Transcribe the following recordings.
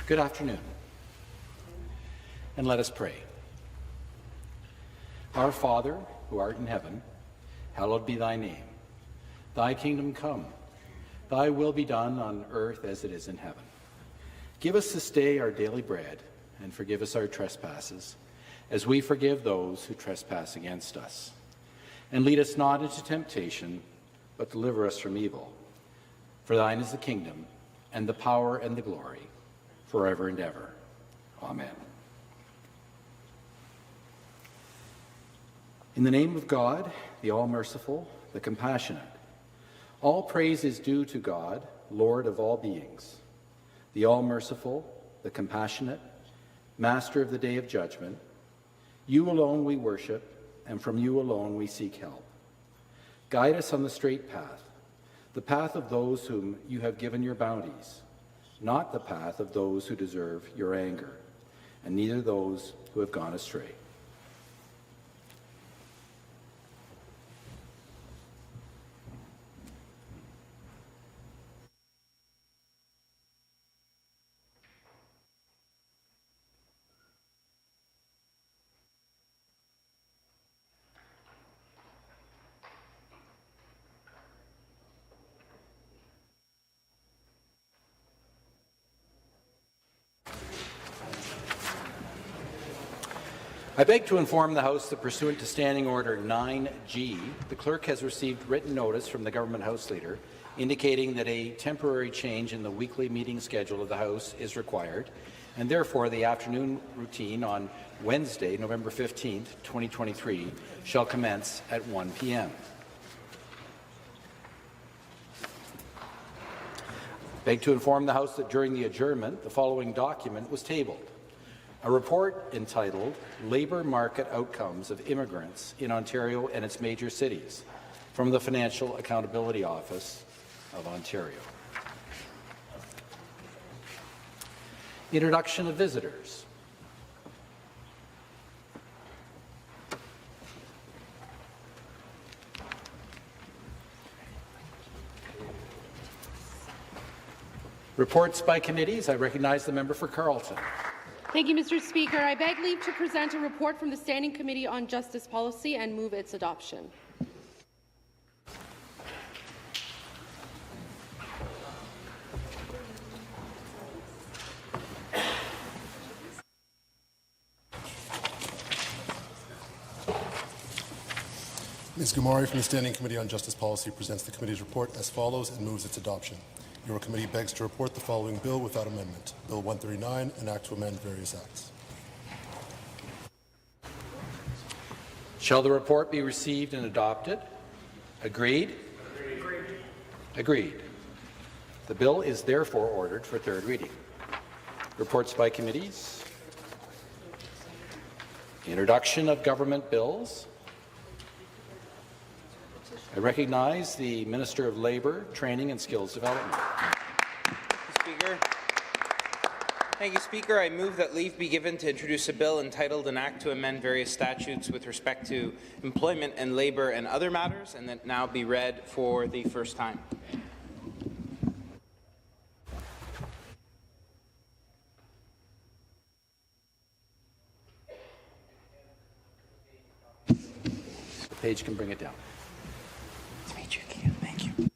Good afternoon, and let us pray. Our Father, who art in heaven, hallowed be thy name. Thy kingdom come, thy will be done on earth as it is in heaven. Give us this day our daily bread, and forgive us our trespasses, as we forgive those who trespass against us. And lead us not into temptation, but deliver us from evil. For thine is the kingdom, and the power, and the glory, forever and ever. Amen. In the name of God, the all-merciful, the compassionate, all praise is due to God, Lord of all beings, the all-merciful, the compassionate, Master of the day of judgment. You alone we worship, and from you alone we seek help. Guide us on the straight path, the path of those whom you have given your bounties, not the path of those who deserve your anger, and neither those who have gone astray. I beg to inform the House that pursuant to Standing Order 9G, the Clerk has received written notice from the Government House Leader indicating that a temporary change in the weekly meeting schedule of the House is required, and therefore the afternoon routine on Wednesday, November 15th, 2023, shall commence at 1 p.m. I beg to inform the House that during the adjournment, the following document was tabled: a report entitled Labour Market Outcomes of Immigrants in Ontario and its Major Cities, from the Financial Accountability Office of Ontario. Introduction of visitors. Reports by committees. I recognize the member for Carleton. Thank you, Mr. Speaker. I beg leave to present a report from the Standing Committee on Justice Policy and move its adoption. Ms. Gumari from the Standing Committee on Justice Policy presents the committee's report as follows and moves its adoption. Your committee begs to report the following bill without amendment. Bill 139, an act to amend various acts. Shall the report be received and adopted? Agreed? Agreed. Agreed. The bill is therefore ordered for third reading. Reports by committees. Introduction of government bills. I recognize the Minister of Labour, Training and Skills Development. Thank you, Speaker. I move that leave be given to introduce a bill entitled An Act to Amend Various Statutes with Respect to Employment and Labour and Other Matters, and that now be read for the first time. The page can bring it down. Thank you.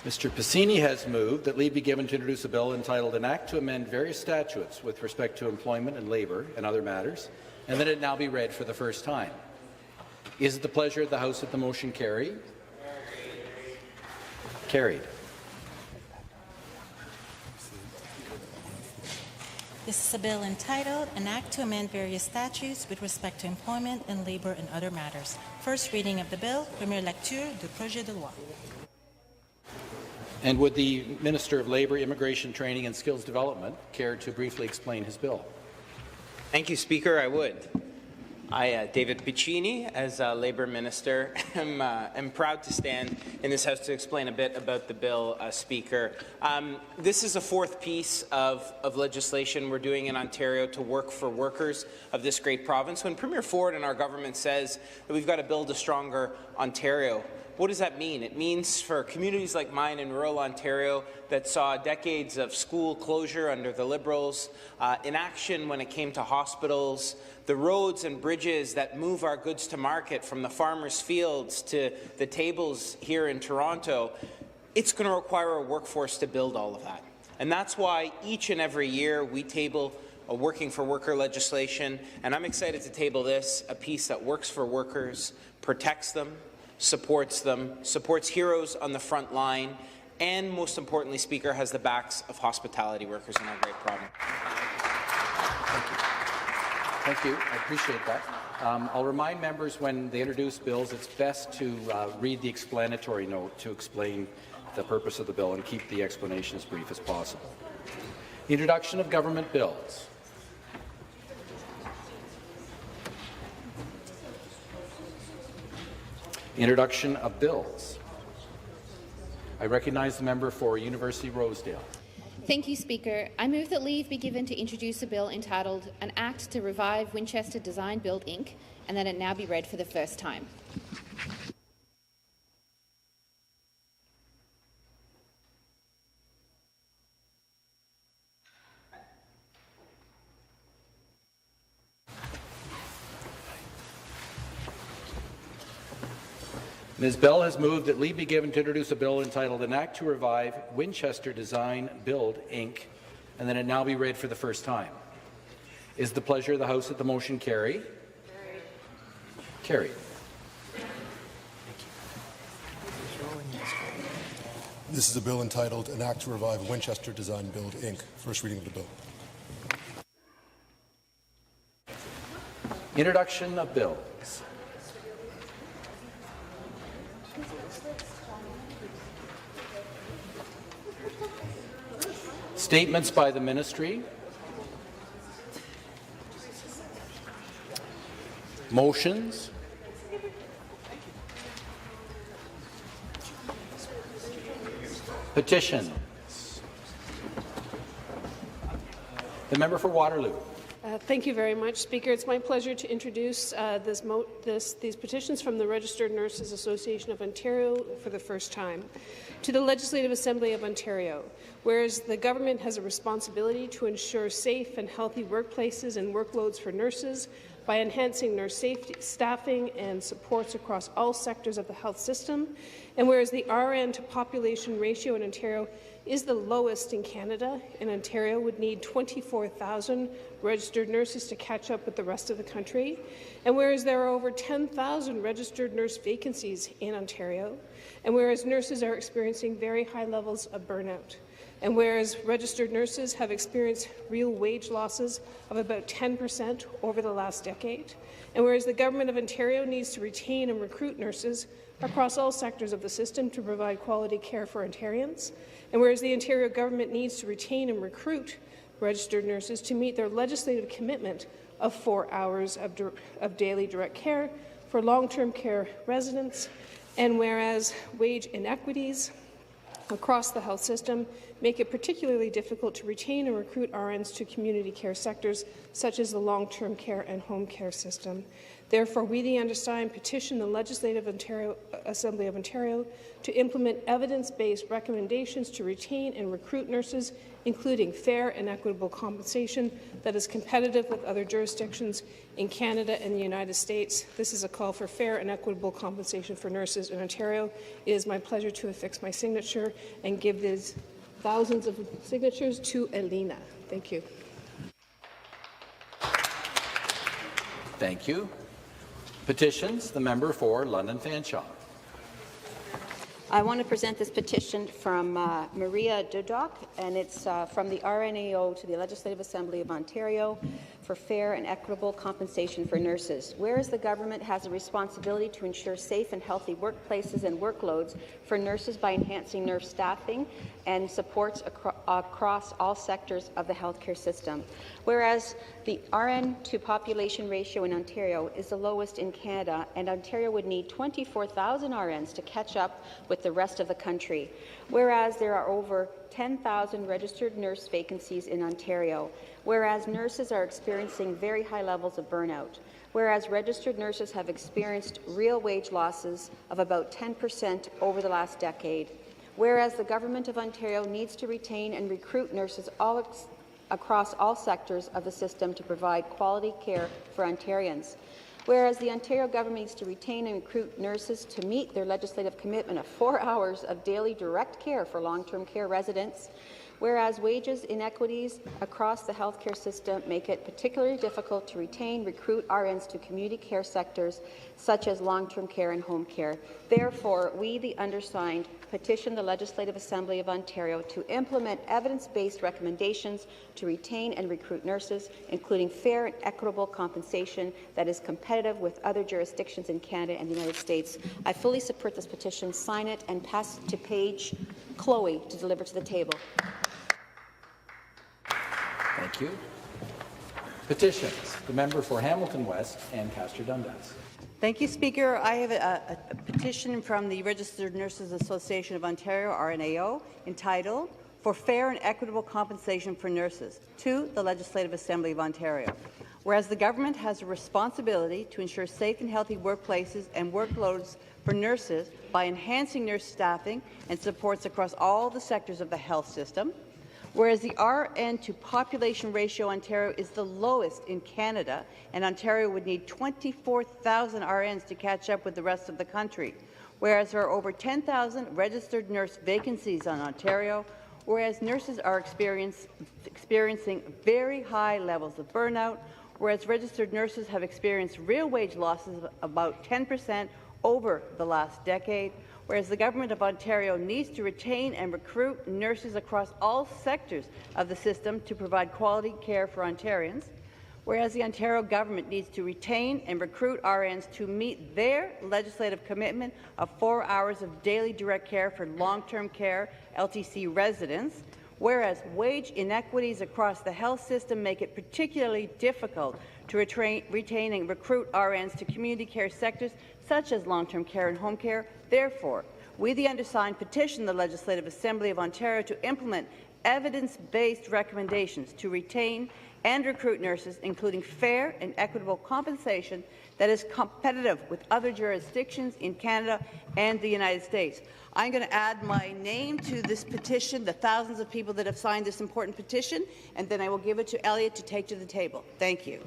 Mr. Piscini has moved that leave be given to introduce a bill entitled An Act to Amend Various Statutes with Respect to Employment and Labour and Other Matters, and that it now be read for the first time. Is it the pleasure of the House that the motion carry? Carried. This is a bill entitled An Act to Amend Various Statutes with Respect to Employment and Labour and Other Matters. First reading of the bill, première lecture du projet de loi. And would the Minister of Labour, Immigration, Training and Skills Development care to briefly explain his bill? Thank you, Speaker. I would. I, David Piccini, as Labour Minister, am proud to stand in this House to explain a bit about the bill, Speaker. This is a fourth piece of legislation we're doing in Ontario to work for workers of this great province. When Premier Ford and our government says that we've got to build a stronger Ontario, what does that mean? It means for communities like mine in rural Ontario that saw decades of school closure under the Liberals, inaction when it came to hospitals, the roads and bridges that move our goods to market from the farmers' fields to the tables here in Toronto, it's going to require a workforce to build all of that. And that's why each and every year we table a working for worker legislation, and I'm excited to table this, a piece that works for workers, protects them, supports heroes on the front line, and most importantly, Speaker, has the backs of hospitality workers in our great province. Thank you. I appreciate that. I'll remind members when they introduce bills, it's best to read the explanatory note to explain the purpose of the bill and keep the explanation as brief as possible. The introduction of government bills. Introduction of bills. I recognize the member for University Rosedale. Thank you, Speaker. I move that leave be given to introduce a bill entitled An Act to Revive Winchester Design Build Inc. and that it now be read for the first time. Ms. Bell has moved that leave be given to introduce a bill entitled An Act to Revive Winchester Design Build, Inc., and that it now be read for the first time. Is the pleasure of the House that the motion carry? Carried. This is a bill entitled An Act to Revive Winchester Design Build, Inc. First reading of the bill. Introduction of bills. Statements by the Ministry. Motions. Petitions. The member for Waterloo. Thank you very much, Speaker. It's my pleasure to introduce these petitions from the Registered Nurses Association of Ontario for the first time. To the Legislative Assembly of Ontario, whereas the government has a responsibility to ensure safe and healthy workplaces and workloads for nurses by enhancing nurse safety, staffing and supports across all sectors of the health system, and whereas the RN to population ratio in Ontario is the lowest in Canada, and Ontario would need 24,000 registered nurses to catch up with the rest of the country, and whereas there are over 10,000 registered nurse vacancies in Ontario, and whereas nurses are experiencing very high levels of burnout, and whereas registered nurses have experienced real wage losses of about 10% over the last decade, and whereas the Government of Ontario needs to retain and recruit nurses across all sectors of the system to provide quality care for Ontarians, and whereas the Ontario government needs to retain and recruit registered nurses to meet their legislative commitment of 4 hours of daily direct care for long-term care residents, and whereas wage inequities across the health system make it particularly difficult to retain and recruit RNs to community care sectors such as the long-term care and home care system. Therefore, we, the undersigned, petition the Legislative Assembly of Ontario to implement evidence-based recommendations to retain and recruit nurses, including fair and equitable compensation that is competitive with other jurisdictions in Canada and the United States. This is a call for fair and equitable compensation for nurses in Ontario. It is my pleasure to affix my signature and give these thousands of signatures to Elena. Thank you. Thank you. Petitions, the member for London Fanshawe. I want to present this petition from Maria Dudok, and it's from the RNAO to the Legislative Assembly of Ontario for fair and equitable compensation for nurses. Whereas the government has a responsibility to ensure safe and healthy workplaces and workloads for nurses by enhancing nurse staffing and supports across all sectors of the healthcare system. Whereas the RN to population ratio in Ontario is the lowest in Canada, and Ontario would need 24,000 RNs to catch up with the rest of the country. Whereas there are over 10,000 registered nurse vacancies in Ontario. Whereas nurses are experiencing very high levels of burnout. Whereas registered nurses have experienced real wage losses of about 10% over the last decade. Whereas the Government of Ontario needs to retain and recruit nurses across all sectors of the system to provide quality care for Ontarians. Whereas the Ontario government needs to retain and recruit nurses to meet their legislative commitment of 4 hours of daily direct care for long-term care residents. Whereas wages inequities across the healthcare system make it particularly difficult to retain, recruit RNs to community care sectors such as long-term care and home care. Therefore, we, the undersigned, petition the Legislative Assembly of Ontario to implement evidence-based recommendations to retain and recruit nurses, including fair and equitable compensation that is competitive with other jurisdictions in Canada and the United States. I fully support this petition. Sign it and pass it to Paige Chloe to deliver to the table. Thank you. Petitions. The member for Hamilton West and Castor Dundas. Thank you, Speaker. I have a petition from the Registered Nurses Association of Ontario, RNAO, entitled "For Fair and Equitable Compensation for Nurses" to the Legislative Assembly of Ontario. Whereas the government has a responsibility to ensure safe and healthy workplaces and workloads for nurses by enhancing nurse staffing and supports across all the sectors of the health system. Whereas the RN to population ratio Ontario is the lowest in Canada, and Ontario would need 24,000 RNs to catch up with the rest of the country. Whereas there are over 10,000 registered nurse vacancies in Ontario, whereas nurses are experiencing very high levels of burnout, whereas registered nurses have experienced real wage losses of about 10% over the last decade, whereas the Government of Ontario needs to retain and recruit nurses across all sectors of the system to provide quality care for Ontarians, whereas the Ontario Government needs to retain and recruit RNs to meet their legislative commitment of 4 hours of daily direct care for long-term care LTC residents, whereas wage inequities across the health system make it particularly difficult to retain and recruit RNs to community care sectors such as long-term care and home care. Therefore, we, the undersigned, petition the Legislative Assembly of Ontario to implement evidence-based recommendations to retain and recruit nurses, including fair and equitable compensation that is competitive with other jurisdictions in Canada and the United States. I'm going to add my name to this petition, the thousands of people that have signed this important petition, and then I will give it to Elliot to take to the table. Thank you.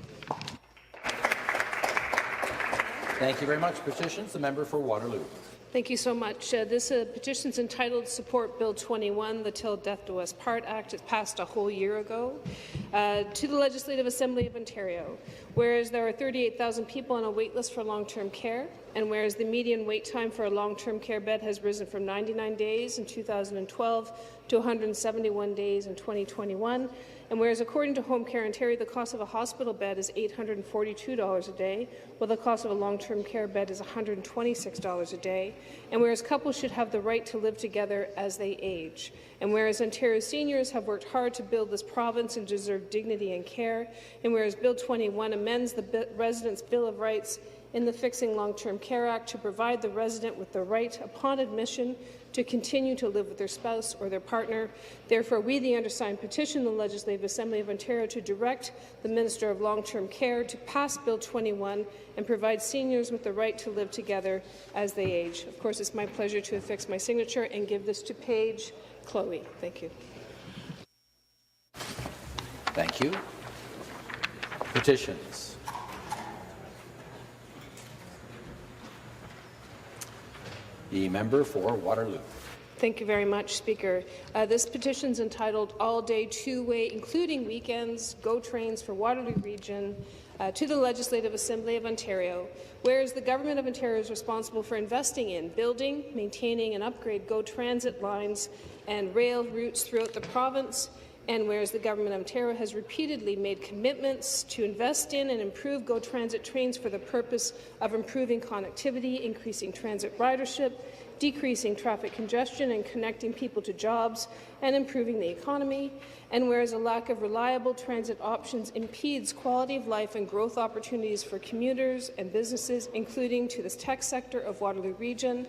Thank you very much. Petitions. The member for Waterloo. Thank you so much. This petition is entitled Support Bill 21, the Till Death Do Us Part Act. It passed a whole year ago. To the Legislative Assembly of Ontario, whereas there are 38,000 people on a wait list for long-term care, and whereas the median wait time for a long-term care bed has risen from 99 days in 2012 to 171 days in 2021, and whereas according to Home Care Ontario, the cost of a hospital bed is $842 a day, while the cost of a long-term care bed is $126 a day, and whereas couples should have the right to live together as they age, and whereas Ontario seniors have worked hard to build this province and deserve dignity and care, and whereas Bill 21 amends the Residents' Bill of Rights in the Fixing Long-Term Care Act to provide the resident with the right upon admission to continue to live with their spouse or their partner. Therefore, we, the undersigned, petition the Legislative Assembly of Ontario to direct the Minister of Long-Term Care to pass Bill 21 and provide seniors with the right to live together as they age. Of course, it's my pleasure to affix my signature and give this to Paige Chloe. Thank you. Thank you. Petitions. The member for Waterloo. Thank you very much, Speaker. This petition is entitled All-Day Two-Way, Including Weekends, GO Trains for Waterloo Region, to the Legislative Assembly of Ontario, whereas the Government of Ontario is responsible for investing in, building, maintaining and upgrade GO Transit lines and rail routes throughout the province, and whereas the Government of Ontario has repeatedly made commitments to invest in and improve GO Transit trains for the purpose of improving connectivity, increasing transit ridership, decreasing traffic congestion and connecting people to jobs and improving the economy, and whereas a lack of reliable transit options impedes quality of life and growth opportunities for commuters and businesses, including to the tech sector of Waterloo Region,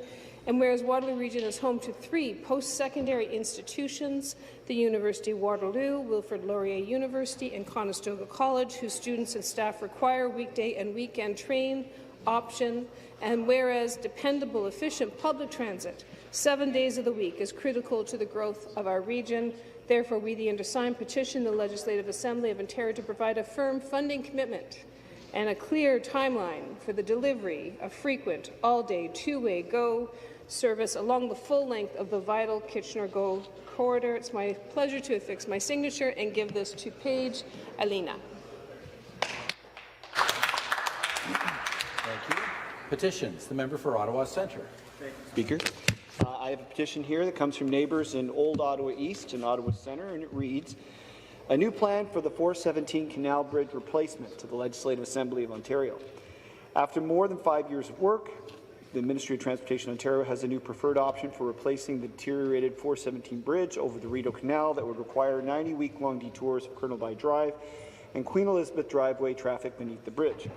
and whereas Waterloo Region is home to 3 post-secondary institutions, the University of Waterloo, Wilfrid Laurier University, and Conestoga College, whose students and staff require weekday and weekend train option, and whereas dependable, efficient public transit 7 days of the week is critical to the growth of our region. Therefore, we, the undersigned, petition the Legislative Assembly of Ontario to provide a firm funding commitment and a clear timeline for the delivery of frequent, all-day, two-way GO service along the full length of the vital Kitchener-GO corridor. It's my pleasure to affix my signature and give this to Paige Alina. Thank you. Petitions. The member for Ottawa Centre. Speaker, I have a petition here that comes from neighbours in Old Ottawa East and Ottawa Centre, and it reads, a new plan for the 417 Canal Bridge replacement to the Legislative Assembly of Ontario. After more than 5 years of work, the Ministry of Transportation Ontario has a new preferred option for replacing the deteriorated 417 bridge over the Rideau Canal that would require 90-week-long detours of Colonel By Drive and Queen Elizabeth Driveway traffic beneath the bridge.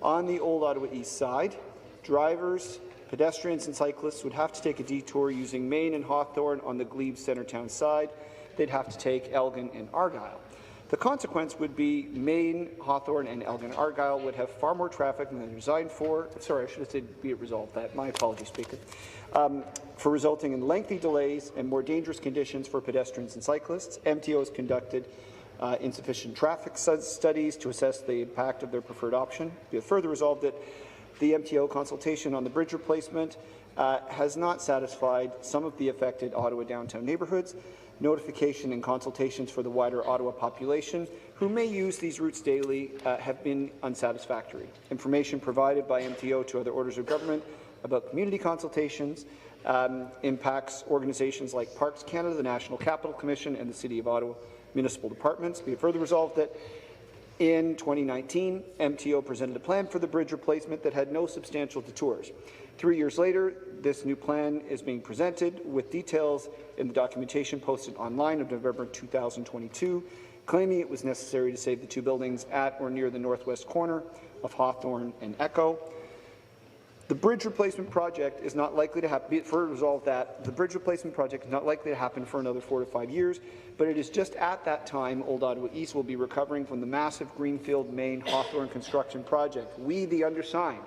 On the Old Ottawa East side, drivers, pedestrians and cyclists would have to take a detour using Main and Hawthorne on the Glebe Centretown side. They'd have to take Elgin and Argyll. The consequence would be Main, Hawthorne, and Elgin Argyll would have far more traffic than they're designed for. Sorry, I should have said be it resolved that. My apologies, Speaker. For resulting in lengthy delays and more dangerous conditions for pedestrians and cyclists. MTO has conducted insufficient traffic studies to assess the impact of their preferred option. Be it further resolved that the MTO consultation on the bridge replacement has not satisfied some of the affected Ottawa downtown neighbourhoods. Notification and consultations for the wider Ottawa population who may use these routes daily have been unsatisfactory. Information provided by MTO to other orders of government about community consultations impacts organizations like Parks Canada, the National Capital Commission, and the City of Ottawa municipal departments. Be it further resolved that in 2019, MTO presented a plan for the bridge replacement that had no substantial detours. 3 years later, this new plan is being presented with details in the documentation posted online of November 2022, claiming it was necessary to save the 2 buildings at or near the northwest corner of Hawthorne and Echo. The bridge replacement project is not likely to happen. Be it further resolved that the bridge replacement project is not likely to happen for another 4 to 5 years, but it is just at that time Old Ottawa East will be recovering from the massive Greenfield Main Hawthorne construction project. We, the undersigned,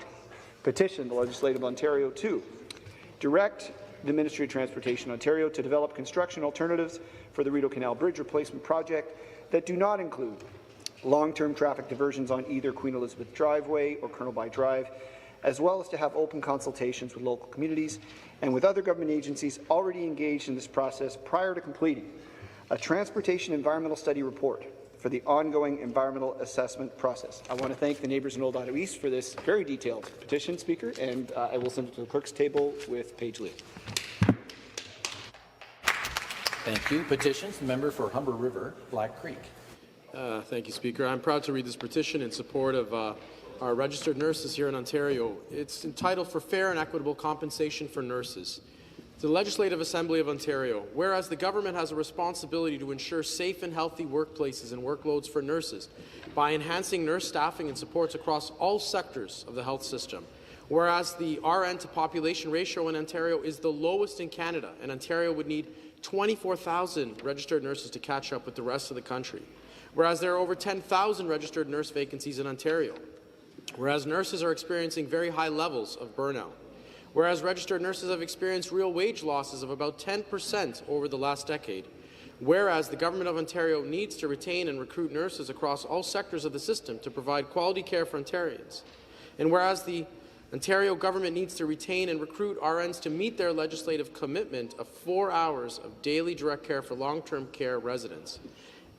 petition the Legislative Ontario to direct the Ministry of Transportation Ontario to develop construction alternatives for the Rideau Canal Bridge replacement project that do not include long-term traffic diversions on either Queen Elizabeth Driveway or Colonel By Drive, as well as to have open consultations with local communities and with other government agencies already engaged in this process prior to completing a transportation environmental study report for the ongoing environmental assessment process. I want to thank the neighbours in Old Ottawa East for this very detailed petition, Speaker, and I will send it to the clerk's table with Paige Lee. Thank you. Petitions. The member for Humber River, Black Creek. Thank you, Speaker. I'm proud to read this petition in support of our registered nurses here in Ontario. It's entitled For Fair and Equitable Compensation for Nurses. To the Legislative Assembly of Ontario, whereas the government has a responsibility to ensure safe and healthy workplaces and workloads for nurses by enhancing nurse staffing and supports across all sectors of the health system, whereas the RN to population ratio in Ontario is the lowest in Canada, and Ontario would need 24,000 registered nurses to catch up with the rest of the country, whereas there are over 10,000 registered nurse vacancies in Ontario, whereas nurses are experiencing very high levels of burnout, whereas registered nurses have experienced real wage losses of about 10% over the last decade, whereas the Government of Ontario needs to retain and recruit nurses across all sectors of the system to provide quality care for Ontarians, and whereas the Ontario government needs to retain and recruit RNs to meet their legislative commitment of 4 hours of daily direct care for long-term care residents.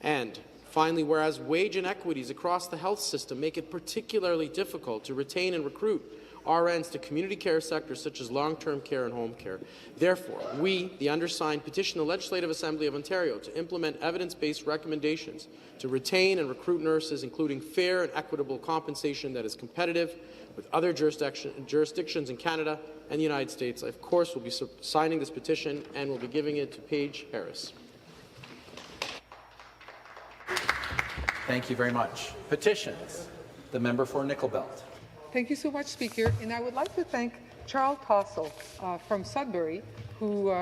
And finally, whereas wage inequities across the health system make it particularly difficult to retain and recruit RNs to community care sectors such as long-term care and home care. Therefore, we, the undersigned, petition the Legislative Assembly of Ontario to implement evidence-based recommendations to retain and recruit nurses, including fair and equitable compensation that is competitive with other jurisdictions in Canada and the United States. I, of course, will be signing this petition and will be giving it to Paige Harris. Thank you very much. Petitions. The member for Nickel Belt. Thank you so much, Speaker. And I would like to thank Charles Tossell from Sudbury, who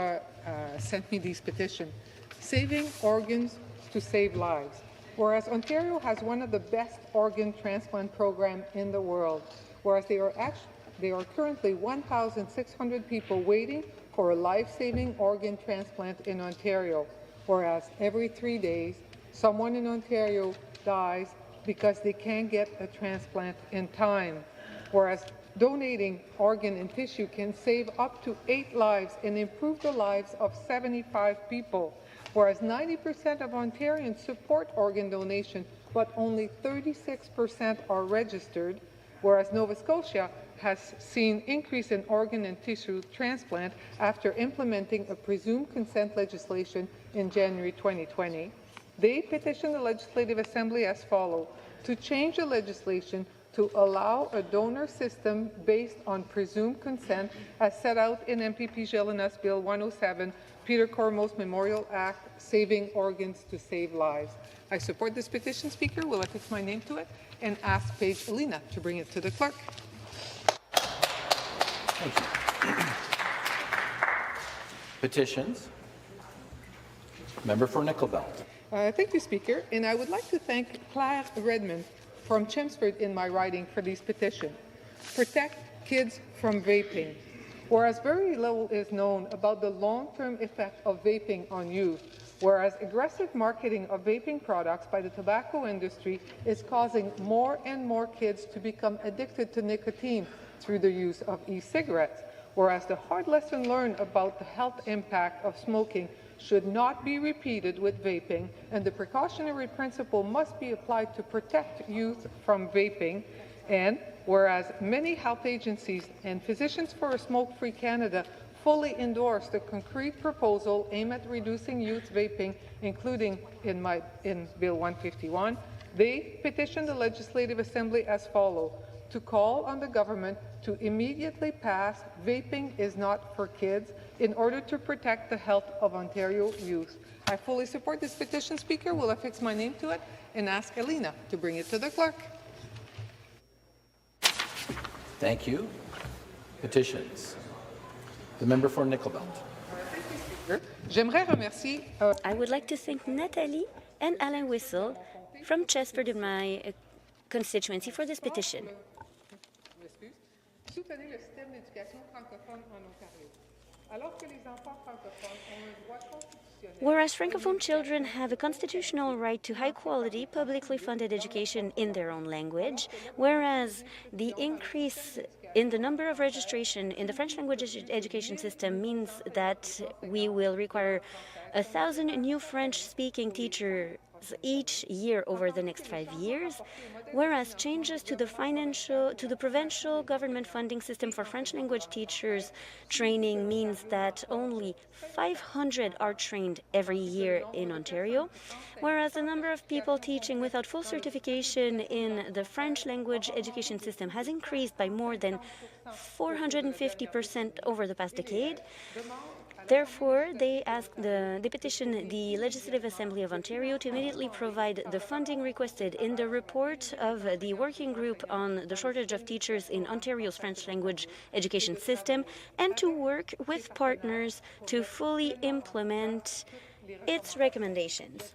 sent me these petitions. Saving organs to save lives. Whereas Ontario has one of the best organ transplant programs in the world, whereas there are currently 1,600 people waiting for a life-saving organ transplant in Ontario, whereas every 3 days, someone in Ontario dies because they can't get a transplant in time. Whereas donating organ and tissue can save up to 8 lives and improve the lives of 75 people. Whereas 90% of Ontarians support organ donation, but only 36% are registered. Whereas Nova Scotia has seen increase in organ and tissue transplant after implementing a presumed consent legislation in January 2020. They petitioned the Legislative Assembly as follows: to change the legislation to allow a donor system based on presumed consent as set out in MPP Gélinas Bill 107, Peter Cormos Memorial Act, Saving Organs to Save Lives. I support this petition, Speaker. Will affix my name to it and ask Paige Alina to bring it to the clerk. Thank you. Petitions. Member for Nickel Belt. Thank you, Speaker. And I would like to thank Claire Redmond from Chelmsford in my writing for these petitions. Protect kids from vaping. Whereas very little is known about the long-term effect of vaping on youth, whereas aggressive marketing of vaping products by the tobacco industry is causing more and more kids to become addicted to nicotine through the use of e-cigarettes, whereas the hard lesson learned about the health impact of smoking should not be repeated with vaping, and the precautionary principle must be applied to protect youth from vaping. And whereas many health agencies and Physicians for a Smoke-Free Canada fully endorse the concrete proposal aimed at reducing youth vaping, including in Bill 151, they petitioned the Legislative Assembly as follows: to call on the government to immediately pass Vaping is Not for Kids in order to protect the health of Ontario youth. I fully support this petition, Speaker. Will affix my name to it and ask Alina to bring it to the clerk. Thank you. Petitions. The member for Nickel Belt. I would like to thank Natalie and Alan Whistle from Chesford in my constituency for this petition. Whereas Francophone children have a constitutional right to high-quality, publicly funded education in their own language, whereas the increase in the number of registration in the French language education system means that we will require 1,000 new French-speaking teachers each year over the next 5 years, whereas changes to the provincial government funding system for French language teachers training means that only 500 are trained every year in Ontario, whereas the number of people teaching without full certification in the French language education system has increased by more than 450% over the past decade. Therefore, they petition the Legislative Assembly of Ontario to immediately provide the funding requested in the report of the Working Group on the Shortage of Teachers in Ontario's French language education system and to work with partners to fully implement its recommendations.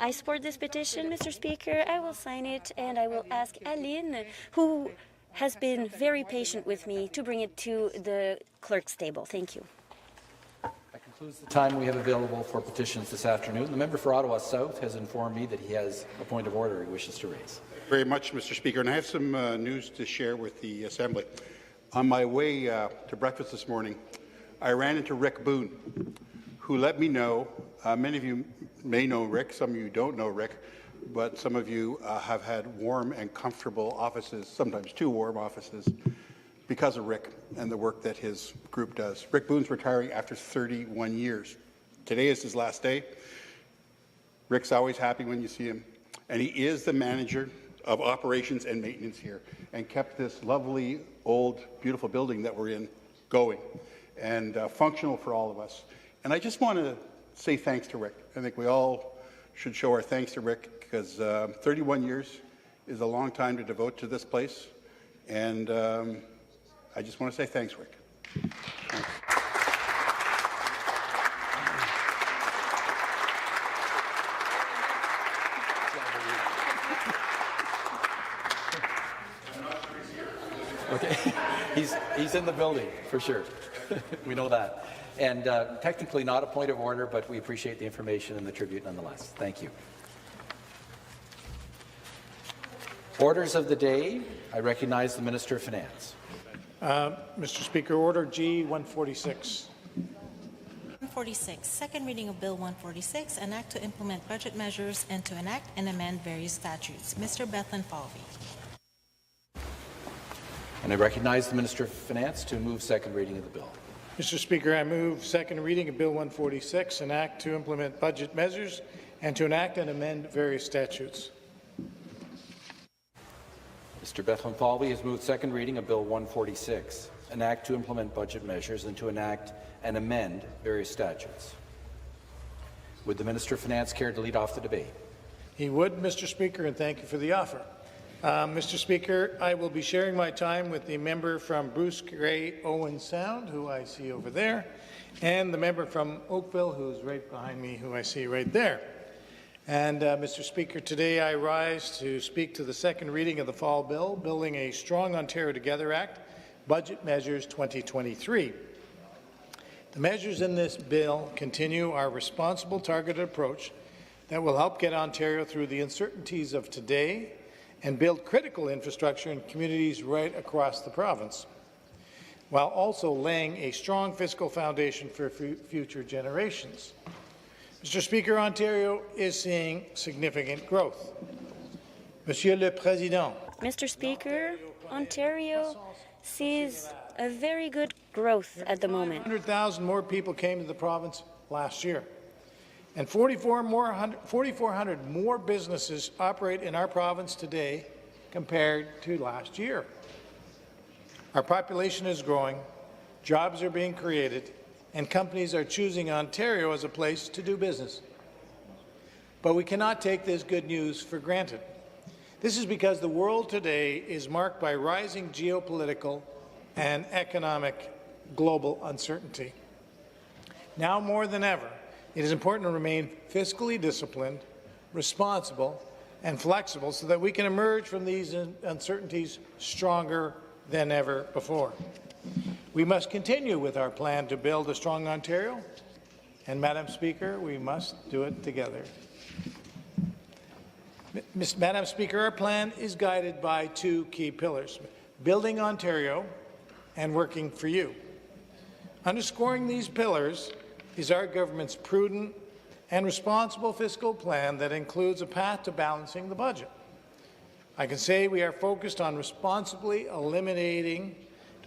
I support this petition, Mr. Speaker. I will sign it, and I will ask Aline, who has been very patient with me, to bring it to the clerk's table. Thank you. That concludes the time we have available for petitions this afternoon. The member for Ottawa South has informed me that he has a point of order he wishes to raise. Very much, Mr. Speaker, and I have some news to share with the Assembly. On my way to breakfast this morning, I ran into Rick Boone, who let me know, many of you may know Rick, some of you don't know Rick, but some of you have had warm and comfortable offices, sometimes too warm offices, because of Rick and the work that his group does. Rick Boone's retiring after 31 years. Today is his last day. Rick's always happy when you see him, and he is the manager of operations and maintenance here and kept this lovely, old, beautiful building that we're in going and functional for all of us. And I just want to say thanks to Rick. I think we all should show our thanks to Rick because 31 years is a long time to devote to this place. And I just want to say thanks, Rick. Thanks. Okay, he's in the building for sure. We know that. And technically not a point of order, but we appreciate the information and the tribute nonetheless. Thank you. Orders of the day. I recognize the Minister of Finance. Mr. Speaker, Order G-146. 146, second reading of Bill 146, an act to implement budget measures and to enact and amend various statutes. Mr. Bethlen Falvey. And I recognize the Minister of Finance to move second reading of the bill. Mr. Speaker, I move second reading of Bill 146, an act to implement budget measures and to enact and amend various statutes. Mr. Bethlen Falvey has moved second reading of Bill 146, an act to implement budget measures and to enact and amend various statutes. Would the Minister of Finance care to lead off the debate? He would, Mr. Speaker, and thank you for the offer. Mr. Speaker, I will be sharing my time with the member from Bruce Grey Owen Sound, who I see over there, and the member from Oakville, who's right behind me, who I see right there. And Mr. Speaker, today I rise to speak to the second reading of the fall bill, Building a Strong Ontario Together Act, Budget Measures 2023. The measures in this bill continue our responsible, targeted approach that will help get Ontario through the uncertainties of today and build critical infrastructure in communities right across the province, while also laying a strong fiscal foundation for future generations. Mr. Speaker, Ontario is seeing significant growth. Monsieur le Président. Mr. Speaker, Ontario sees a very good growth at the moment. 100,000 more people came to the province last year, and 4,400 more businesses operate in our province today compared to last year. Our population is growing, jobs are being created, and companies are choosing Ontario as a place to do business. But we cannot take this good news for granted. This is because the world today is marked by rising geopolitical and economic global uncertainty. Now more than ever, it is important to remain fiscally disciplined, responsible, and flexible so that we can emerge from these uncertainties stronger than ever before. We must continue with our plan to build a strong Ontario, and, Madam Speaker, we must do it together. Madam Speaker, our plan is guided by two key pillars: building Ontario and working for you. Underscoring these pillars is our government's prudent and responsible fiscal plan that includes a path to balancing the budget. I can say we are focused on responsibly eliminating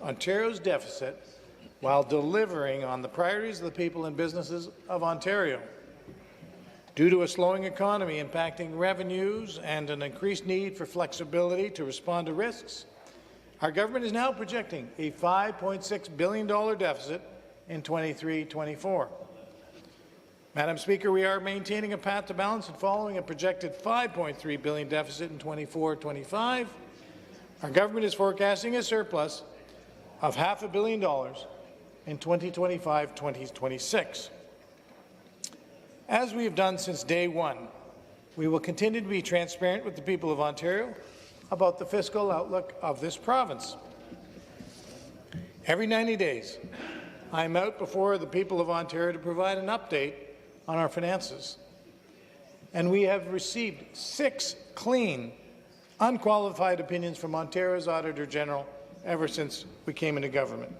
Ontario's deficit while delivering on the priorities of the people and businesses of Ontario. Due to a slowing economy impacting revenues and an increased need for flexibility to respond to risks, our government is now projecting a $5.6 billion deficit in 23-24. Madam Speaker, we are maintaining a path to balance and following a projected $5.3 billion deficit in 24-25. Our government is forecasting a surplus of $500 million in 2025-2026. As we have done since day one, we will continue to be transparent with the people of Ontario about the fiscal outlook of this province. Every 90 days, I'm out before the people of Ontario to provide an update on our finances. And we have received 6 clean, unqualified opinions from Ontario's Auditor General ever since we came into government.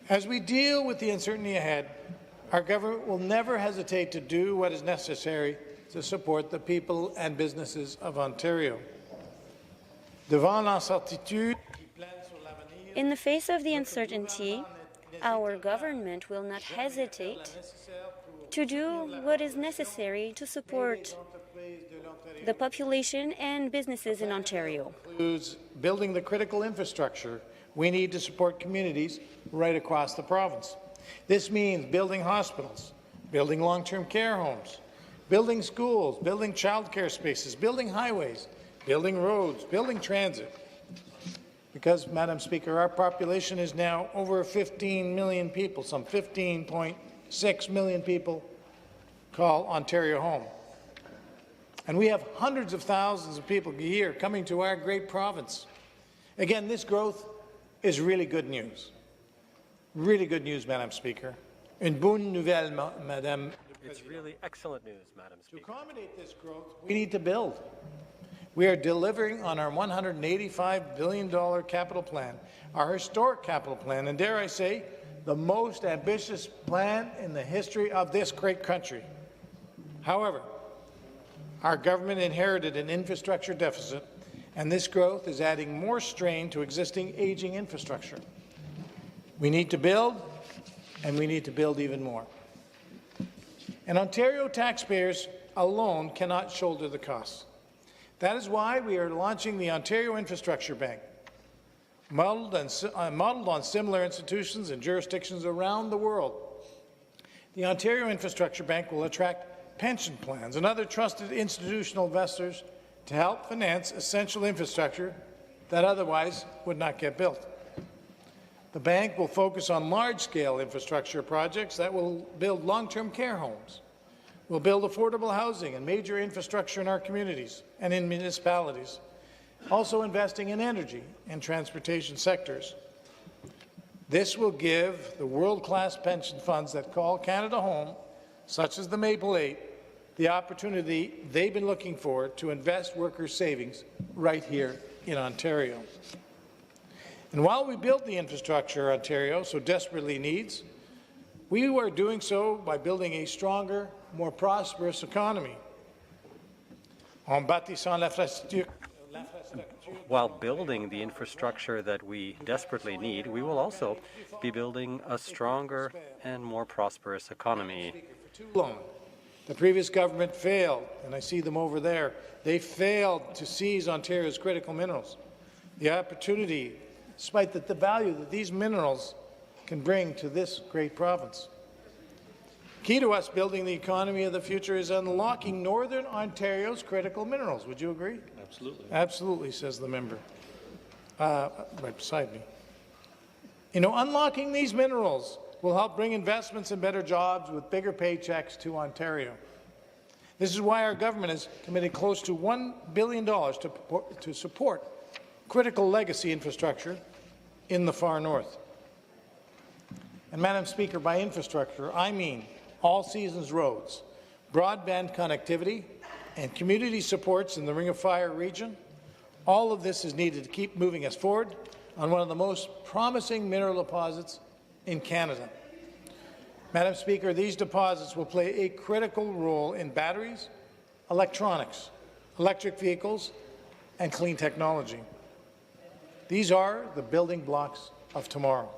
As we deal with the uncertainty ahead, our government will never hesitate to do what is necessary to support the people and businesses of Ontario. Devant l'incertitude, in the face of the uncertainty, our government will not hesitate to do what is necessary to support the population and businesses in Ontario. Includes building the critical infrastructure we need to support communities right across the province. This means building hospitals, building long-term care homes, building schools, building childcare spaces, building highways, building roads, building transit. Because, Madam Speaker, our population is now over 15 million people, some 15.6 million people call Ontario home. And we have hundreds of thousands of people a year coming to our great province. Again, this growth is really good news. Really good news, Madam Speaker. Une bonne nouvelle, Madame. It's really excellent news, Madam Speaker. To accommodate this growth, we need to build. We are delivering on our $185 billion capital plan, our historic capital plan, and dare I say, the most ambitious plan in the history of this great country. However, our government inherited an infrastructure deficit, and this growth is adding more strain to existing aging infrastructure. We need to build, and we need to build even more. And Ontario taxpayers alone cannot shoulder the costs. That is why we are launching the Ontario Infrastructure Bank, modeled on similar institutions and jurisdictions around the world. The Ontario Infrastructure Bank will attract pension plans and other trusted institutional investors to help finance essential infrastructure that otherwise would not get built. The bank will focus on large-scale infrastructure projects that will build long-term care homes, will build affordable housing and major infrastructure in our communities and in municipalities, also investing in energy and transportation sectors. This will give the world-class pension funds that call Canada home, such as the Maple 8, the opportunity they've been looking for to invest workers' savings right here in Ontario. And while we build the infrastructure Ontario so desperately needs, we are doing so by building a stronger, more prosperous economy. En bâtissant l'infrastructure. While building the infrastructure that we desperately need, we will also be building a stronger and more prosperous economy. For too long, the previous government failed, and I see them over there. They failed to seize Ontario's critical minerals. The opportunity, despite the value that these minerals can bring to this great province. Key to us building the economy of the future is unlocking Northern Ontario's critical minerals. Would you agree? Absolutely. Absolutely, says the member right beside me. You know, unlocking these minerals will help bring investments and better jobs with bigger paychecks to Ontario. This is why our government has committed close to $1 billion to support critical legacy infrastructure in the far north. And, Madam Speaker, by infrastructure, I mean all-seasons roads, broadband connectivity, and community supports in the Ring of Fire region. All of this is needed to keep moving us forward on one of the most promising mineral deposits in Canada. Madam Speaker, these deposits will play a critical role in batteries, electronics, electric vehicles, and clean technology. These are the building blocks of tomorrow.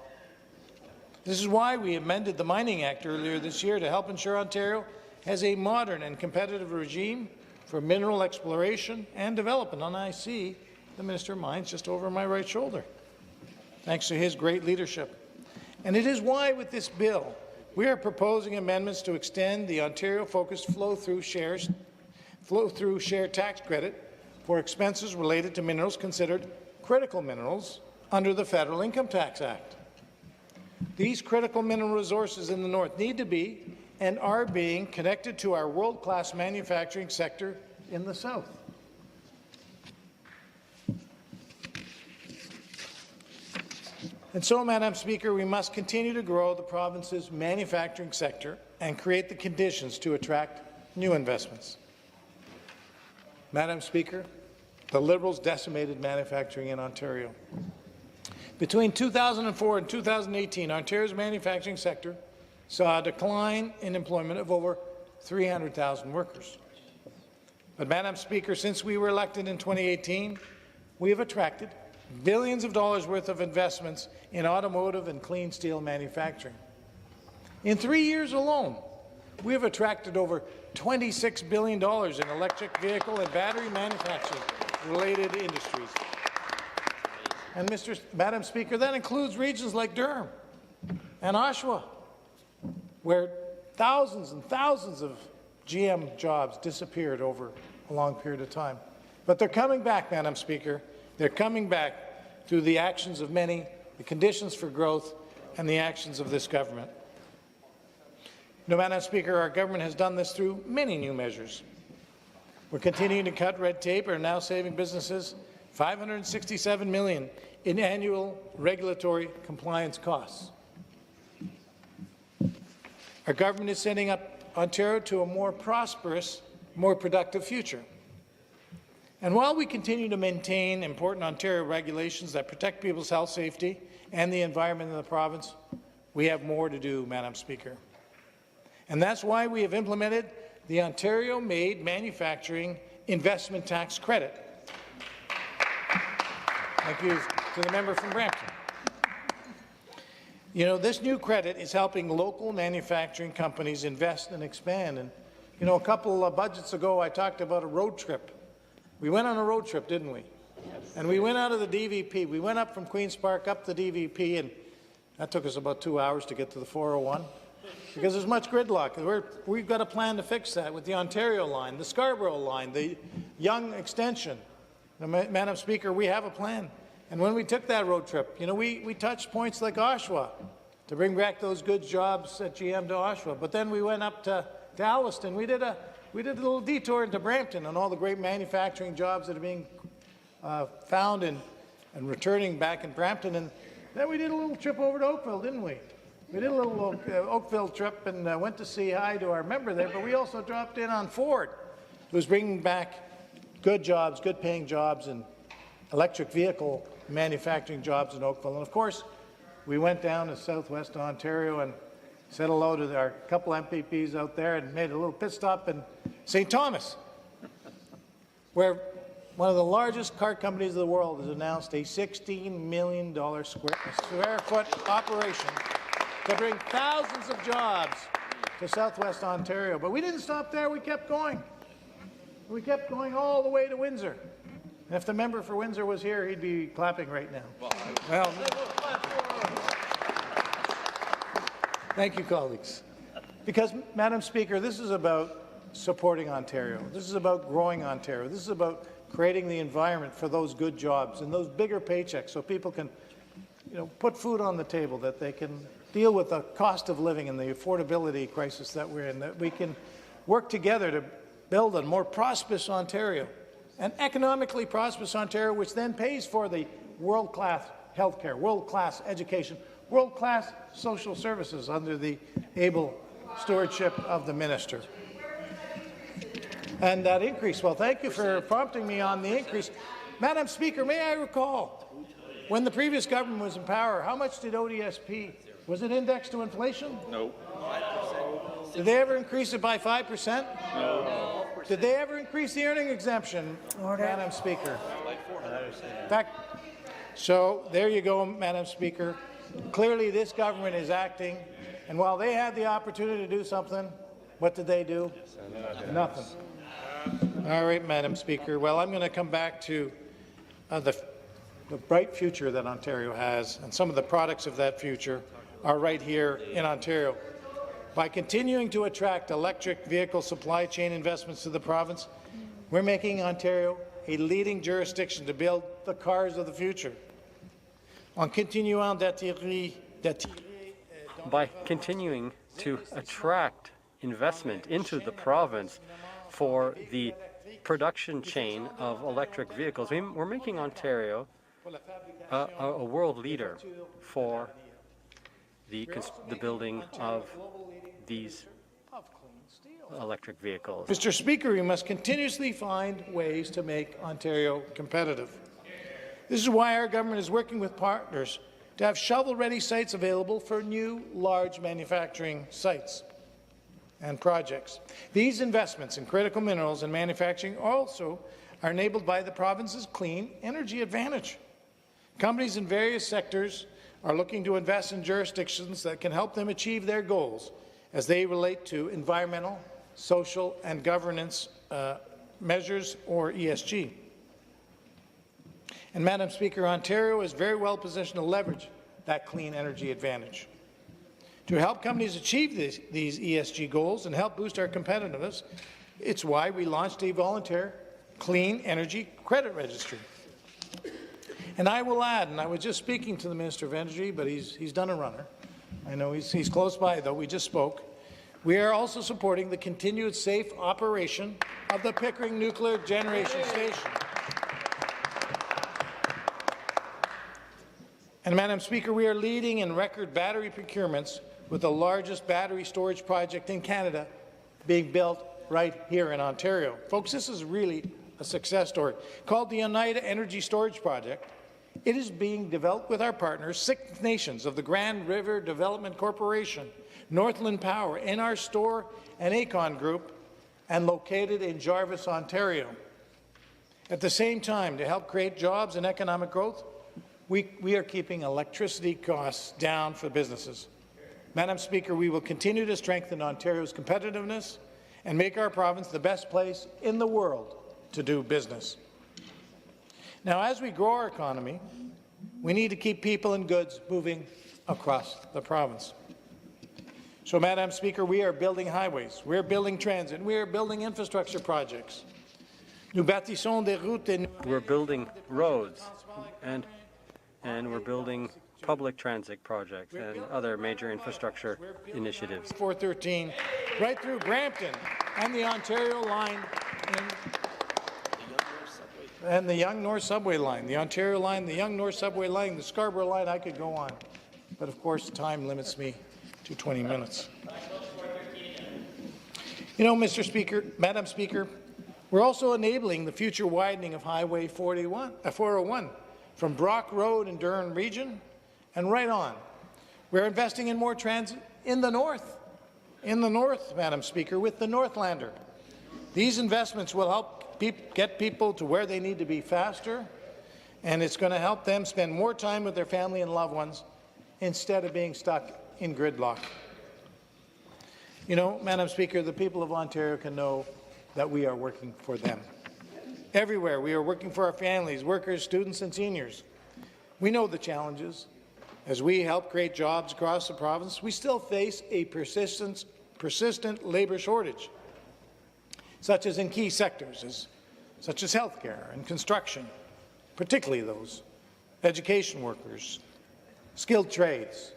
This is why we amended the Mining Act earlier this year to help ensure Ontario has a modern and competitive regime for mineral exploration and development. And I see the Minister of Mines, just over my right shoulder, thanks to his great leadership. And it is why, with this bill, we are proposing amendments to extend the Ontario-focused flow-through share tax credit for expenses related to minerals considered critical minerals under the Federal Income Tax Act. These critical mineral resources in the North need to be and are being connected to our world-class manufacturing sector in the South. And so, Madam Speaker, we must continue to grow the province's manufacturing sector and create the conditions to attract new investments. Madam Speaker, the Liberals decimated manufacturing in Ontario. Between 2004 and 2018, Ontario's manufacturing sector saw a decline in employment of over 300,000 workers. But, Madam Speaker, since we were elected in 2018, we have attracted billions of dollars worth of investments in automotive and clean steel manufacturing. In 3 years alone, we have attracted over $26 billion in electric vehicle and battery manufacturing-related industries. And, Madam Speaker, that includes regions like Durham and Oshawa, where thousands and thousands of GM jobs disappeared over a long period of time. But they're coming back, Madam Speaker. They're coming back through the actions of many, the conditions for growth, and the actions of this government. No, Madam Speaker, our government has done this through many new measures. We're continuing to cut red tape and are now saving businesses $567 million in annual regulatory compliance costs. Our government is setting up Ontario to a more prosperous, more productive future. And while we continue to maintain important Ontario regulations that protect people's health, safety, and the environment in the province, we have more to do, Madam Speaker. And that's why we have implemented the Ontario-made Manufacturing Investment Tax Credit. Thank you to the member from Brampton. You know, this new credit is helping local manufacturing companies invest and expand. And, you know, a couple of budgets ago, I talked about a road trip. We went on a road trip, didn't we? Yes. And we went out of the DVP. We went up from Queen's Park up the DVP, and that took us about 2 hours to get to the 401 because there's much gridlock. We've got a plan to fix that with the Ontario line, the Scarborough line, the Yonge extension. Now, Madam Speaker, we have a plan. And when we took that road trip, you know, we touched points like Oshawa to bring back those good jobs at GM to Oshawa. But then we went up to Alliston. We did a little detour into Brampton and all the great manufacturing jobs that are being found and returning back in Brampton. And then we did a little trip over to Oakville, didn't we? We did a little Oakville trip and went to say hi to our member there, but we also dropped in on Ford, who's bringing back good jobs, good paying jobs, and electric vehicle manufacturing jobs in Oakville. And of course, we went down to southwest Ontario and said hello to our couple MPPs out there and made a little pit stop in St. Thomas, where one of the largest car companies of the world has announced a $16 million square foot operation to bring thousands of jobs to southwest Ontario. But we didn't stop there. We kept going. We kept going all the way to Windsor. And if the member for Windsor was here, he'd be clapping right now. Well, thank you, colleagues. Because, Madam Speaker, this is about supporting Ontario. This is about growing Ontario. This is about creating the environment for those good jobs and those bigger paychecks so people can, you know, put food on the table, that they can deal with the cost of living and the affordability crisis that we're in, that we can work together to build a more prosperous Ontario, an economically prosperous Ontario, which then pays for the world-class healthcare, world-class education, world-class social services under the able stewardship of the minister. And that increase, well, thank you for prompting me on the increase. Madam Speaker, may I recall, when the previous government was in power, how much did ODSP, was it indexed to inflation? No. Did they ever increase it by 5%? No. Did they ever increase the earning exemption, Madam Speaker? In fact, so there you go, Madam Speaker. Clearly this government is acting, and while they had the opportunity to do something, what did they do? Nothing. All right, Madam Speaker. Well, I'm going to come back to the bright future that Ontario has, and some of the products of that future are right here in Ontario. By continuing to attract electric vehicle supply chain investments to the province, we're making Ontario a leading jurisdiction to build the cars of the future. By continuing to attract investment into the province for the production chain of electric vehicles, we're making Ontario a world leader for the building of these electric vehicles. Mr. Speaker, we must continuously find ways to make Ontario competitive. This is why our government is working with partners to have shovel-ready sites available for new large manufacturing sites and projects. These investments in critical minerals and manufacturing also are enabled by the province's clean energy advantage. Companies in various sectors are looking to invest in jurisdictions that can help them achieve their goals as they relate to environmental, social and governance measures, or ESG. And, Madam Speaker, Ontario is very well positioned to leverage that clean energy advantage. To help companies achieve these ESG goals and help boost our competitiveness, it's why we launched a volunteer clean energy credit registry. And I will add, and I was just speaking to the Minister of Energy, but he's done a runner. I know he's close by, though. We just spoke. We are also supporting the continued safe operation of the Pickering Nuclear Generation Station. And, Madam Speaker, we are leading in record battery procurements, with the largest battery storage project in Canada being built right here in Ontario. Folks, this is really a success story. Called the Oneida Energy Storage Project, it is being developed with our partners, Six Nations of the Grand River Development Corporation, Northland Power, NR Store and Aecon Group, and located in Jarvis, Ontario. At the same time, to help create jobs and economic growth, we are keeping electricity costs down for businesses. Madam Speaker, we will continue to strengthen Ontario's competitiveness and make our province the best place in the world to do business. Now, as we grow our economy, we need to keep people and goods moving across the province. So, Madam Speaker, we are building highways, we are building transit, we are building infrastructure projects. Nous bâtissons des routes et we're building roads, and we're building public transit projects and other major infrastructure initiatives. 413, right through Brampton and the Ontario line and the Yonge North Subway line, the Ontario line, the Yonge North Subway line, the Scarborough line. I could go on, but of course time limits me to 20 minutes. You know, Mr. Speaker, Madam Speaker, we're also enabling the future widening of Highway 401 from Brock Road in Durham Region and right on. We're investing in more transit in the north, Madam Speaker, with the Northlander. These investments will help get people to where they need to be faster, and it's going to help them spend more time with their family and loved ones instead of being stuck in gridlock. You know, Madam Speaker, the people of Ontario can know that we are working for them. Everywhere, we are working for our families, workers, students, and seniors. We know the challenges. As we help create jobs across the province, we still face a persistent labour shortage, such as in key sectors, such as healthcare and construction, particularly those, education workers, skilled trades,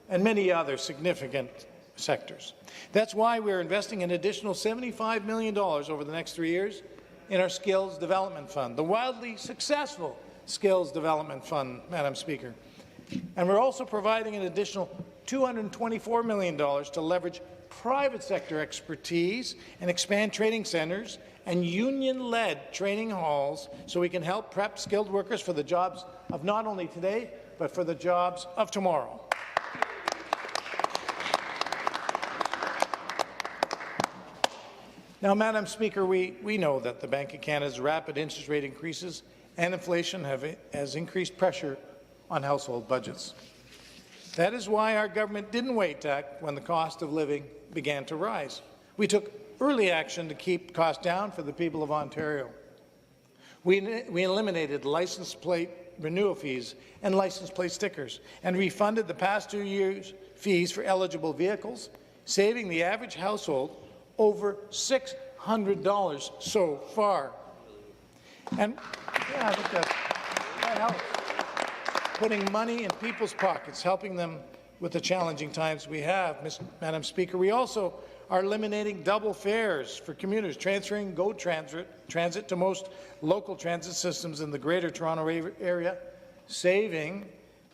and many other significant sectors. That's why we're investing an additional $75 million over the next 3 years in our Skills Development Fund, the wildly successful Skills Development Fund, Madam Speaker. And we're also providing an additional $224 million to leverage private sector expertise and expand training centres and union-led training halls so we can help prep skilled workers for the jobs of not only today, but for the jobs of tomorrow. Now, Madam Speaker, we know that the Bank of Canada's rapid interest rate increases and inflation has increased pressure on household budgets. That is why our government didn't wait to act when the cost of living began to rise. We took early action to keep costs down for the people of Ontario. We eliminated license plate renewal fees and license plate stickers and refunded the past 2 years' fees for eligible vehicles, saving the average household over $600 so far. And yeah, I think that helps. Putting money in people's pockets, helping them with the challenging times we have. Madam Speaker, we also are eliminating double fares for commuters, transferring GO Transit to most local transit systems in the Greater Toronto Area, saving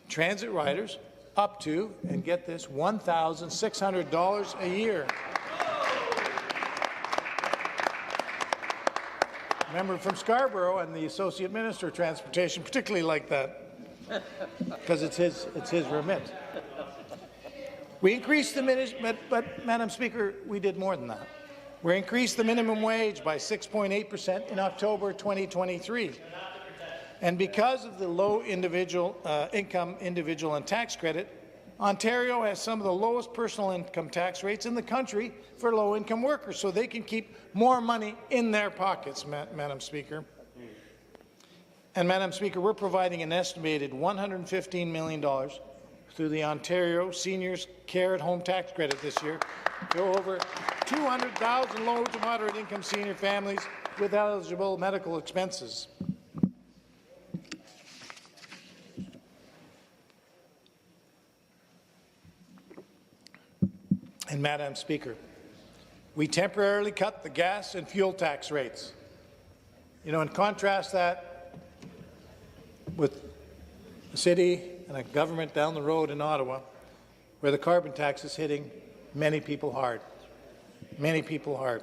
transit riders up to, and get this, $1,600 a year. Member from Scarborough and the Associate Minister of Transportation particularly like that, because it's his remit. We increased the minimum, but Madam Speaker, we did more than that. We increased the minimum wage by 6.8% in October 2023. And because of the low income individual and tax credit, Ontario has some of the lowest personal income tax rates in the country for low-income workers, so they can keep more money in their pockets, Madam Speaker. And Madam Speaker, we're providing an estimated $115 million through the Ontario Seniors Care at Home Tax Credit this year to over 200,000 low to moderate income senior families with eligible medical expenses. And Madam Speaker, we temporarily cut the gas and fuel tax rates. You know, and contrast that with a city and a government down the road in Ottawa, where the carbon tax is hitting many people hard. Many people hard.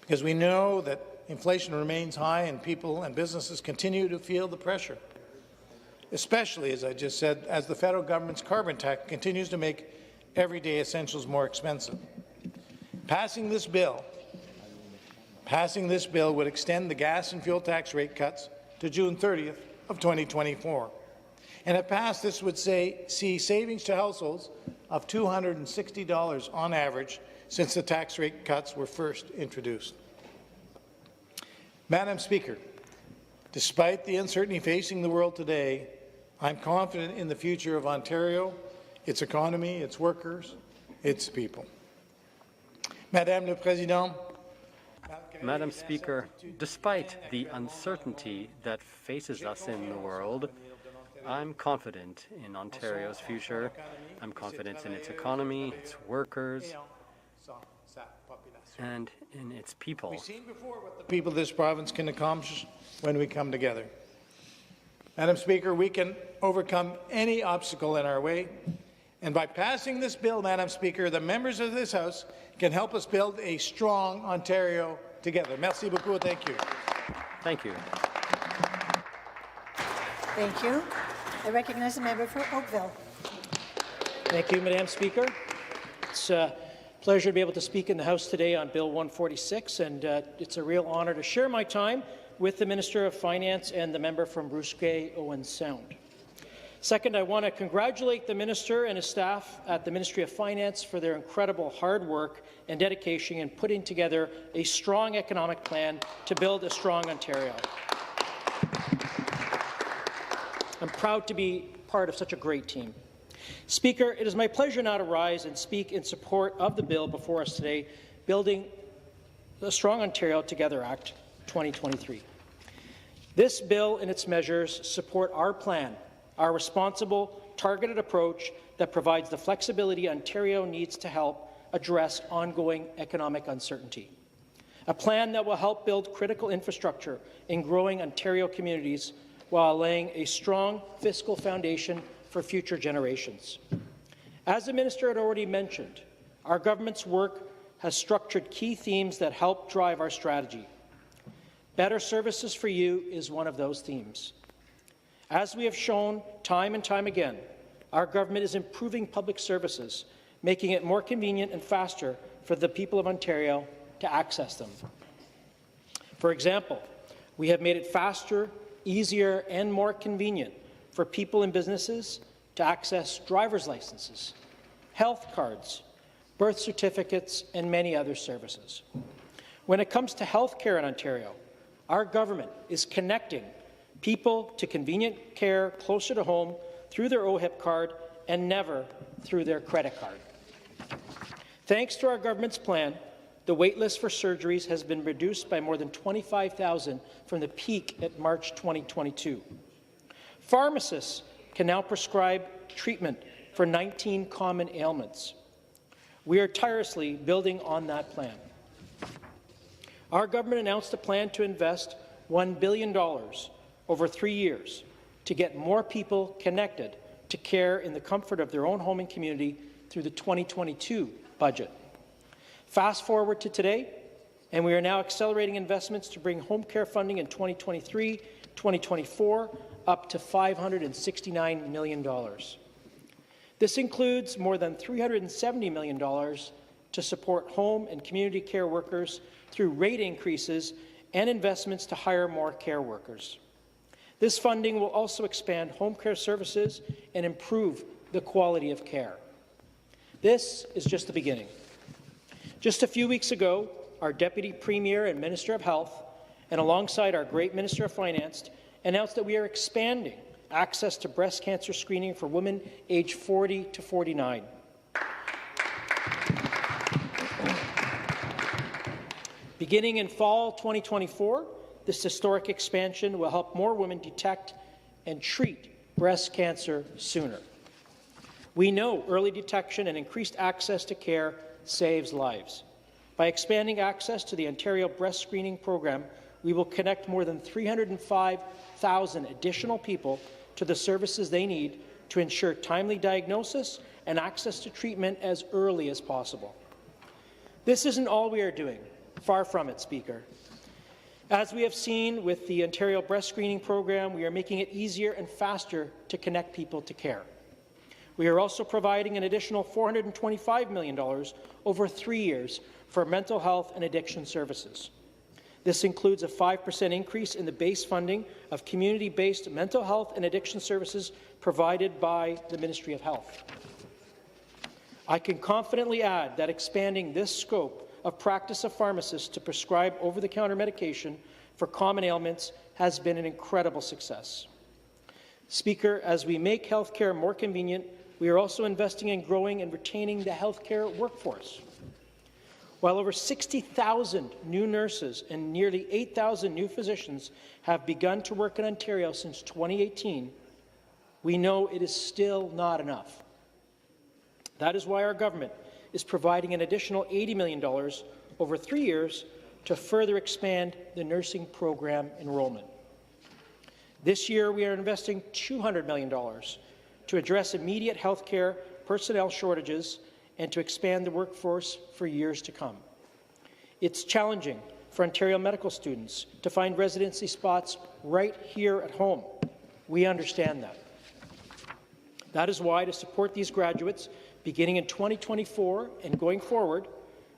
Because we know that inflation remains high and people and businesses continue to feel the pressure, especially, as I just said, as the federal government's carbon tax continues to make everyday essentials more expensive. Passing this bill would extend the gas and fuel tax rate cuts to June 30th of 2024. And if passed, this would see savings to households of $260 on average since the tax rate cuts were first introduced. Madam Speaker, despite the uncertainty facing the world today, I'm confident in the future of Ontario, its economy, its workers, its people. Madame le Président, Madam Speaker, despite the uncertainty that faces us in the world, I'm confident in Ontario's future. I'm confident in its economy, its workers, and in its people. We've seen before what the people of this province can accomplish when we come together. Madam Speaker, we can overcome any obstacle in our way. And by passing this bill, Madam Speaker, the members of this House can help us build a strong Ontario together. Merci beaucoup. Thank you. Thank you. Thank you. I recognize the member for Oakville. Thank you, Madam Speaker. It's a pleasure to be able to speak in the House today on Bill 146, and it's a real honour to share my time with the Minister of Finance and the member from Bruce Grey, Owen Sound. Second, I want to congratulate the Minister and his staff at the Ministry of Finance for their incredible hard work and dedication in putting together a strong economic plan to build a strong Ontario. I'm proud to be part of such a great team. Speaker, it is my pleasure now to rise and speak in support of the bill before us today, Building the Strong Ontario Together Act 2023. This bill and its measures support our plan, our responsible, targeted approach that provides the flexibility Ontario needs to help address ongoing economic uncertainty. A plan that will help build critical infrastructure in growing Ontario communities while laying a strong fiscal foundation for future generations. As the Minister had already mentioned, our government's work has structured key themes that help drive our strategy. Better services for you is one of those themes. As we have shown time and time again, our government is improving public services, making it more convenient and faster for the people of Ontario to access them. For example, we have made it faster, easier, and more convenient for people and businesses to access driver's licenses, health cards, birth certificates, and many other services. When it comes to health care in Ontario, Our government is connecting people to convenient care closer to home through their OHIP card and never through their credit card. Thanks to our government's plan, the wait list for surgeries has been reduced by more than 25,000 from the peak at March 2022. Pharmacists can now prescribe treatment for 19 common ailments. We are tirelessly building on that plan. Our government announced a plan to invest $1 billion over 3 years to get more people connected to care in the comfort of their own home and community through the 2022 budget. Fast forward to today, and we are now accelerating investments to bring home care funding in 2023-2024 up to $569 million. This includes more than $370 million to support home and community care workers through rate increases and investments to hire more care workers. This funding will also expand home care services and improve the quality of care. This is just the beginning. Just a few weeks ago, our Deputy Premier and Minister of Health, and alongside our great Minister of Finance, announced that we are expanding access to breast cancer screening for women aged 40 to 49. Beginning in fall 2024, this historic expansion will help more women detect and treat breast cancer sooner. We know early detection and increased access to care saves lives. By expanding access to the Ontario Breast Screening Program, we will connect more than 305,000 additional people to the services they need to ensure timely diagnosis and access to treatment as early as possible. This isn't all we are doing. Far from it, Speaker. As we have seen with the Ontario Breast Screening Program, we are making it easier and faster to connect people to care. We are also providing an additional $425 million over 3 years for mental health and addiction services. This includes a 5% increase in the base funding of community-based mental health and addiction services provided by the Ministry of Health. I can confidently add that expanding this scope of practice of pharmacists to prescribe over-the-counter medication for common ailments has been an incredible success. Speaker, as we make healthcare more convenient, we are also investing in growing and retaining the healthcare workforce. While over 60,000 new nurses and nearly 8,000 new physicians have begun to work in Ontario since 2018, we know it is still not enough. That is why our government is providing an additional $80 million over 3 years to further expand the nursing program enrollment. This year, we are investing $200 million to address immediate healthcare personnel shortages and to expand the workforce for years to come. It's challenging for Ontario medical students to find residency spots right here at home. We understand that. That is why, to support these graduates, beginning in 2024 and going forward,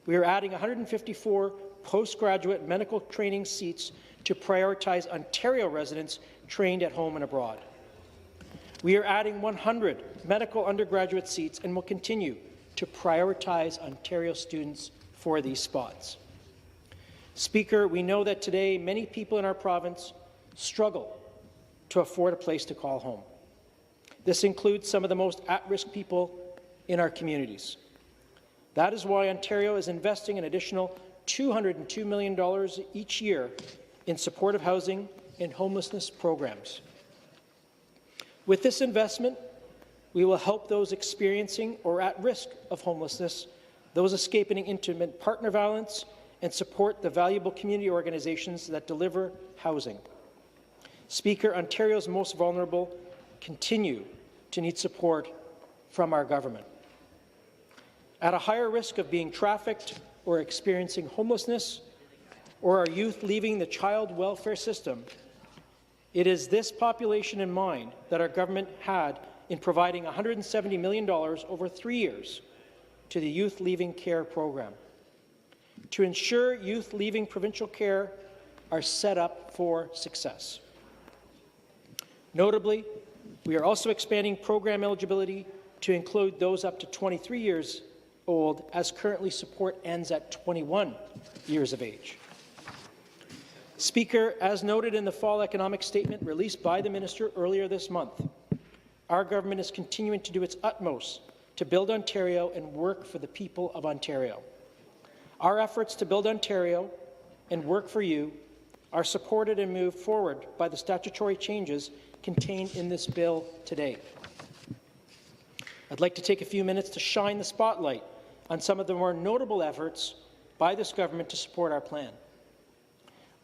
we are adding 154 postgraduate medical training seats to prioritize Ontario residents trained at home and abroad. We are adding 100 medical undergraduate seats and will continue to prioritize Ontario students for these spots. Speaker, we know that today many people in our province struggle to afford a place to call home. This includes some of the most at-risk people in our communities. That is why Ontario is investing an additional $202 million each year in supportive housing and homelessness programs. With this investment, we will help those experiencing or at risk of homelessness, those escaping intimate partner violence, and support the valuable community organizations that deliver housing. Speaker, Ontario's most vulnerable continue to need support from our government. At a higher risk of being trafficked or experiencing homelessness, or our youth leaving the child welfare system, it is this population in mind that our government had in providing $170 million over 3 years to the Youth Leaving Care program, to ensure youth leaving provincial care are set up for success. Notably, we are also expanding program eligibility to include those up to 23 years old, as currently support ends at 21 years of age. Speaker, as noted in the fall economic statement released by the Minister earlier this month, our government is continuing to do its utmost to build Ontario and work for the people of Ontario. Our efforts to build Ontario and work for you are supported and moved forward by the statutory changes contained in this bill today. I'd like to take a few minutes to shine the spotlight on some of the more notable efforts by this government to support our plan.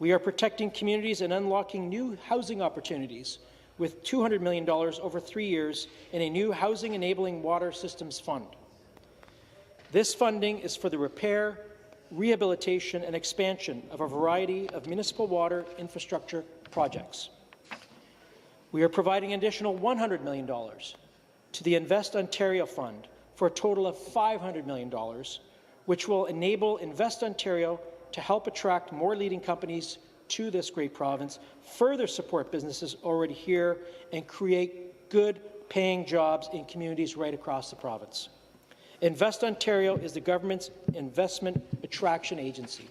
We are protecting communities and unlocking new housing opportunities with $200 million over 3 years in a new Housing Enabling Water Systems Fund. This funding is for the repair, rehabilitation and expansion of a variety of municipal water infrastructure projects. We are providing an additional $100 million to the Invest Ontario Fund for a total of $500 million, which will enable Invest Ontario to help attract more leading companies to this great province, further support businesses already here, and create good paying jobs in communities right across the province. Invest Ontario is the government's investment attraction agency.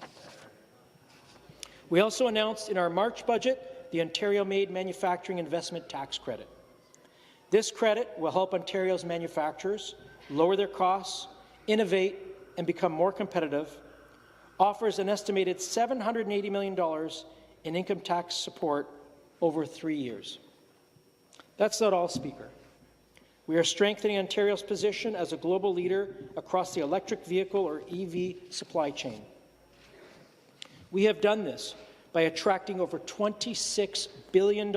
We also announced in our March budget the Ontario-made Manufacturing Investment Tax Credit. This credit will help Ontario's manufacturers lower their costs, innovate, and become more competitive, offers an estimated $780 million in income tax support over 3 years. That's not all, Speaker. We are strengthening Ontario's position as a global leader across the electric vehicle or EV supply chain. We have done this by attracting over $26 billion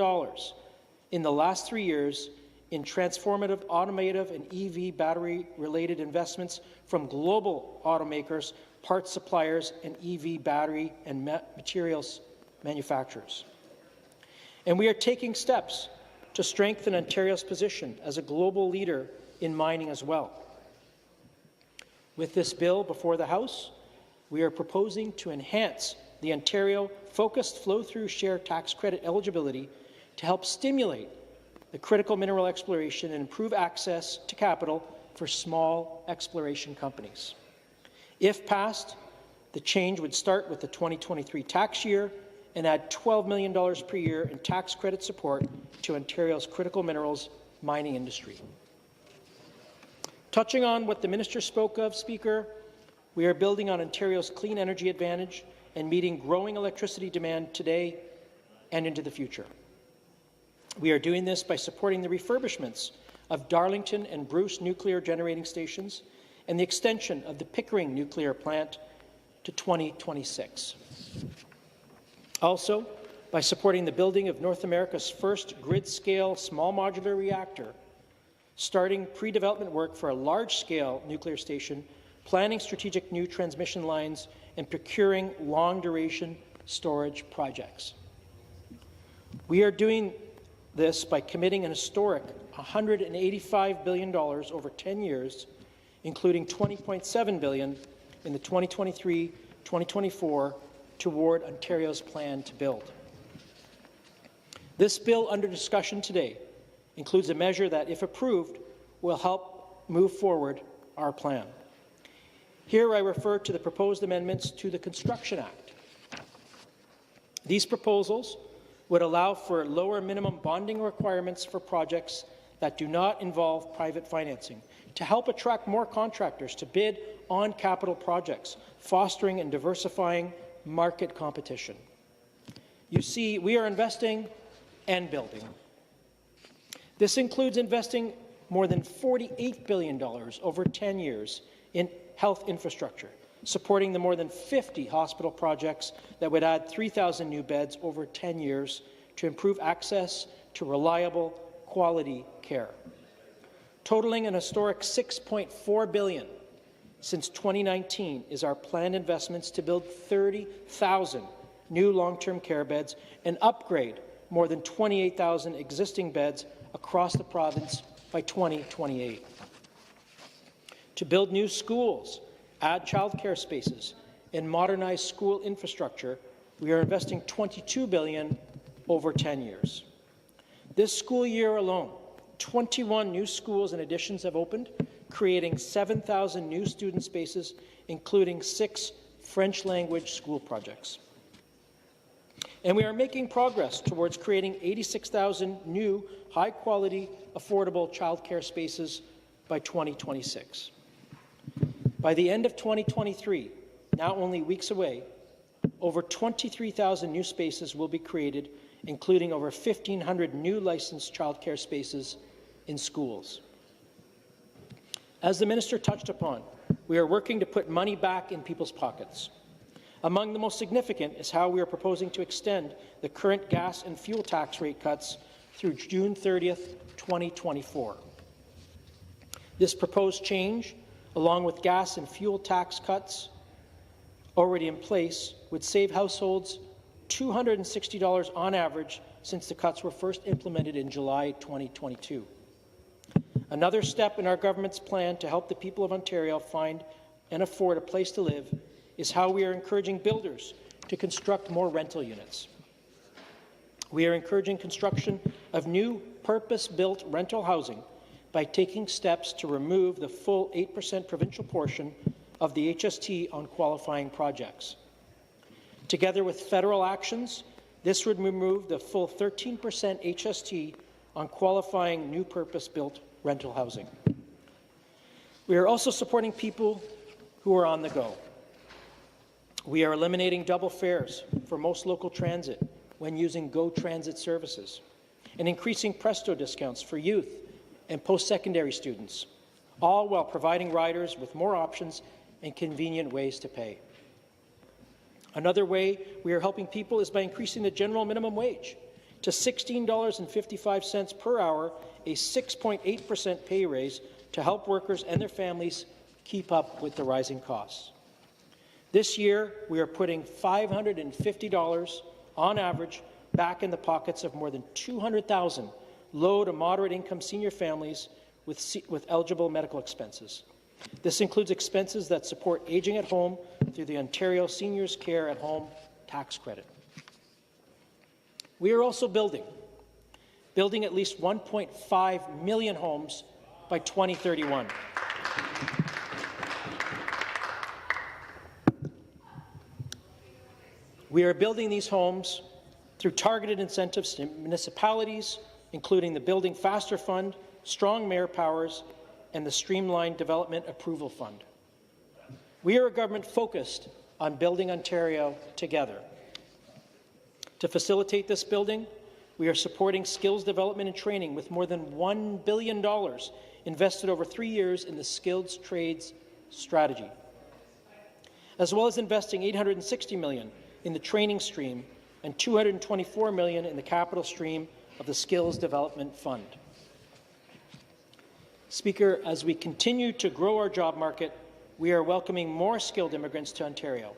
in the last 3 years in transformative automotive and EV battery-related investments from global automakers, parts suppliers, and EV battery and materials manufacturers. And we are taking steps to strengthen Ontario's position as a global leader in mining as well. With this bill before the House, we are proposing to enhance the Ontario-focused flow-through share tax credit eligibility to help stimulate the critical mineral exploration and improve access to capital for small exploration companies. If passed, the change would start with the 2023 tax year and add $12 million per year in tax credit support to Ontario's critical minerals mining industry. Touching on what the minister spoke of, Speaker, we are building on Ontario's clean energy advantage and meeting growing electricity demand today and into the future. We are doing this by supporting the refurbishments of Darlington and Bruce nuclear generating stations and the extension of the Pickering nuclear plant to 2026. Also, by supporting the building of North America's first grid-scale small modular reactor, starting pre-development work for a large-scale nuclear station, planning strategic new transmission lines, and procuring long-duration storage projects. We are doing this by committing an historic $185 billion over 10 years, including $20.7 billion in the 2023-2024 toward Ontario's plan to build. This bill under discussion today includes a measure that, if approved, will help move forward our plan. Here I refer to the proposed amendments to the Construction Act. These proposals would allow for lower minimum bonding requirements for projects that do not involve private financing, to help attract more contractors to bid on capital projects, fostering and diversifying market competition. You see, we are investing and building. This includes investing more than $48 billion over 10 years in health infrastructure, supporting the more than 50 hospital projects that would add 3,000 new beds over 10 years to improve access to reliable, quality care. Totaling an historic $6.4 billion since 2019 is our planned investments to build 30,000 new long-term care beds and upgrade more than 28,000 existing beds across the province by 2028. To build new schools, add childcare spaces, and modernize school infrastructure, we are investing $22 billion over 10 years. This school year alone, 21 new schools and additions have opened, creating 7,000 new student spaces, including 6 French language school projects. And we are making progress towards creating 86,000 new, high-quality, affordable childcare spaces by 2026. By the end of 2023, now only weeks away, over 23,000 new spaces will be created, including over 1,500 new licensed childcare spaces in schools. As the minister touched upon, we are working to put money back in people's pockets. Among the most significant is how we are proposing to extend the current gas and fuel tax rate cuts through June 30th, 2024. This proposed change, along with gas and fuel tax cuts already in place, would save households $260 on average since the cuts were first implemented in July 2022. Another step in our government's plan to help the people of Ontario find and afford a place to live is how we are encouraging builders to construct more rental units. We are encouraging construction of new purpose-built rental housing by taking steps to remove the full 8% provincial portion of the HST on qualifying projects. Together with federal actions, this would remove the full 13% HST on qualifying new purpose-built rental housing. We are also supporting people who are on the go. We are eliminating double fares for most local transit when using GO Transit services and increasing Presto discounts for youth and post-secondary students, all while providing riders with more options and convenient ways to pay. Another way we are helping people is by increasing the general minimum wage to $16.55 per hour, a 6.8% pay raise to help workers and their families keep up with the rising costs. This year, we are putting $550 on average back in the pockets of more than 200,000 low to moderate income senior families with eligible medical expenses. This includes expenses that support aging at home through the Ontario Seniors Care at Home tax credit. We are also building at least 1.5 million homes by 2031. We are building these homes through targeted incentives to municipalities, including the Building Faster Fund, strong mayor powers, and the Streamlined Development Approval Fund. We are a government focused on building Ontario together. To facilitate this building, we are supporting skills development and training with more than $1 billion invested over 3 years in the Skilled Trades strategy, as well as investing $860 million in the training stream and $224 million in the capital stream of the Skills Development Fund. Speaker, as we continue to grow our job market, we are welcoming more skilled immigrants to Ontario,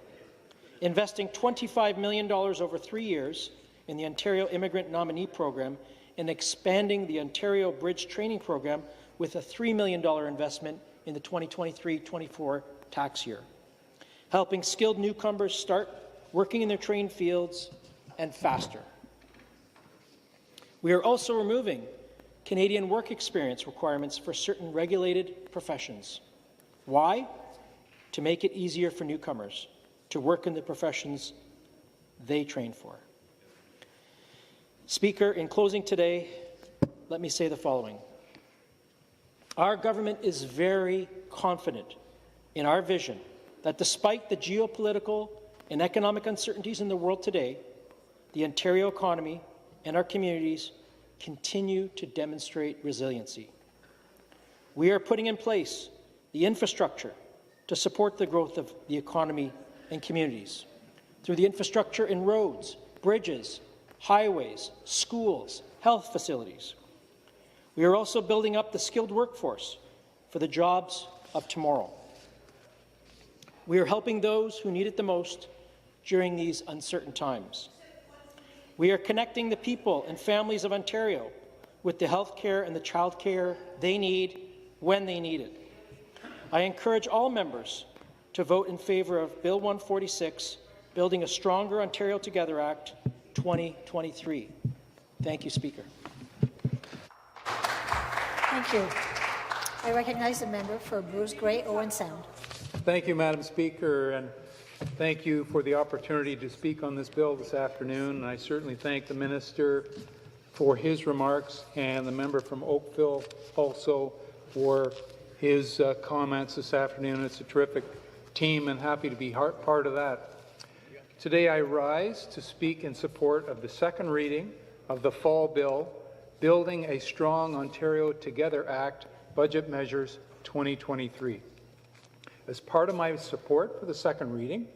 investing $25 million over 3 years in the Ontario Immigrant Nominee Program and expanding the Ontario Bridge Training Program with a $3 million investment in the 2023-24 tax year, helping skilled newcomers start working in their trained fields and faster. We are also removing Canadian work experience requirements for certain regulated professions. Why? To make it easier for newcomers to work in the professions they train for. Speaker, in closing today, let me say the following. Our government is very confident in our vision that despite the geopolitical and economic uncertainties in the world today, the Ontario economy and our communities continue to demonstrate resiliency. We are putting in place the infrastructure to support the growth of the economy and communities through the infrastructure in roads, bridges, highways, schools, health facilities. We are also building up the skilled workforce for the jobs of tomorrow. We are helping those who need it the most during these uncertain times. We are connecting the people and families of Ontario with the health care and the child care they need when they need it. I encourage all members to vote in favour of Bill 146, Building a Stronger Ontario Together Act 2023. Thank you, Speaker. Thank you. I recognize the member for Bruce Grey, Owen Sound. Thank you, Madam Speaker. And Thank you for the opportunity to speak on this bill this afternoon, and I certainly thank the Minister for his remarks and the member from Oakville also for his comments this afternoon. It's a terrific team and happy to be part of that. Today I rise to speak in support of the second reading of the fall bill, Building a Strong Ontario Together Act, Budget Measures 2023. As part of my support for the second reading,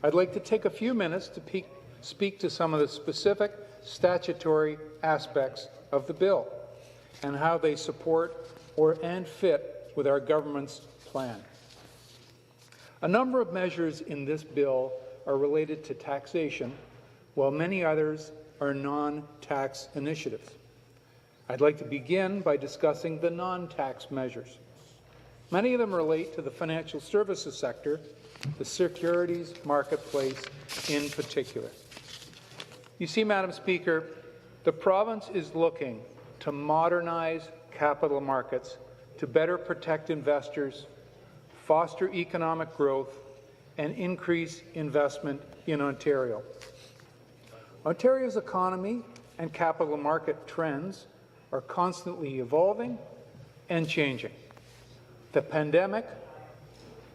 I'd like to take a few minutes to speak to some of the specific statutory aspects of the bill and how they support and fit with our government's plan. A number of measures in this bill are related to taxation, while many others are non-tax initiatives. I'd like to begin by discussing the non-tax measures. Many of them relate to the financial services sector, the securities marketplace in particular. You see, Madam Speaker, the province is looking to modernize capital markets to better protect investors, foster economic growth, and increase investment in Ontario. Ontario's economy and capital market trends are constantly evolving and changing. The pandemic,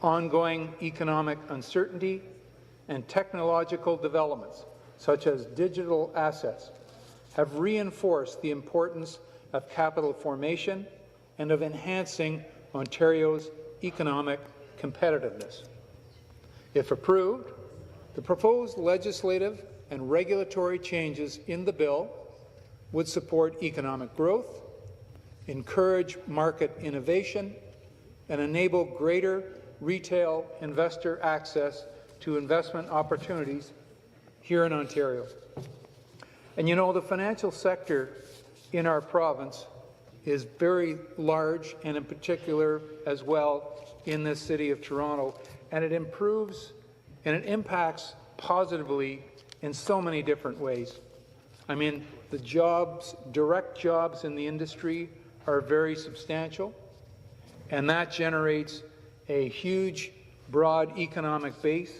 ongoing economic uncertainty, and technological developments, such as digital assets, have reinforced the importance of capital formation and of enhancing Ontario's economic competitiveness. If approved, the proposed legislative and regulatory changes in the bill would support economic growth, encourage market innovation, and enable greater retail investor access to investment opportunities here in Ontario. And you know, the financial sector in our province is very large, and in particular as well in this city of Toronto, and it improves and it impacts positively in so many different ways. I mean, the jobs, direct jobs in the industry are very substantial, and that generates a huge, broad economic base.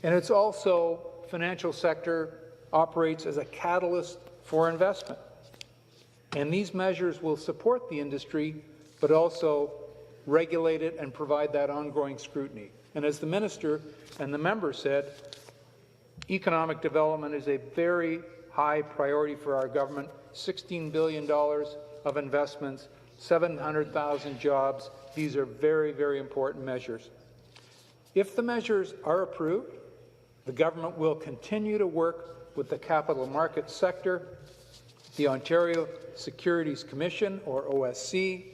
And it's also, financial sector operates as a catalyst for investment. And these measures will support the industry, but also regulate it and provide that ongoing scrutiny. And as the Minister and the member said, economic development is a very high priority for our government. $16 billion of investments, 700,000 jobs. These are very, very important measures. If the measures are approved, the government will continue to work with the capital market sector, the Ontario Securities Commission, or OSC,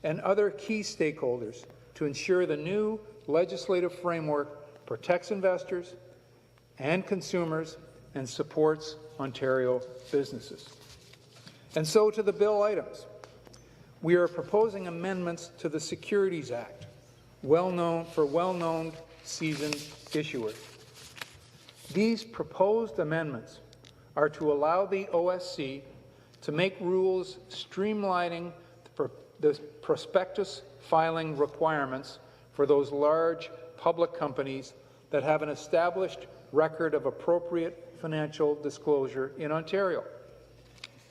and other key stakeholders to ensure the new legislative framework protects investors and consumers and supports Ontario businesses. And so to the bill items. We are proposing amendments to the Securities Act, well-known seasoned issuers. These proposed amendments are to allow the OSC to make rules streamlining the prospectus filing requirements for those large public companies that have an established record of appropriate financial disclosure in Ontario.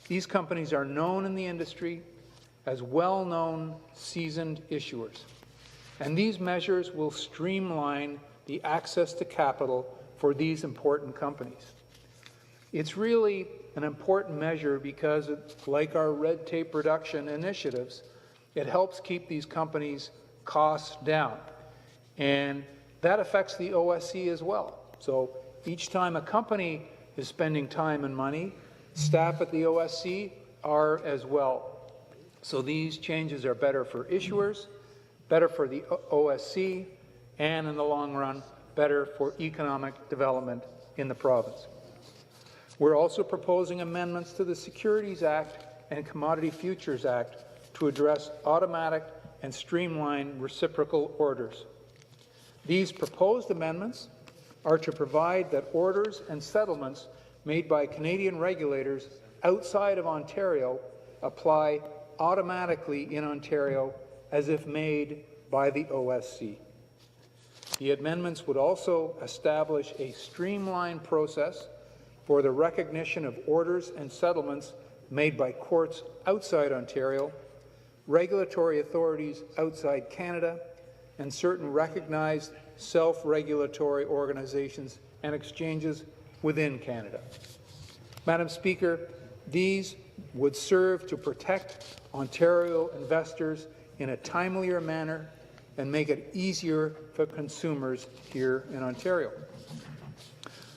These companies are known in the industry as well-known seasoned issuers, and these measures will streamline the access to capital for these important companies. It's really an important measure because, like our red tape reduction initiatives, it helps keep these companies' costs down. And that affects the OSC as well. So each time a company is spending time and money, staff at the OSC are as well. So these changes are better for issuers, better for the OSC, and in the long run, better for economic development in the province. We're also proposing amendments to the Securities Act and Commodity Futures Act to address automatic and streamline reciprocal orders. These proposed amendments are to provide that orders and settlements made by Canadian regulators outside of Ontario apply automatically in Ontario as if made by the OSC. The amendments would also establish a streamlined process for the recognition of orders and settlements made by courts outside Ontario, regulatory authorities outside Canada, and certain recognized self-regulatory organizations and exchanges within Canada. Madam Speaker, these would serve to protect Ontario investors in a timelier manner and make it easier for consumers here in Ontario.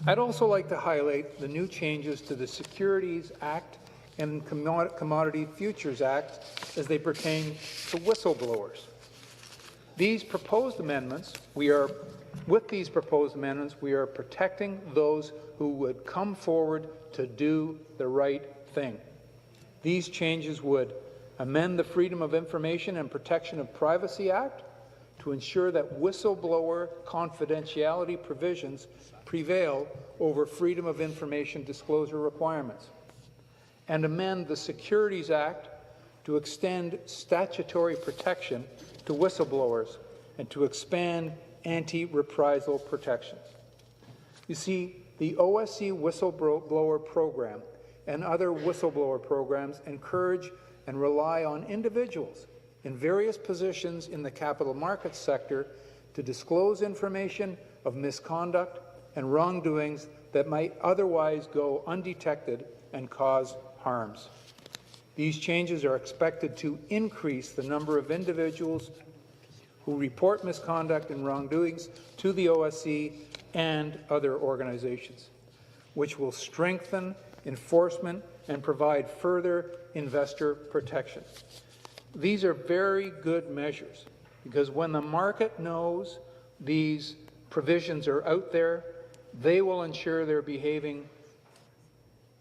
I'd also like to highlight the new changes to the Securities Act and Commodity Futures Act as they pertain to whistleblowers. With these proposed amendments, we are protecting those who would come forward to do the right thing. These changes would amend the Freedom of Information and Protection of Privacy Act to ensure that whistleblower confidentiality provisions prevail over Freedom of Information disclosure requirements, and amend the Securities Act to extend statutory protection to whistleblowers and to expand anti-reprisal protections. You see, the OSC whistleblower program and other whistleblower programs encourage and rely on individuals in various positions in the capital markets sector to disclose information of misconduct and wrongdoings that might otherwise go undetected and cause harms. These changes are expected to increase the number of individuals who report misconduct and wrongdoings to the OSC and other organizations, which will strengthen enforcement and provide further investor protection. These are very good measures because when the market knows these provisions are out there, they will ensure they're behaving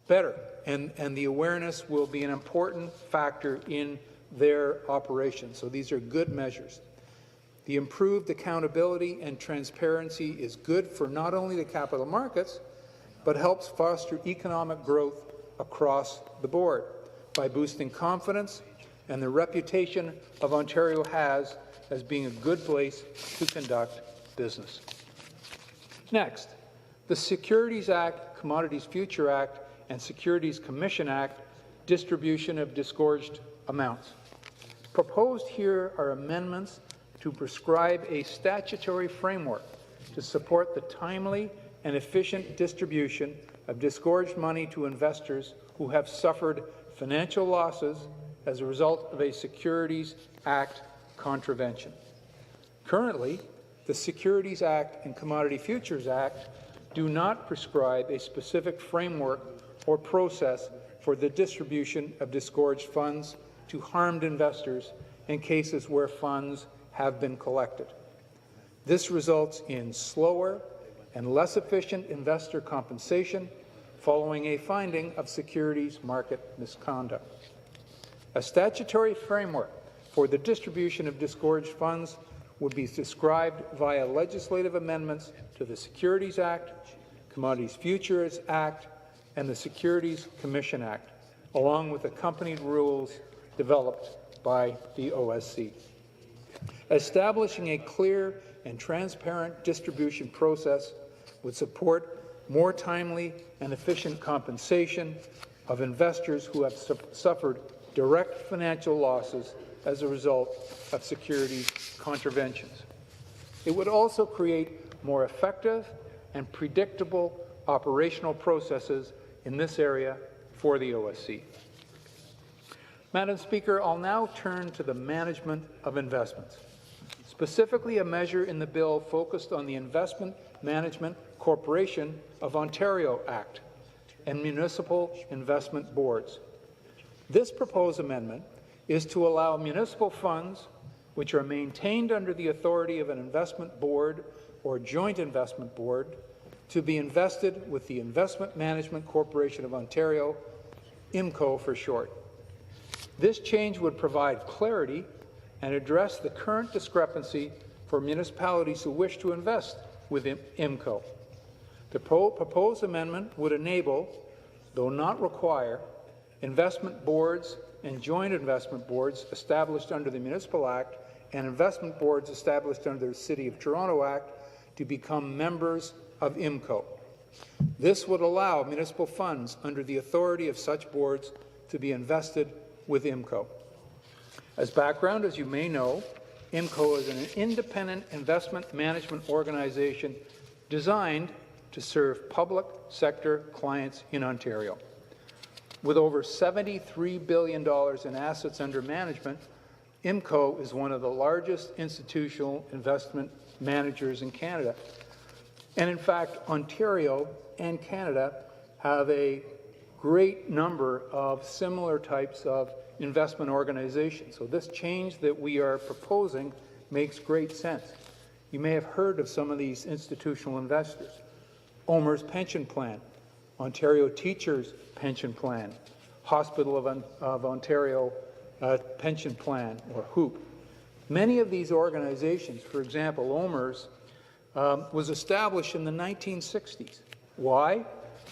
better, and the awareness will be an important factor in their operation. So these are good measures. The improved accountability and transparency is good for not only the capital markets, but helps foster economic growth across the board by boosting confidence and the reputation of Ontario has as being a good place to conduct business. Next, the Securities Act, Commodities Future Act, and Securities Commission Act distribution of disgorged amounts. Proposed here are amendments to prescribe a statutory framework to support the timely and efficient distribution of disgorged money to investors who have suffered financial losses as a result of a Securities Act contravention. Currently, the Securities Act and Commodity Futures Act do not prescribe a specific framework or process for the distribution of disgorged funds to harmed investors in cases where funds have been collected. This results in slower and less efficient investor compensation following a finding of securities market misconduct. A statutory framework for the distribution of disgorged funds would be described via legislative amendments to the Securities Act, Commodities Futures Act, and the Securities Commission Act, along with accompanied rules developed by the OSC. Establishing a clear and transparent distribution process would support more timely and efficient compensation of investors who have suffered direct financial losses as a result of securities contraventions. It would also create more effective and predictable operational processes in this area for the OSC. Madam Speaker, I'll now turn to the management of investments. Specifically, a measure in the bill focused on the Investment Management Corporation of Ontario Act and municipal investment boards. This proposed amendment is to allow municipal funds, which are maintained under the authority of an investment board or joint investment board, to be invested with the Investment Management Corporation of Ontario, IMCO for short. This change would provide clarity and address the current discrepancy for municipalities who wish to invest with IMCO. The proposed amendment would enable, though not require, investment boards and joint investment boards established under the Municipal Act and investment boards established under the City of Toronto Act to become members of IMCO. This would allow municipal funds under the authority of such boards to be invested with IMCO. As background, as you may know, IMCO is an independent investment management organization designed to serve public sector clients in Ontario. With over $73 billion in assets under management, IMCO is one of the largest institutional investment managers in Canada. And in fact, Ontario and Canada have a great number of similar types of investment organizations. So this change that we are proposing makes great sense. You may have heard of some of these institutional investors. OMER's Pension Plan, Ontario Teachers Pension Plan, Hospital of Ontario Pension Plan, or HOOP. Many of these organizations, for example, OMER's, was established in the 1960s. Why?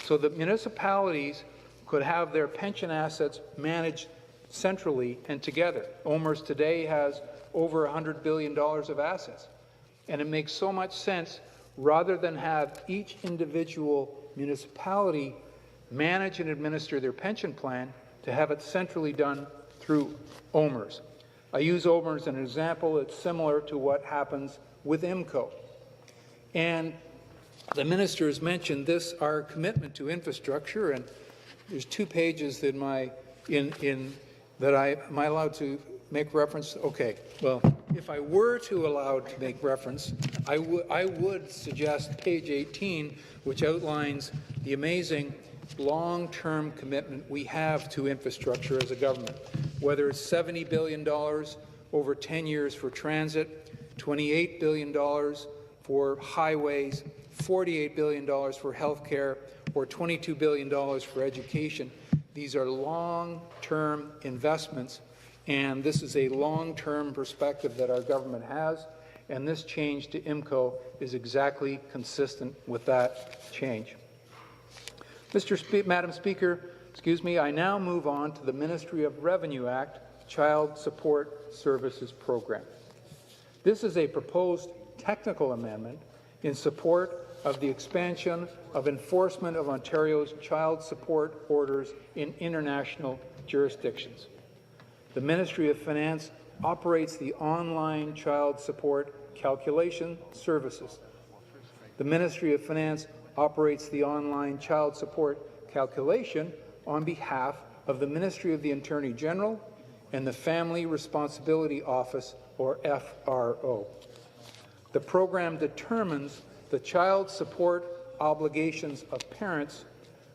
So that municipalities could have their pension assets managed centrally and together. OMER's today has over $100 billion of assets. And it makes so much sense, rather than have each individual municipality manage and administer their pension plan, to have it centrally done through OMER's. I use OMER's as an example. It's similar to what happens with IMCO. And the minister has mentioned this, our commitment to infrastructure, and there's 2 pages in my, am I allowed to make reference? Okay, well, if I were to allowed to make reference, I would suggest page 18, which outlines the amazing long-term commitment we have to infrastructure as a government, whether it's $70 billion over 10 years for transit, $28 billion for highways, $48 billion for healthcare, or $22 billion for education. These are long-term investments, and this is a long-term perspective that our government has, and this change to IMCO is exactly consistent with that change. Madam Speaker, I now move on to the Ministry of Revenue Act Child Support Services Program. This is a proposed technical amendment in support of the expansion of enforcement of Ontario's child support orders in international jurisdictions. The Ministry of Finance operates the online child support calculation services. The Ministry of Finance operates the online child support calculation on behalf of the Ministry of the Attorney General and the Family Responsibility Office, or FRO. The program determines the child support obligations of parents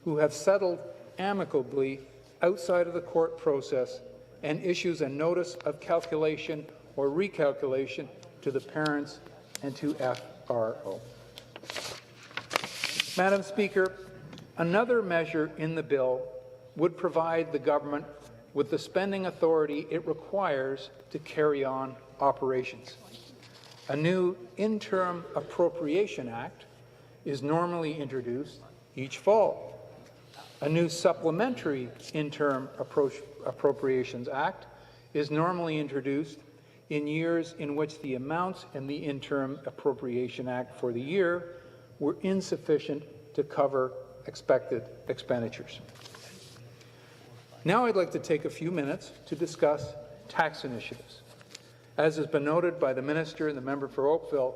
who have settled amicably outside of the court process and issues a notice of calculation or recalculation to the parents and to FRO. Madam Speaker, another measure in the bill would provide the government with the spending authority it requires to carry on operations. A new Interim Appropriation Act is normally introduced each fall. A new Supplementary Interim Appropriations Act is normally introduced in years in which the amounts in the Interim Appropriation Act for the year were insufficient to cover expected expenditures. Now I'd like to take a few minutes to discuss tax initiatives. As has been noted by the Minister and the member for Oakville,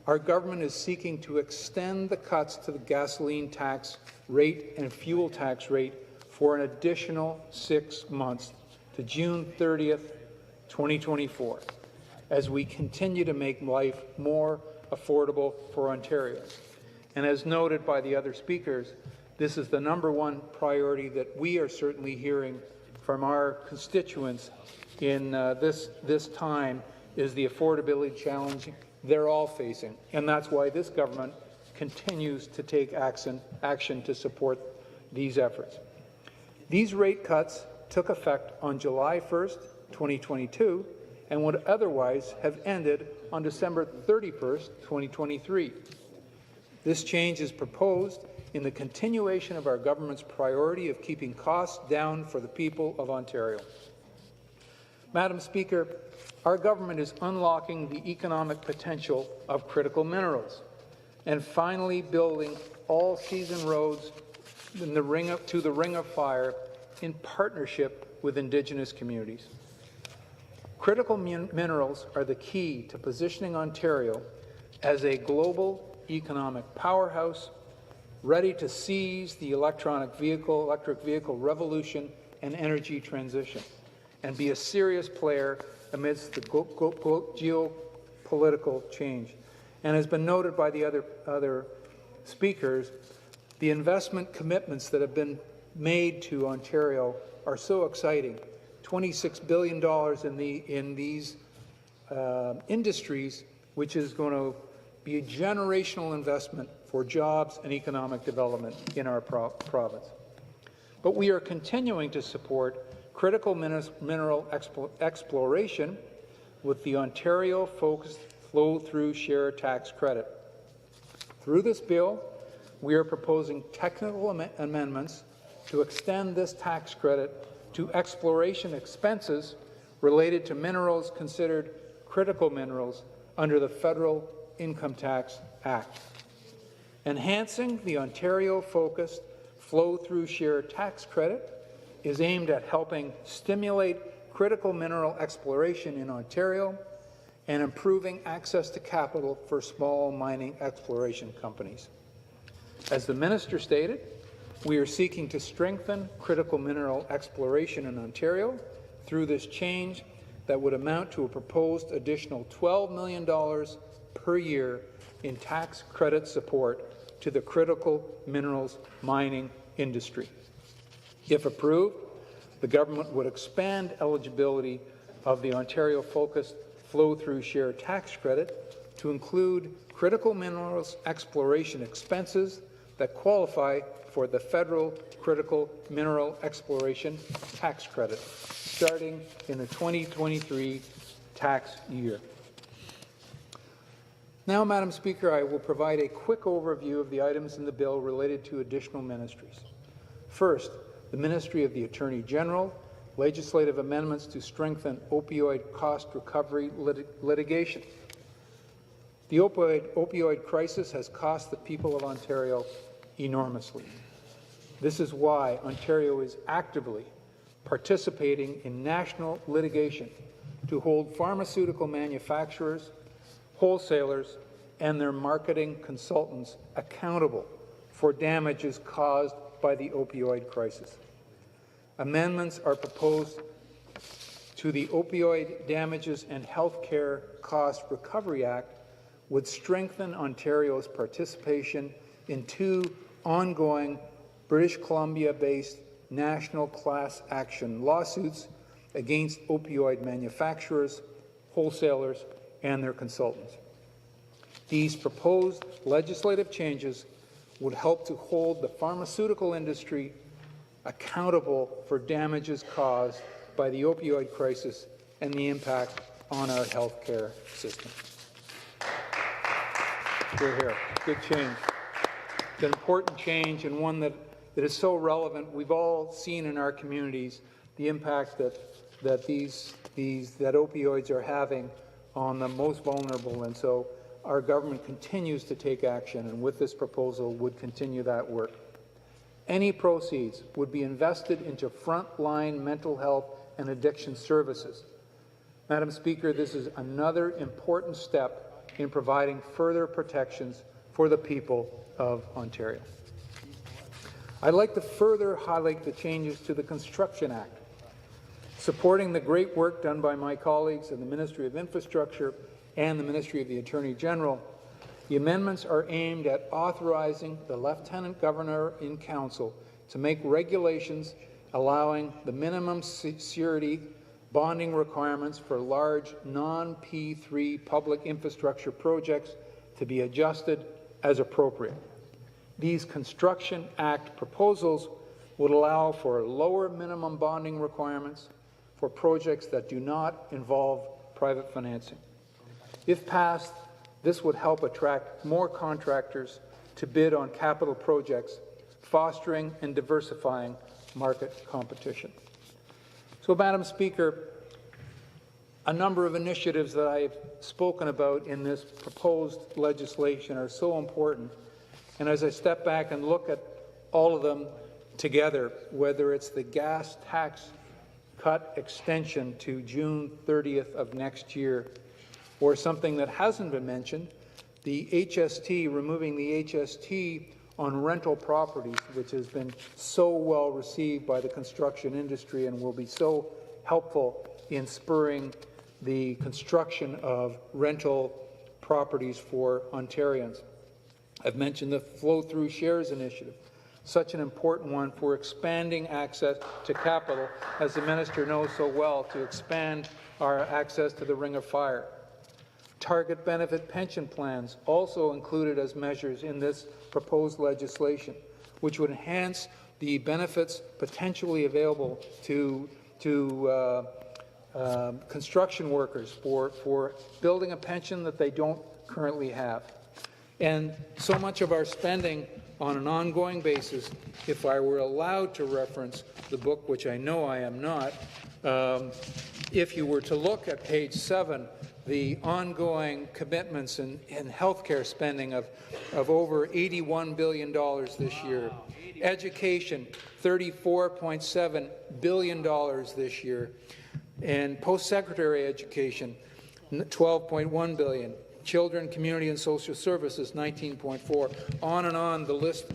our government is seeking to extend the cuts to the gasoline tax rate and fuel tax rate for an additional 6 months to June 30th, 2024, as we continue to make life more affordable for Ontarians. And as noted by the other speakers, this is the #1 priority that we are certainly hearing from our constituents in this time, is the affordability challenge they're all facing. And that's why this government continues to take action to support these efforts. These rate cuts took effect on July 1st, 2022, and would otherwise have ended on December 31st, 2023. This change is proposed in the continuation of our government's priority of keeping costs down for the people of Ontario. Madam Speaker, our government is unlocking the economic potential of critical minerals and finally building all-season roads in the ring of fire in partnership with Indigenous communities. Critical minerals are the key to positioning Ontario as a global economic powerhouse ready to seize the electric vehicle revolution and energy transition and be a serious player amidst the geopolitical change. And has been noted by the other speakers, the investment commitments that have been made to Ontario are so exciting. $26 billion in these industries, which is going to be a generational investment for jobs and economic development in our province. But we are continuing to support critical mineral exploration with the Ontario-focused flow-through share tax credit. Through this bill, we are proposing technical amendments to extend this tax credit to exploration expenses related to minerals considered critical minerals under the Federal Income Tax Act. Enhancing the Ontario-focused flow-through share tax credit is aimed at helping stimulate critical mineral exploration in Ontario and improving access to capital for small mining exploration companies. As the Minister stated, we are seeking to strengthen critical mineral exploration in Ontario through this change that would amount to a proposed additional $12 million per year in tax credit support to the critical minerals mining industry. If approved, the government would expand eligibility of the Ontario-focused flow-through share tax credit to include critical minerals exploration expenses that qualify for the federal critical mineral exploration tax credit, starting in the 2023 tax year. Now, Madam Speaker, I will provide a quick overview of the items in the bill related to additional ministries. First, the Ministry of the Attorney General, legislative amendments to strengthen opioid cost recovery litigation. The opioid crisis has cost the people of Ontario enormously. This is why Ontario is actively participating in national litigation to hold pharmaceutical manufacturers, wholesalers, and their marketing consultants accountable for damages caused by the opioid crisis. Amendments are proposed to the Opioid Damages and Healthcare Cost Recovery Act would strengthen Ontario's participation in two ongoing British Columbia-based national class action lawsuits against opioid manufacturers, wholesalers, and their consultants. These proposed legislative changes would help to hold the pharmaceutical industry accountable for damages caused by the opioid crisis and the impact on our healthcare system. We're here. Good change. It's an important change and one that is so relevant. We've all seen in our communities the impact that opioids are having on the most vulnerable, and so our government continues to take action, and with this proposal would continue that work. Any proceeds would be invested into frontline mental health and addiction services. Madam Speaker, this is another important step in providing further protections for the people of Ontario. I'd like to further highlight the changes to the Construction Act. Supporting the great work done by my colleagues in the Ministry of Infrastructure and the Ministry of the Attorney General, the amendments are aimed at authorizing the Lieutenant Governor in Council to make regulations allowing the minimum security bonding requirements for large non-P3 public infrastructure projects to be adjusted as appropriate. These Construction Act proposals would allow for lower minimum bonding requirements for projects that do not involve private financing. If passed, this would help attract more contractors to bid on capital projects, fostering and diversifying market competition. So, Madam Speaker, a number of initiatives that I've spoken about in this proposed legislation are so important. And as I step back and look at all of them together, whether it's the gas tax cut extension to June 30th of next year, or something that hasn't been mentioned, the HST, removing the HST on rental properties, which has been so well received by the construction industry and will be so helpful in spurring the construction of rental properties for Ontarians. I've mentioned the flow-through shares initiative, such an important one for expanding access to capital, as the minister knows so well, to expand our access to the Ring of Fire. Target benefit pension plans also included as measures in this proposed legislation, which would enhance the benefits potentially available to construction workers for building a pension that they don't currently have. And so much of our spending on an ongoing basis, if I were allowed to reference the book, which I know I am not, if you were to look at page 7, the ongoing commitments in healthcare spending of over $81 billion this year. Education, $34.7 billion this year. And post-secondary education, $12.1 billion. Children, community and social services, $19.4. On and on the list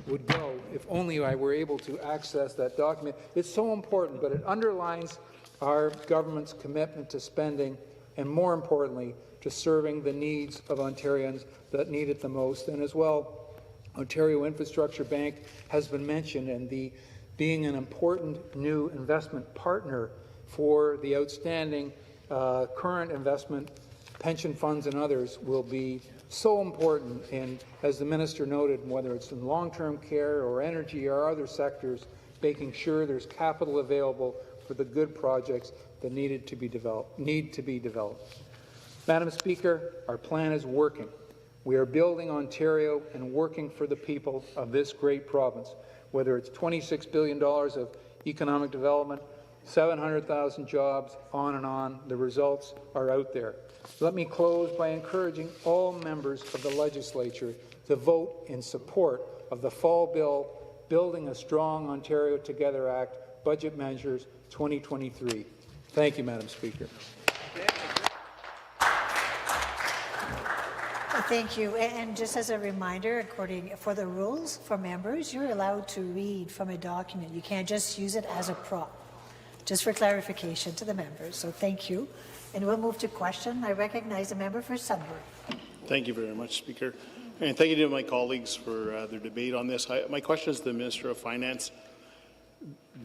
would go if only I were able to access that document. It's so important, but it underlines our government's commitment to spending and, more importantly, to serving the needs of Ontarians that need it the most. And as well, Ontario Infrastructure Bank has been mentioned, and being an important new investment partner for the outstanding current investment pension funds and others will be so important. And as the minister noted, whether it's in long-term care or energy or other sectors, making sure there's capital available for the good projects that need to be developed. Madam Speaker, our plan is working. We are building Ontario and working for the people of this great province, whether it's $26 billion of economic development, 700,000 jobs, on and on. The results are out there. Let me close by encouraging all members of the Legislature to vote in support of the fall bill, Building a Strong Ontario Together Act, Budget Measures 2023. Thank you, Madam Speaker. Thank you. And just as a reminder, for the rules for members, you're allowed to read from a document. You can't just use it as a prop. Just for clarification to the members. So thank you. And we'll move to question. I recognize the member for Sudbury. Thank you very much, Speaker. And thank you to my colleagues for their debate on this. My question is to the Minister of Finance.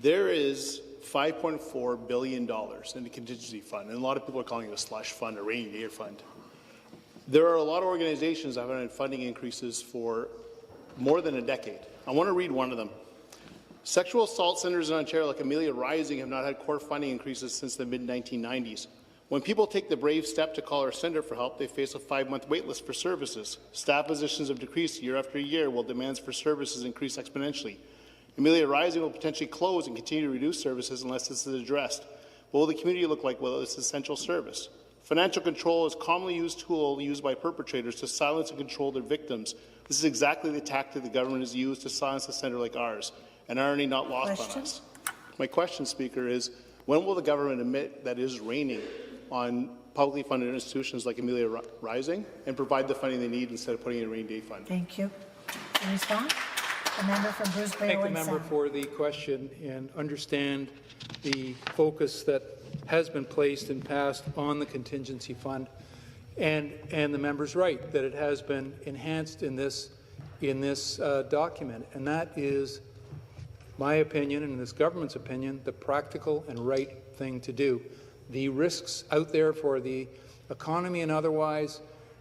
There is $5.4 billion in the contingency fund, and a lot of people are calling it a slush fund, a rainy day fund. There are a lot of organizations that have had funding increases for more than a decade. I want to read one of them. Sexual assault centres in Ontario like Amelia Rising have not had core funding increases since the mid-1990s. When people take the brave step to call our centre for help, they face a 5-month waitlist for services. Staff positions have decreased year after year, while demands for services increase exponentially. Amelia Rising will potentially close and continue to reduce services unless this is addressed. What will the community look like without this essential service? Financial control is a commonly used tool used by perpetrators to silence and control their victims. This is exactly the tactic the government has used to silence a centre like ours, and irony not lost on us. My question, Speaker, is when will the government admit that it is raining on publicly funded institutions like Amelia Rising and provide the funding they need instead of putting in a rainy day fund? Thank you. In response, the member from Bruce Bay. Thank the member for the question and understand the focus that has been placed and passed on the contingency fund, and the member's right that it has been enhanced in this document, and that is my opinion and this government's opinion, the practical and right thing to do. The risks out there for the economy and otherwise,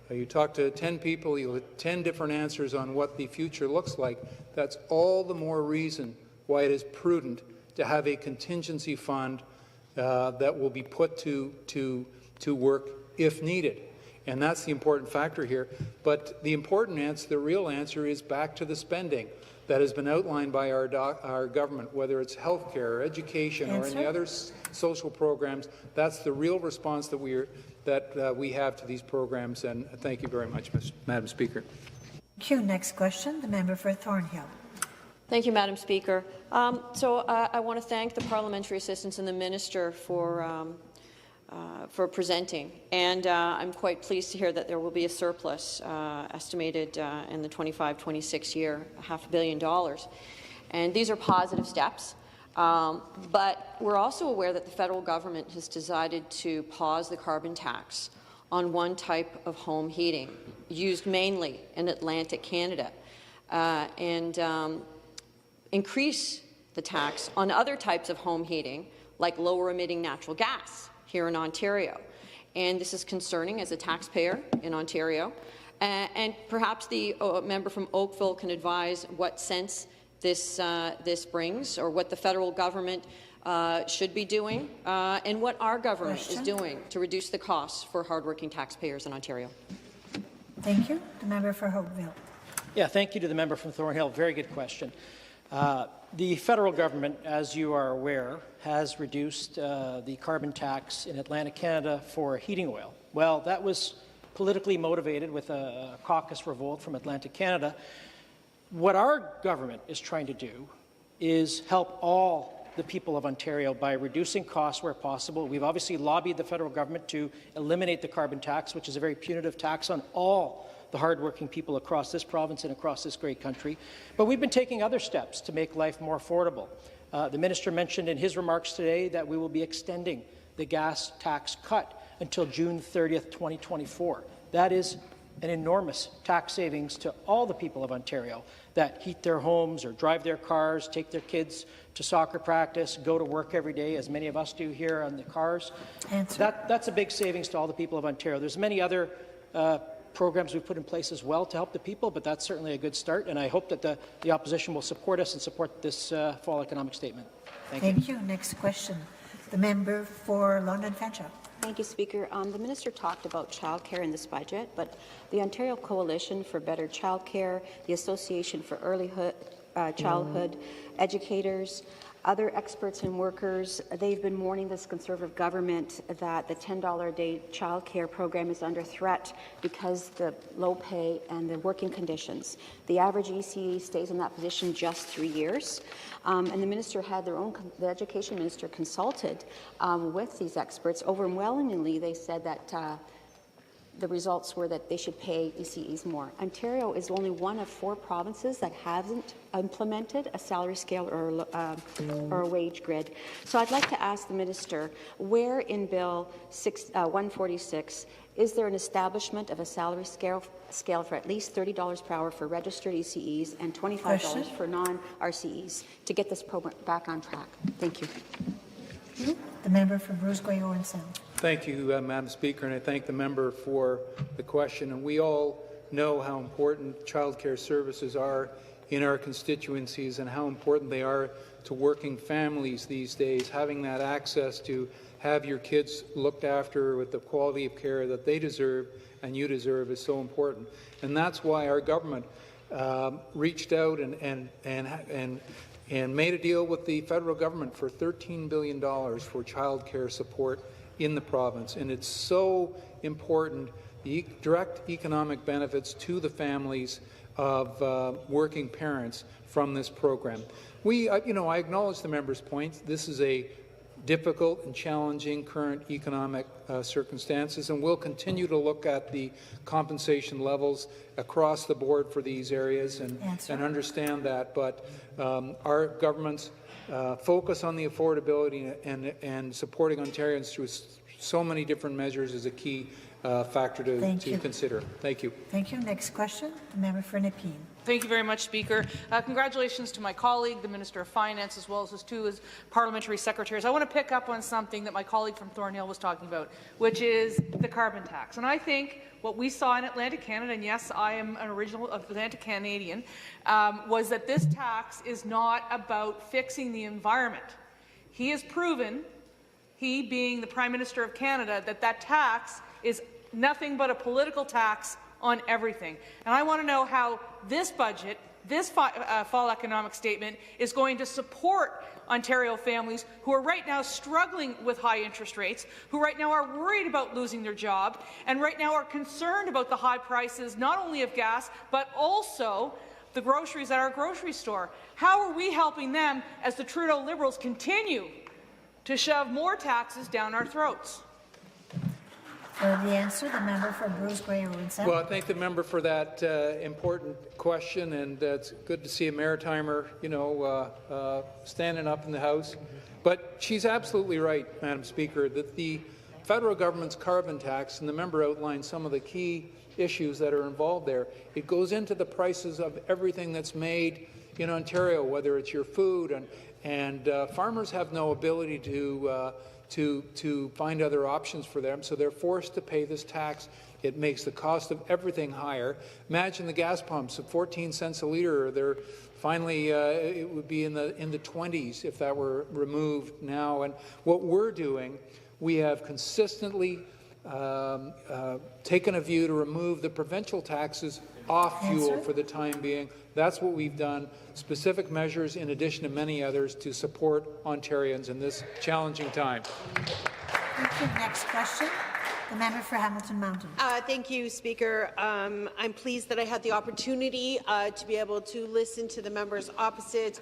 you talk to 10 people, you'll get 10 different answers on what the future looks like. That's all the more reason why it is prudent to have a contingency fund that will be put to work if needed. And that's the important factor here. But the important answer, the real answer, is back to the spending that has been outlined by our government, whether it's health care or education or any other social programs. That's the real response that we have to these programs. And thank you very much, Madam Speaker. Thank you. Next question, the member for Thornhill. Thank you, Madam Speaker. I want to thank the parliamentary assistants and the minister for presenting, and I'm quite pleased to hear that there will be a surplus estimated in the 25-26 year, $500 million. And these are positive steps, but we're also aware that the federal government has decided to pause the carbon tax on one type of home heating, used mainly in Atlantic Canada, and increase the tax on other types of home heating, like lower-emitting natural gas here in Ontario. And this is concerning as a taxpayer in Ontario. And perhaps the member from Oakville can advise what sense this brings, or what the federal government should be doing, and what our government is doing to reduce the costs for hardworking taxpayers in Ontario. Thank you. The member for Oakville. Yeah, thank you to the member from Thornhill. Very good question. The federal government, as you are aware, has reduced the carbon tax in Atlantic Canada for heating oil. Well, that was politically motivated with a caucus revolt from Atlantic Canada. What our government is trying to do is help all the people of Ontario by reducing costs where possible. We've obviously lobbied the federal government to eliminate the carbon tax, which is a very punitive tax on all the hardworking people across this province and across this great country. But we've been taking other steps to make life more affordable. The minister mentioned in his remarks today that we will be extending the gas tax cut until June 30th, 2024. That is an enormous tax savings to all the people of Ontario that heat their homes or drive their cars, take their kids to soccer practice, go to work every day, as many of us do here on the cars. That's a big savings to all the people of Ontario. There's many other programs we've put in place as well to help the people, but that's certainly a good start, and I hope that the opposition will support us and support this fall economic statement. Thank you. Next question. The member for London Fanshawe. Thank you, Speaker. The Minister talked about childcare in this budget, but the Ontario Coalition for Better Childcare, the Association for Early Childhood Educators, other experts and workers, they've been warning this Conservative government that the $10 a day childcare program is under threat because the low pay and the working conditions. The average ECE stays in that position just 3 years. And the minister had the education minister consulted with these experts. Overwhelmingly, they said that the results were that they should pay ECEs more. Ontario is only one of 4 provinces that hasn't implemented a salary scale or a wage grid. So I'd like to ask the minister, where in Bill 146 is there an establishment of a salary scale for at least $30 per hour for registered ECEs and $25 for non-RCEs to get this program back on track? Thank you. The member for Bruce Grey-Owen Sound. Thank you, Madam Speaker, and I thank the member for the question. And we all know how important childcare services are in our constituencies and how important they are to working families these days. Having that access to have your kids looked after with the quality of care that they deserve and you deserve is so important. And that's why our government reached out and made a deal with the federal government for $13 billion for childcare support in the province. And it's so important, the direct economic benefits to the families of working parents from this program. I acknowledge the member's point. This is a difficult and challenging current economic circumstances, and we'll continue to look at the compensation levels across the board for these areas and understand that. But our government's focus on the affordability and supporting Ontarians through so many different measures is a key factor to consider. Thank you. Thank you. Next question, the member for Nepean. Thank you very much, Speaker. Congratulations to my colleague, the Minister of Finance, as well as his 2 parliamentary secretaries. I want to pick up on something that my colleague from Thornhill was talking about, which is the carbon tax. And I think what we saw in Atlantic Canada, and yes, I am an original Atlantic Canadian, was that this tax is not about fixing the environment. He has proven, he being the Prime Minister of Canada, that that tax is nothing but a political tax on everything. And I want to know how this budget, this fall economic statement, is going to support Ontario families who are right now struggling with high interest rates, who right now are worried about losing their job, and right now are concerned about the high prices not only of gas, but also the groceries at our grocery store. How are we helping them as the Trudeau Liberals continue to shove more taxes down our throats? For the answer, the member for Bruce Grey Owen Sound. Well, I thank the member for that important question, and it's good to see a Maritimer, standing up in the House. But she's absolutely right, Madam Speaker, that the federal government's carbon tax, and the member outlined some of the key issues that are involved there, it goes into the prices of everything that's made in Ontario, whether it's your food, and farmers have no ability to find other options for them, so they're forced to pay this tax. It makes the cost of everything higher. Imagine the gas pumps at 14 cents a litre. They're finally, it would be in the 20s if that were removed now. And what we're doing, we have consistently taken a view to remove the provincial taxes off fuel for the time being. That's what we've done. Specific measures, in addition to many others, to support Ontarians in this challenging time. Thank you. Next question. The member for Hamilton Mountain. Thank you, Speaker. I'm pleased that I had the opportunity to be able to listen to the members opposite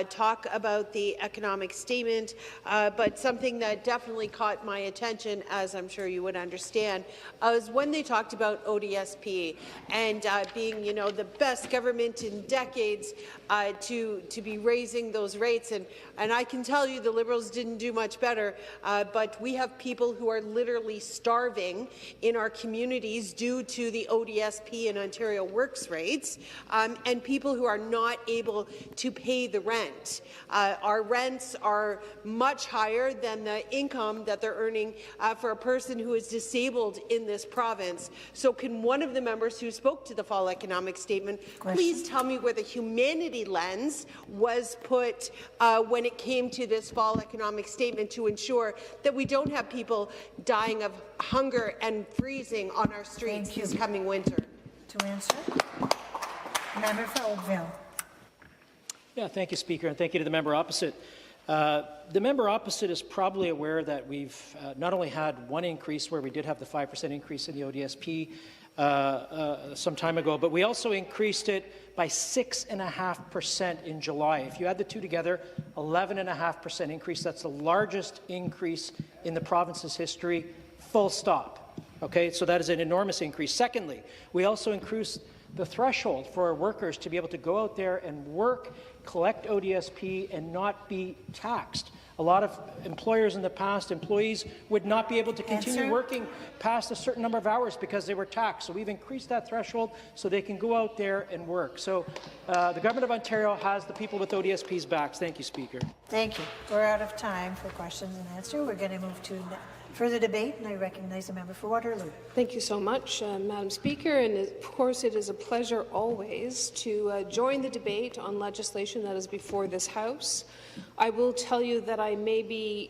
talk about the economic statement, but something that definitely caught my attention, as I'm sure you would understand, was when they talked about ODSP and being, the best government in decades to be raising those rates. And I can tell you the Liberals didn't do much better, but we have people who are literally starving in our communities due to the ODSP and Ontario Works rates, and people who are not able to pay the rent. Our rents are much higher than the income that they're earning for a person who is disabled in this province. So can one of the members who spoke to the fall economic statement please tell me where the humanity lens was put when it came to this fall economic statement to ensure that we don't have people dying of hunger and freezing on our streets this coming winter? To answer, member for Oakville. Yeah, thank you, Speaker, and thank you to the member opposite. The member opposite is probably aware that we've not only had one increase where we did have the 5% increase in the ODSP some time ago, but we also increased it by 6.5% in July. If you add the two together, 11.5% increase. That's the largest increase in the province's history, full stop. Okay, so that is an enormous increase. Secondly, we also increased the threshold for our workers to be able to go out there and work, collect ODSP, and not be taxed. A lot of employers in the past, employees would not be able to continue working past a certain number of hours because they were taxed. So we've increased that threshold so they can go out there and work. So the Government of Ontario has the people with ODSP's backs. Thank you, Speaker. Thank you. We're out of time for questions and answers. We're going to move to further debate, and I recognize the member for Waterloo. Thank you so much, Madam Speaker. And of course, it is a pleasure always to join the debate on legislation that is before this House. I will tell you that I may be,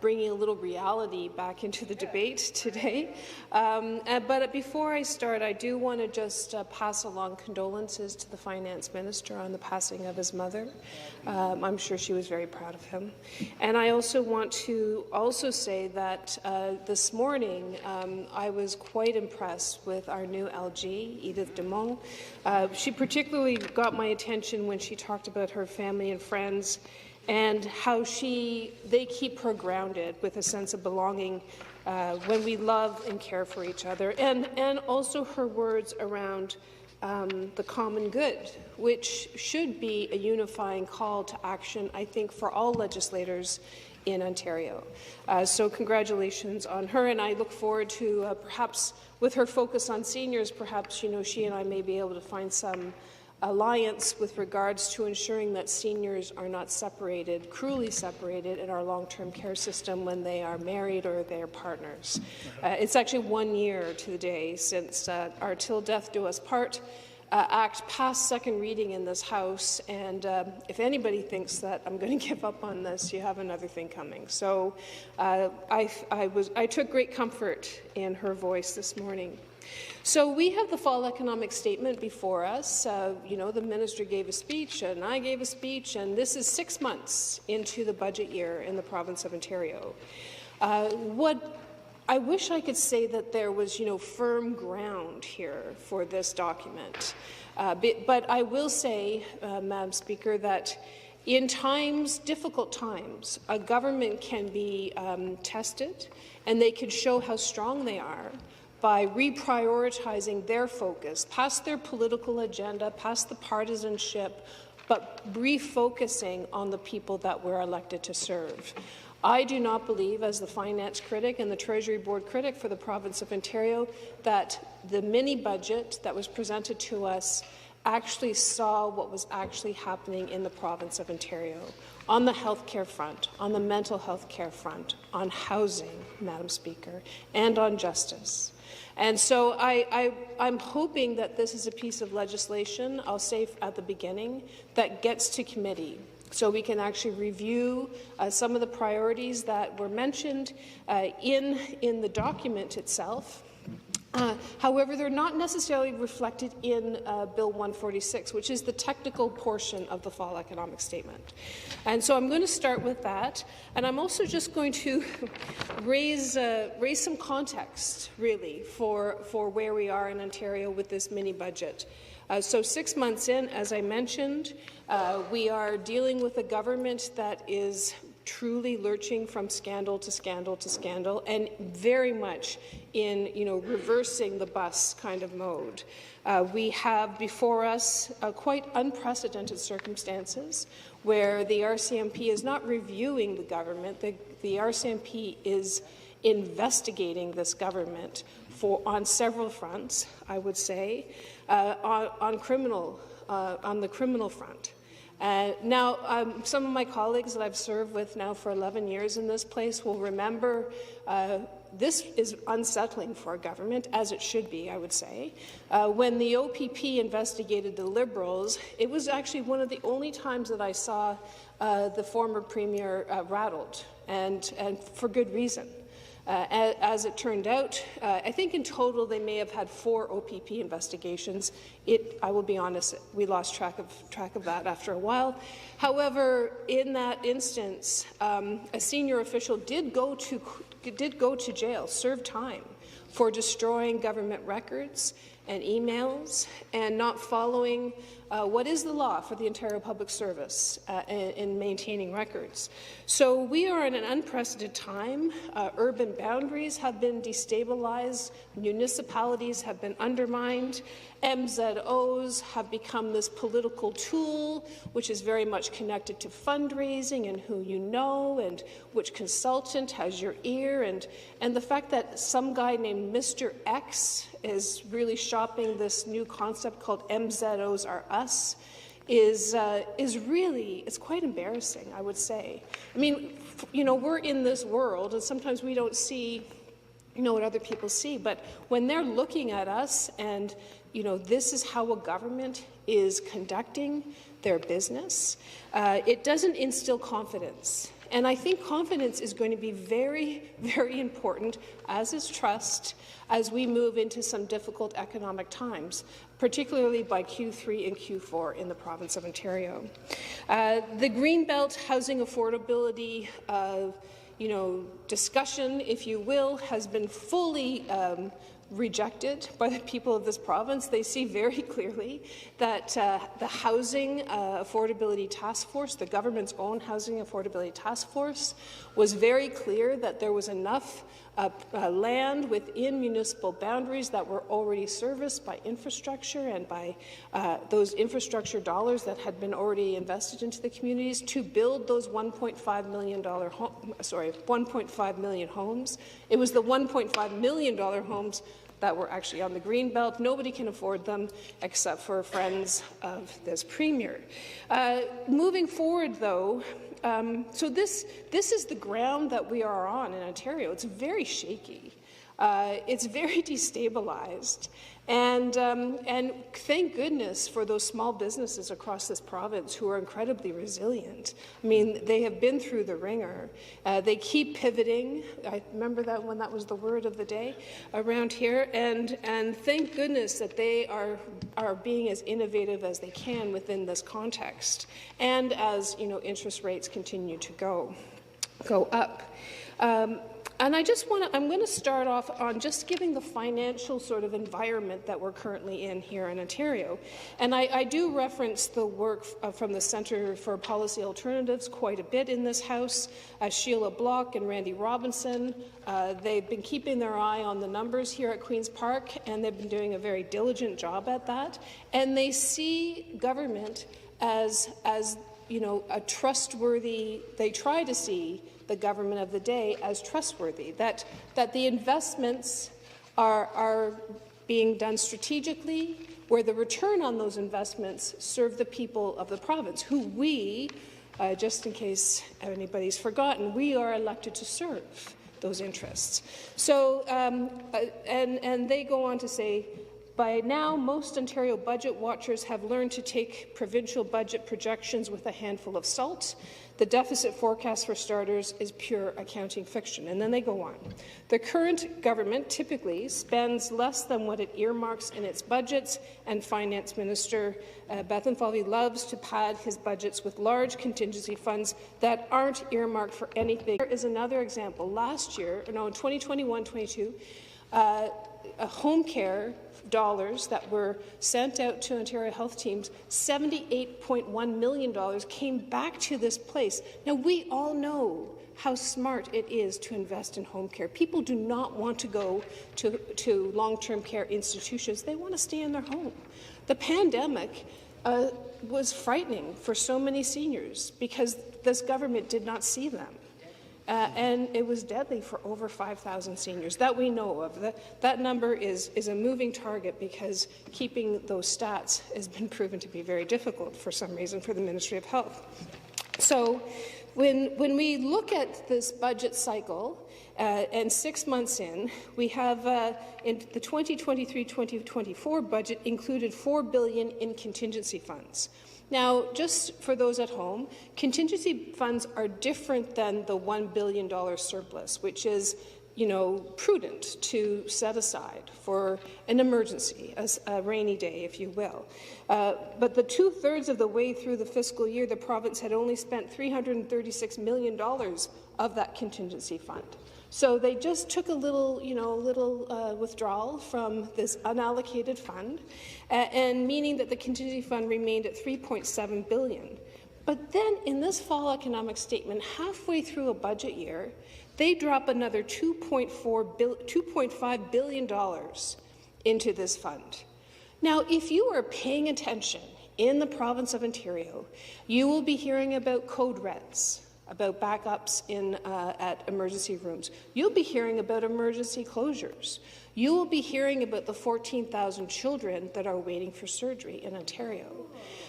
bringing a little reality back into the debate today. But before I start, I do want to just pass along condolences to the Finance Minister on the passing of his mother. I'm sure she was very proud of him. And I also want to say that this morning I was quite impressed with our new LG, Edith Dumont. She particularly got my attention when she talked about her family and friends and how they keep her grounded with a sense of belonging when we love and care for each other, and also her words around the common good, which should be a unifying call to action, I think, for all legislators in Ontario. So congratulations on her, and I look forward to perhaps with her focus on seniors, perhaps she and I may be able to find some alliance with regards to ensuring that seniors are not cruelly separated in our long-term care system when they are married or their partners. It's actually 1 year to the day since our Till Death Do Us Part Act passed second reading in this House, and if anybody thinks that I'm going to give up on this, you have another thing coming. So I took great comfort in her voice this morning. So we have the fall economic statement before us. You know, the minister gave a speech and I gave a speech, and this is 6 months into the budget year in the province of Ontario. I wish I could say that there was, firm ground here for this document. But I will say, Madam Speaker, that in times, difficult times, a government can be tested, and they can show how strong they are by reprioritizing their focus, past their political agenda, past the partisanship, but refocusing on the people that we're elected to serve. I do not believe, as the finance critic and the Treasury Board critic for the province of Ontario, that the mini-budget that was presented to us actually saw what was actually happening in the province of Ontario on the healthcare front, on the mental health care front, on housing, Madam Speaker, and on justice. And so I'm hoping that this is a piece of legislation, I'll say at the beginning, that gets to committee, so we can actually review some of the priorities that were mentioned in the document itself. However, they're not necessarily reflected in Bill 146, which is the technical portion of the fall economic statement. And so I'm going to start with that, and I'm also just going to raise some context, really, for where we are in Ontario with this mini-budget. So 6 months in, as I mentioned, we are dealing with a government that is truly lurching from scandal to scandal to scandal, and very much in reversing the bus kind of mode. We have before us quite unprecedented circumstances where the RCMP is not reviewing the government. The RCMP is investigating this government on several fronts, I would say, on the criminal front. Now, some of my colleagues that I've served with now for 11 years in this place will remember this is unsettling for a government, as it should be, I would say. When the OPP investigated the Liberals, it was actually one of the only times that I saw the former Premier rattled, and for good reason. As it turned out, I think in total they may have had 4 OPP investigations. I will be honest, we lost track of that after a while. However, in that instance, a senior official did go to jail, served time for destroying government records and emails and not following what is the law for the Ontario Public Service in maintaining records. So we are in an unprecedented time. Urban boundaries have been destabilized. Municipalities have been undermined. MZOs have become this political tool, which is very much connected to fundraising and who you know and which consultant has your ear. And the fact that some guy named Mr. X is really shopping this new concept called MZOs Are Us is really, it's quite embarrassing, I would say. I mean, we're in this world, and sometimes we don't see, what other people see, but when they're looking at us and, this is how a government is conducting their business, it doesn't instill confidence. And I think confidence is going to be very, very important, as is trust, as we move into some difficult economic times, particularly by Q3 and Q4 in the province of Ontario. The Greenbelt housing affordability discussion, if you will, has been fully rejected by the people of this province. They see very clearly that the Housing Affordability Task Force, the government's own Housing Affordability Task Force, was very clear that there was enough land within municipal boundaries that were already serviced by infrastructure and by those infrastructure dollars that had been already invested into the communities to build those $1.5 million homes. It was the $1.5 million homes that were actually on the Greenbelt. Nobody can afford them except for friends of this Premier. Moving forward, though, so this is the ground that we are on in Ontario. It's very shaky. It's very destabilized. And thank goodness for those small businesses across this province who are incredibly resilient. I mean, they have been through the ringer. They keep pivoting. I remember that when that was the word of the day around here. And thank goodness that they are being as innovative as they can within this context. And as interest rates continue to go up. And I'm going to start off on just giving the financial sort of environment that we're currently in here in Ontario. And I do reference the work from the Centre for Policy Alternatives quite a bit in this House. Sheila Block and Randy Robinson, they've been keeping their eye on the numbers here at Queen's Park, and they've been doing a very diligent job at that. And they see government as a trustworthy, they try to see the government of the day as trustworthy, that the investments are being done strategically, where the return on those investments serve the people of the province, who we, just in case anybody's forgotten, we are elected to serve those interests. So, and they go on to say, by now, most Ontario budget watchers have learned to take provincial budget projections with a handful of salt. The deficit forecast, for starters, is pure accounting fiction. And then they go on. The current government typically spends less than what it earmarks in its budgets, and Finance Minister Bethlenfalvy loves to pad his budgets with large contingency funds that aren't earmarked for anything. There is another example. Last year, in 2021-22, home care dollars that were sent out to Ontario health teams, $78.1 million came back to this place. Now, we all know how smart it is to invest in home care. People do not want to go to long-term care institutions. They want to stay in their home. The pandemic was frightening for so many seniors because this government did not see them. And it was deadly for over 5,000 seniors that we know of. That number is a moving target because keeping those stats has been proven to be very difficult for some reason for the Ministry of Health. So when we look at this budget cycle, and 6 months in, we have in the 2023-2024 budget included $4 billion in contingency funds. Now, just for those at home, contingency funds are different than the $1 billion surplus, which is, prudent to set aside for an emergency, a rainy day, if you will. But the 2/3 of the way through the fiscal year, the province had only spent $336 million of that contingency fund. So they just took a little, withdrawal from this unallocated fund, and meaning that the contingency fund remained at $3.7 billion. But then in this fall economic statement, halfway through a budget year, they drop another $2.5 billion into this fund. Now, if you are paying attention in the province of Ontario, you will be hearing about code reds, about backups at emergency rooms. You'll be hearing about emergency closures. You will be hearing about the 14,000 children that are waiting for surgery in Ontario.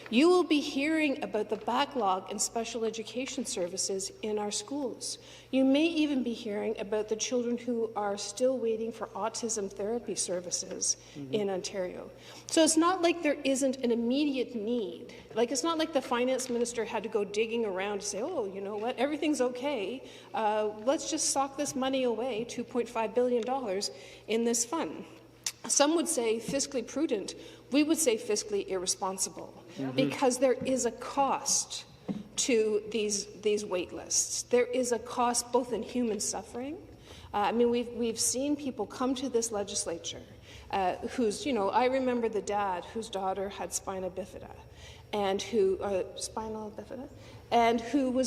You will be hearing about the backlog in special education services in our schools. You may even be hearing about the children who are still waiting for autism therapy services in Ontario. So it's not like there isn't an immediate need. Like, it's not like the finance minister had to go digging around to say, oh, you know what, everything's okay. Let's just sock this money away, $2.5 billion, in this fund. Some would say fiscally prudent. We would say fiscally irresponsible, because there is a cost to these wait lists. There is a cost both in human suffering. I mean, we've seen people come to this legislature who's, I remember the dad whose daughter had spina bifida, and who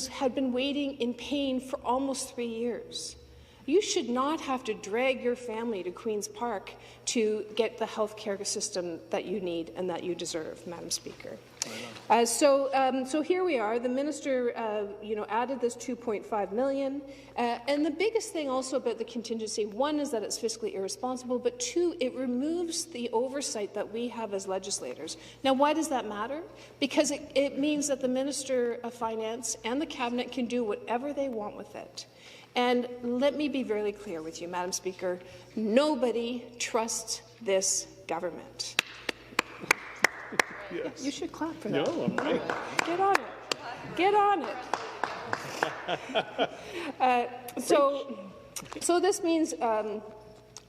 had been waiting in pain for almost 3 years. You should not have to drag your family to Queen's Park to get the health care system that you need and that you deserve, Madam Speaker. So here we are. The minister, added this $2.5 million. And the biggest thing also about the contingency, one, is that it's fiscally irresponsible, but two, it removes the oversight that we have as legislators. Now, why does that matter? Because it means that the Minister of Finance and the Cabinet can do whatever they want with it. And let me be very clear with you, Madam Speaker. Nobody trusts this government. Yes. You should clap for that. No, I'm right. Get on it. Get on it. So this means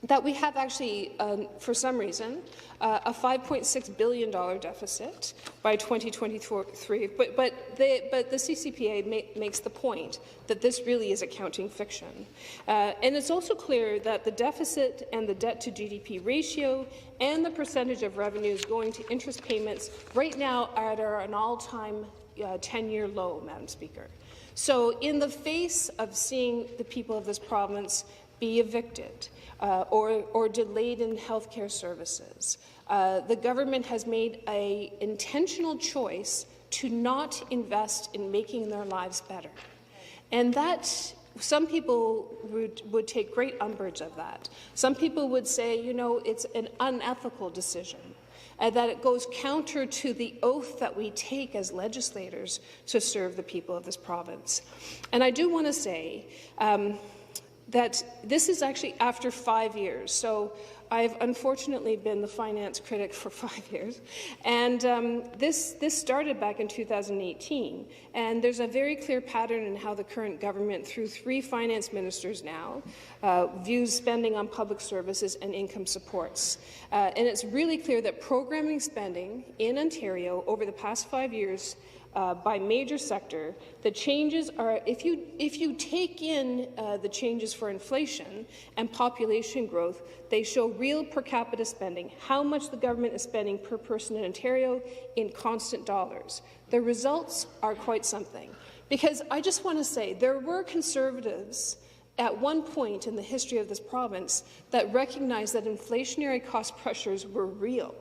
that we have actually, for some reason, a $5.6 billion deficit by 2023. But the CCPA makes the point that this really is accounting fiction. And it's also clear that the deficit and the debt to GDP ratio and the percentage of revenues going to interest payments right now are at an all-time 10-year low, Madam Speaker. So in the face of seeing the people of this province be evicted or delayed in health care services, the government has made an intentional choice to not invest in making their lives better. And that, some people would take great umbrage of that. Some people would say, you know, it's an unethical decision, and that it goes counter to the oath that we take as legislators to serve the people of this province. And I do want to say that this is actually after 5 years. So I've unfortunately been the finance critic for 5 years, and this started back in 2018, and there's a very clear pattern in how the current government, through 3 finance ministers now, views spending on public services and income supports. And it's really clear that programming spending in Ontario over the past 5 years by major sector, the changes are, if you take in the changes for inflation and population growth, they show real per capita spending, how much the government is spending per person in Ontario in constant dollars. The results are quite something. Because I just want to say, there were Conservatives at one point in the history of this province that recognized that inflationary cost pressures were real,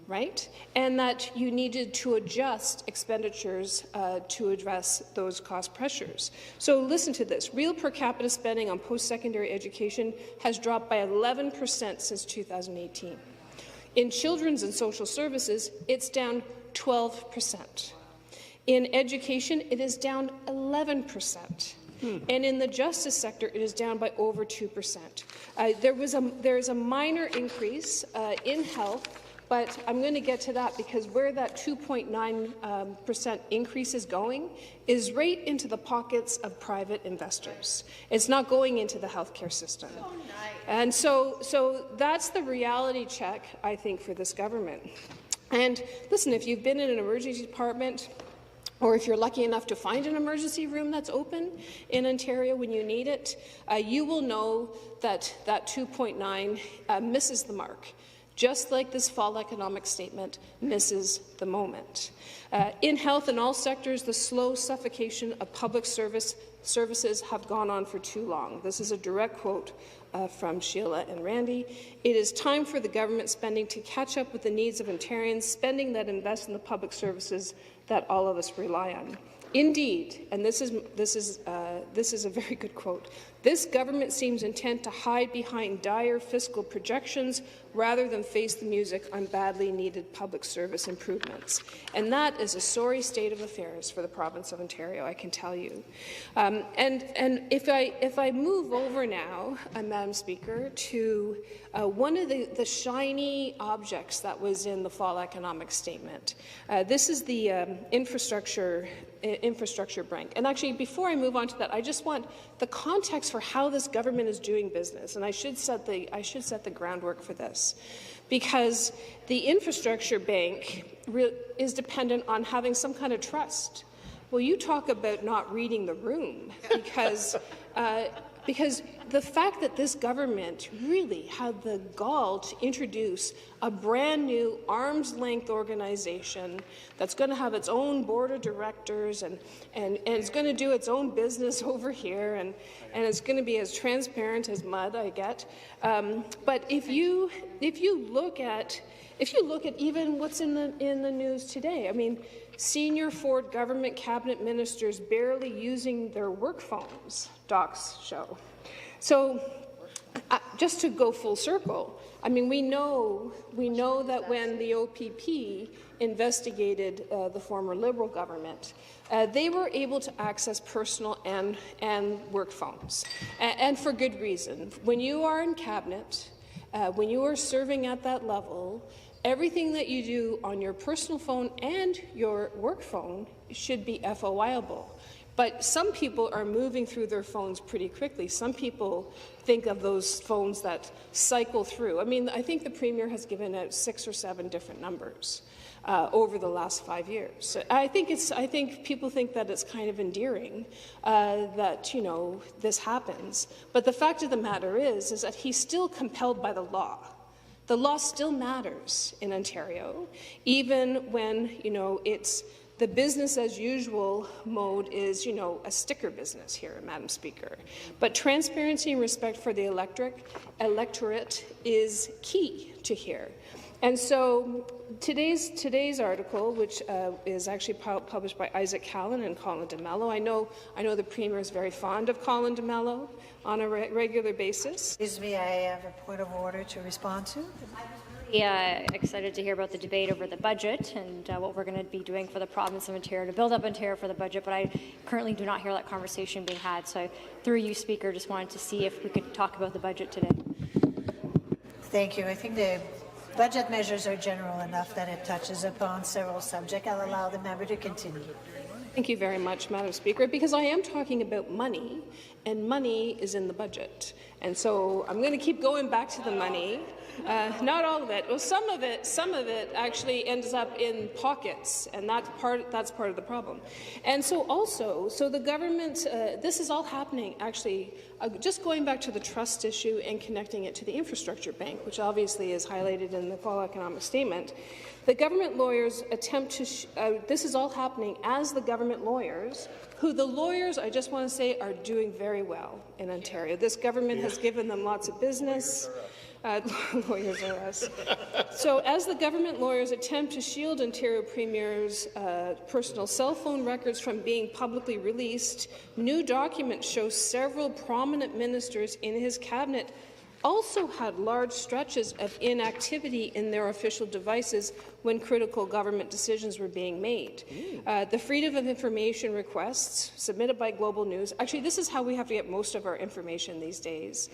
right? And that you needed to adjust expenditures to address those cost pressures. So listen to this. Real per capita spending on post-secondary education has dropped by 11% since 2018. In children's and social services, it's down 12%. In education, it is down 11%. And in the justice sector, it is down by over 2%. There is a minor increase in health, but I'm going to get to that because where that 2.9% increase is going is right into the pockets of private investors. It's not going into the healthcare system. Oh, nice. And so that's the reality check, I think, for this government. And listen, if you've been in an emergency department, or if you're lucky enough to find an emergency room that's open in Ontario when you need it, you will know that that 2.9 misses the mark, just like this fall economic statement misses the moment. In health in all sectors, the slow suffocation of public services have gone on for too long. This is a direct quote from Sheila and Randy. It is time for the government spending to catch up with the needs of Ontarians, spending that invests in the public services that all of us rely on. Indeed, and this is a very good quote, this government seems intent to hide behind dire fiscal projections rather than face the music on badly needed public service improvements. And that is a sorry state of affairs for the province of Ontario, I can tell you. And if I move over now, Madam Speaker, to one of the shiny objects that was in the fall economic statement. This is the infrastructure bank. And actually, before I move on to that, I just want the context for how this government is doing business, and I should set the groundwork for this, because the infrastructure bank is dependent on having some kind of trust. Well, you talk about not reading the room, because the fact that this government really had the gall to introduce a brand new arm's-length organization that's going to have its own board of directors and it's going to do its own business over here and it's going to be as transparent as mud, I get. But if you look at even what's in the news today, I mean, senior Ford government cabinet ministers barely using their work phones, docs show. So just to go full circle, I mean, we know that when the OPP investigated the former Liberal government, they were able to access personal and work phones, and for good reason. When you are in cabinet, when you are serving at that level, everything that you do on your personal phone and your work phone should be FOIable. But some people are moving through their phones pretty quickly. Some people think of those phones that cycle through. I mean, I think the Premier has given out 6 or 7 different numbers over the last 5 years. I think people think that it's kind of endearing that, you know, this happens. But the fact of the matter is that he's still compelled by the law. The law still matters in Ontario, even when, you know, it's the business as usual mode is, you know, a sticker business here, Madam Speaker. But transparency and respect for the electorate is key to here. And so today's article, which is actually published by Isaac Callan and Colin DeMello, I know the Premier is very fond of Colin DeMello on a regular basis. Excuse me, I have a point of order to respond to. Excited to hear about the debate over the budget and what we're going to be doing for the province of Ontario to build up Ontario for the budget, but I currently do not hear that conversation being had. So through you, Speaker, just wanted to see if we could talk about the budget today. Thank you. I think the budget measures are general enough that it touches upon several subjects. I'll allow the member to continue. Thank you very much, Madam Speaker, because I am talking about money, and money is in the budget. And so I'm going to keep going back to the money. Not all of it. Well, some of it actually ends up in pockets, and that's part of the problem. And so the government, this is all happening actually, just going back to the trust issue and connecting it to the infrastructure bank, which obviously is highlighted in the fall economic statement. The government lawyers attempt to, this is all happening as the government lawyers, who the lawyers, I just want to say, are doing very well in Ontario. This government has given them lots of business. Lawyers are us. So as the government lawyers attempt to shield Ontario Premier's personal cell phone records from being publicly released, new documents show several prominent ministers in his cabinet also had large stretches of inactivity in their official devices when critical government decisions were being made. The Freedom of Information requests submitted by Global News, actually this is how we have to get most of our information these days,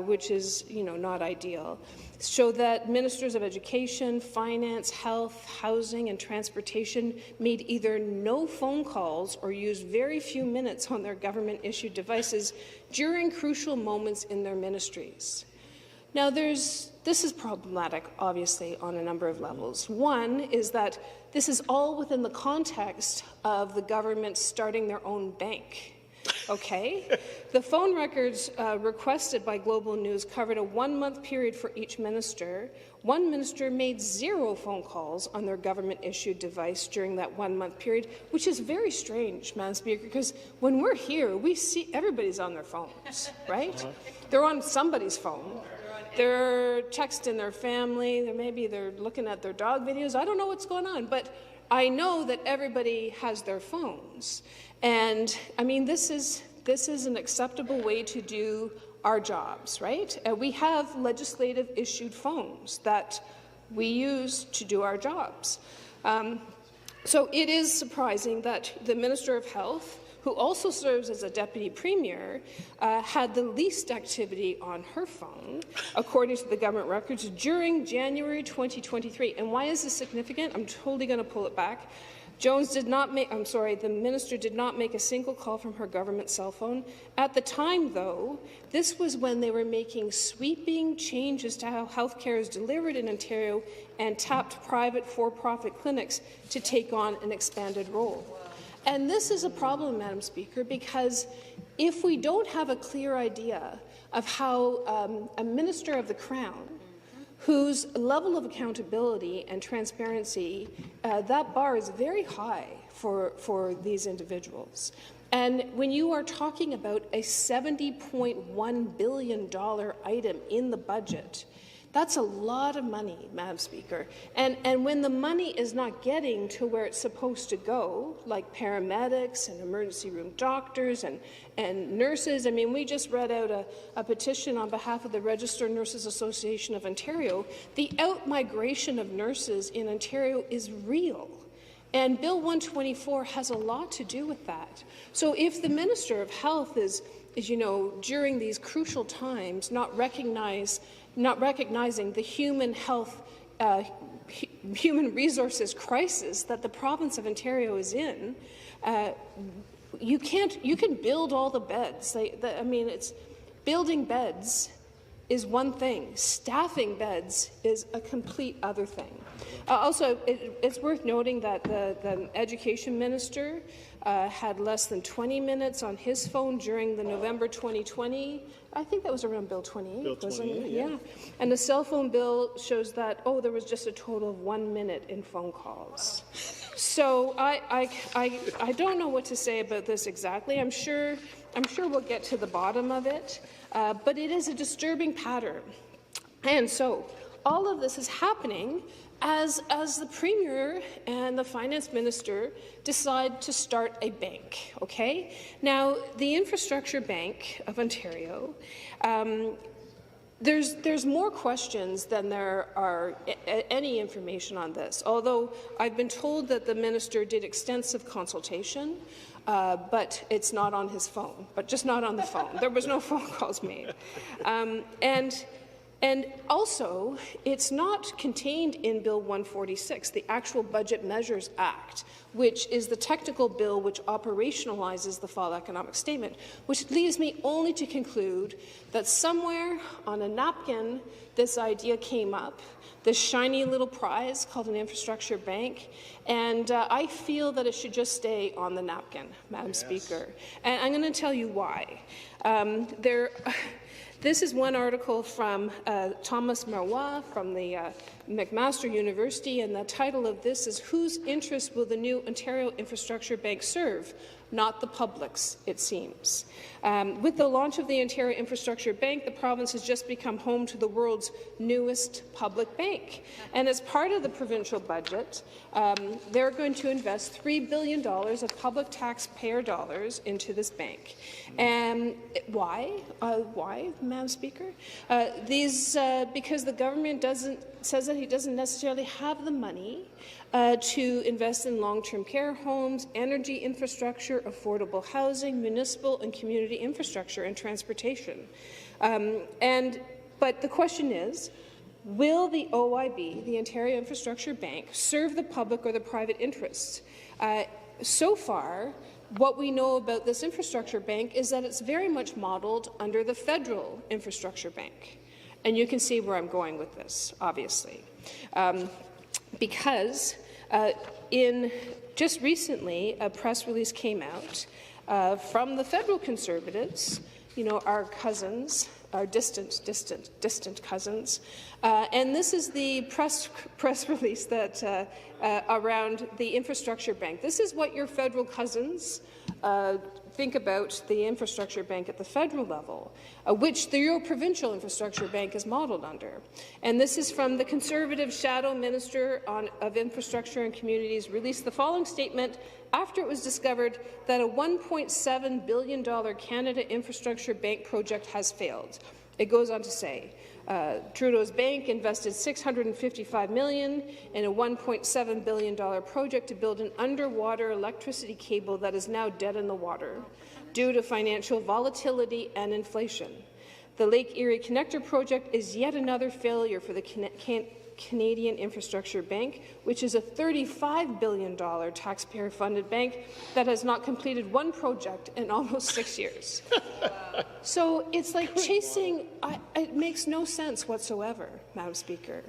which is, you know, not ideal, show that ministers of education, finance, health, housing and transportation made either no phone calls or used very few minutes on their government-issued devices during crucial moments in their ministries. Now, this is problematic, obviously, on a number of levels. One is that this is all within the context of the government starting their own bank. Okay? The phone records requested by Global News covered a 1-month period for each minister. One minister made 0 phone calls on their government-issued device during that 1-month period, which is very strange, Madam Speaker, because when we're here, we see everybody's on their phones, right? They're on somebody's phone. They're texting their family. Maybe they're looking at their dog videos. I don't know what's going on, but I know that everybody has their phones. And, I mean, this is an acceptable way to do our jobs, right? We have legislative-issued phones that we use to do our jobs. So it is surprising that the Minister of Health, who also serves as a deputy premier, had the least activity on her phone, according to the government records, during January 2023. And why is this significant? I'm totally going to pull it back. The minister did not make a single call from her government cell phone. At the time, though, this was when they were making sweeping changes to how health care is delivered in Ontario and tapped private for-profit clinics to take on an expanded role. And this is a problem, Madam Speaker, because if we don't have a clear idea of how a minister of the Crown, whose level of accountability and transparency, that bar is very high for these individuals. And when you are talking about a $70.1 billion item in the budget That's a lot of money, Madam Speaker. And when the money is not getting to where it's supposed to go, like paramedics and emergency room doctors and nurses, I mean, we just read out a petition on behalf of the Registered Nurses Association of Ontario. The out-migration of nurses in Ontario is real. And Bill 124 has a lot to do with that. So if the Minister of Health is during these crucial times, not recognizing the human health, human resources crisis that the province of Ontario is in, you can build all the beds. I mean, it's building beds is one thing. Staffing beds is a complete other thing. Also, it's worth noting that the Education Minister had less than 20 minutes on his phone during the November 2020. I think that was around Bill 28, wasn't it? Yeah. And the cell phone bill shows that, there was just a total of 1 minute in phone calls. So I don't know what to say about this exactly. I'm sure we'll get to the bottom of it, but it is a disturbing pattern. And so all of this is happening as the Premier and the Finance Minister decide to start a bank, okay? Now, the Infrastructure Bank of Ontario, there's more questions than there are any information on this, although I've been told that the Minister did extensive consultation, but it's not on his phone, but just not on the phone. There was no phone calls made. And also, it's not contained in Bill 146, the actual Budget Measures Act, which is the technical bill which operationalizes the fall economic statement, which leaves me only to conclude that somewhere on a napkin this idea came up, this shiny little prize called an infrastructure bank, and I feel that it should just stay on the napkin, Madam Speaker. And I'm going to tell you why. This is one article from Thomas Marois from the McMaster University, and the title of this is "Whose Interest Will the New Ontario Infrastructure Bank Serve? Not the public's, it seems." With the launch of the Ontario Infrastructure Bank, the province has just become home to the world's newest public bank. And as part of the provincial budget, they're going to invest $3 billion of public taxpayer dollars into this bank. And why? Why, Madam Speaker? Because the government says that he doesn't necessarily have the money to invest in long-term care homes, energy infrastructure, affordable housing, municipal and community infrastructure, and transportation. But the question is, will the OIB, the Ontario Infrastructure Bank, serve the public or the private interests? So far, what we know about this infrastructure bank is that it's very much modelled under the federal infrastructure bank. And you can see where I'm going with this, obviously. Because just recently, a press release came out from the federal Conservatives, our cousins, our distant cousins, and this is the press release that around the infrastructure bank. This is what your federal cousins think about the infrastructure bank at the federal level, which your provincial infrastructure bank is modelled under. And this is from the Conservative Shadow Minister of Infrastructure and Communities, released the following statement after it was discovered that a $1.7 billion Canada Infrastructure Bank project has failed. It goes on to say, Trudeau's bank invested $655 million in a $1.7 billion project to build an underwater electricity cable that is now dead in the water due to financial volatility and inflation. The Lake Erie Connector project is yet another failure for the Canadian Infrastructure Bank, which is a $35 billion taxpayer-funded bank that has not completed one project in almost 6 years. So it's like chasing, it makes no sense whatsoever, Madam Speaker.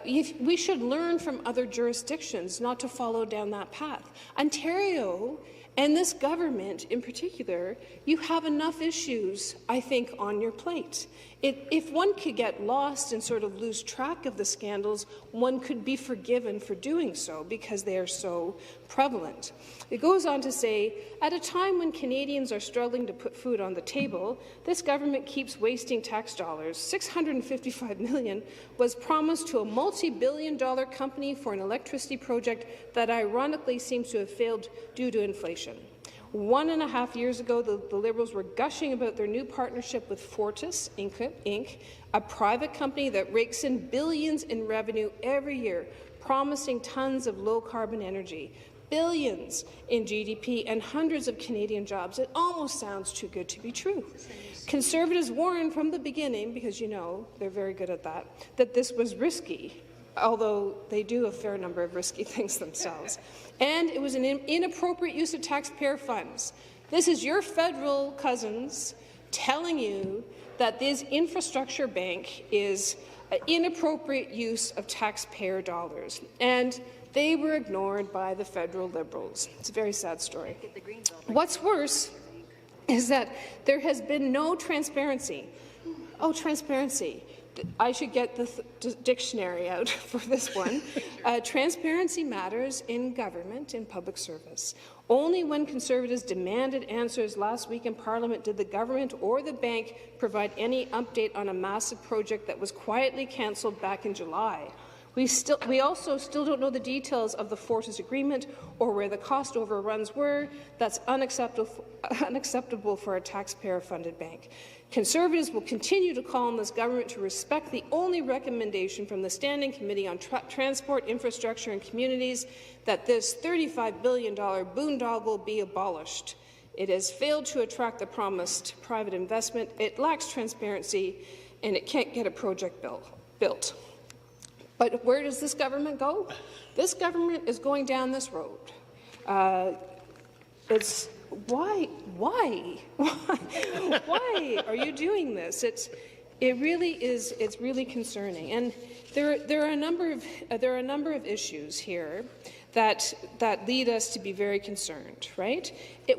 We should learn from other jurisdictions not to follow down that path. Ontario And this government, in particular, you have enough issues, I think, on your plate. If one could get lost and sort of lose track of the scandals, one could be forgiven for doing so because they are so prevalent. It goes on to say, at a time when Canadians are struggling to put food on the table, this government keeps wasting tax dollars. $655 million was promised to a multi-billion-dollar company for an electricity project that ironically seems to have failed due to inflation. 1.5 years ago, the Liberals were gushing about their new partnership with Fortis Inc., a private company that rakes in billions in revenue every year, promising tons of low-carbon energy, billions in GDP, and hundreds of Canadian jobs. It almost sounds too good to be true. Conservatives warned from the beginning, because you know they're very good at that this was risky, although they do a fair number of risky things themselves. And it was an inappropriate use of taxpayer funds. This is your federal cousins telling you that this infrastructure bank is an inappropriate use of taxpayer dollars. And they were ignored by the federal Liberals. It's a very sad story. What's worse is that there has been no transparency. Oh, transparency. I should get the dictionary out for this one. Transparency matters in government, in public service. Only when Conservatives demanded answers last week in Parliament did the government or the bank provide any update on a massive project that was quietly cancelled back in July. We also still don't know the details of the Fortis agreement or where the cost overruns were. That's unacceptable for a taxpayer-funded bank. Conservatives will continue to call on this government to respect the only recommendation from the Standing Committee on Transport, Infrastructure and Communities, that this $35 billion boondoggle be abolished. It has failed to attract the promised private investment, it lacks transparency, and it can't get a project built. But where does this government go? This government is going down this road. Why are you doing this? It's really concerning, and there are a number of issues here that lead us to be very concerned, right?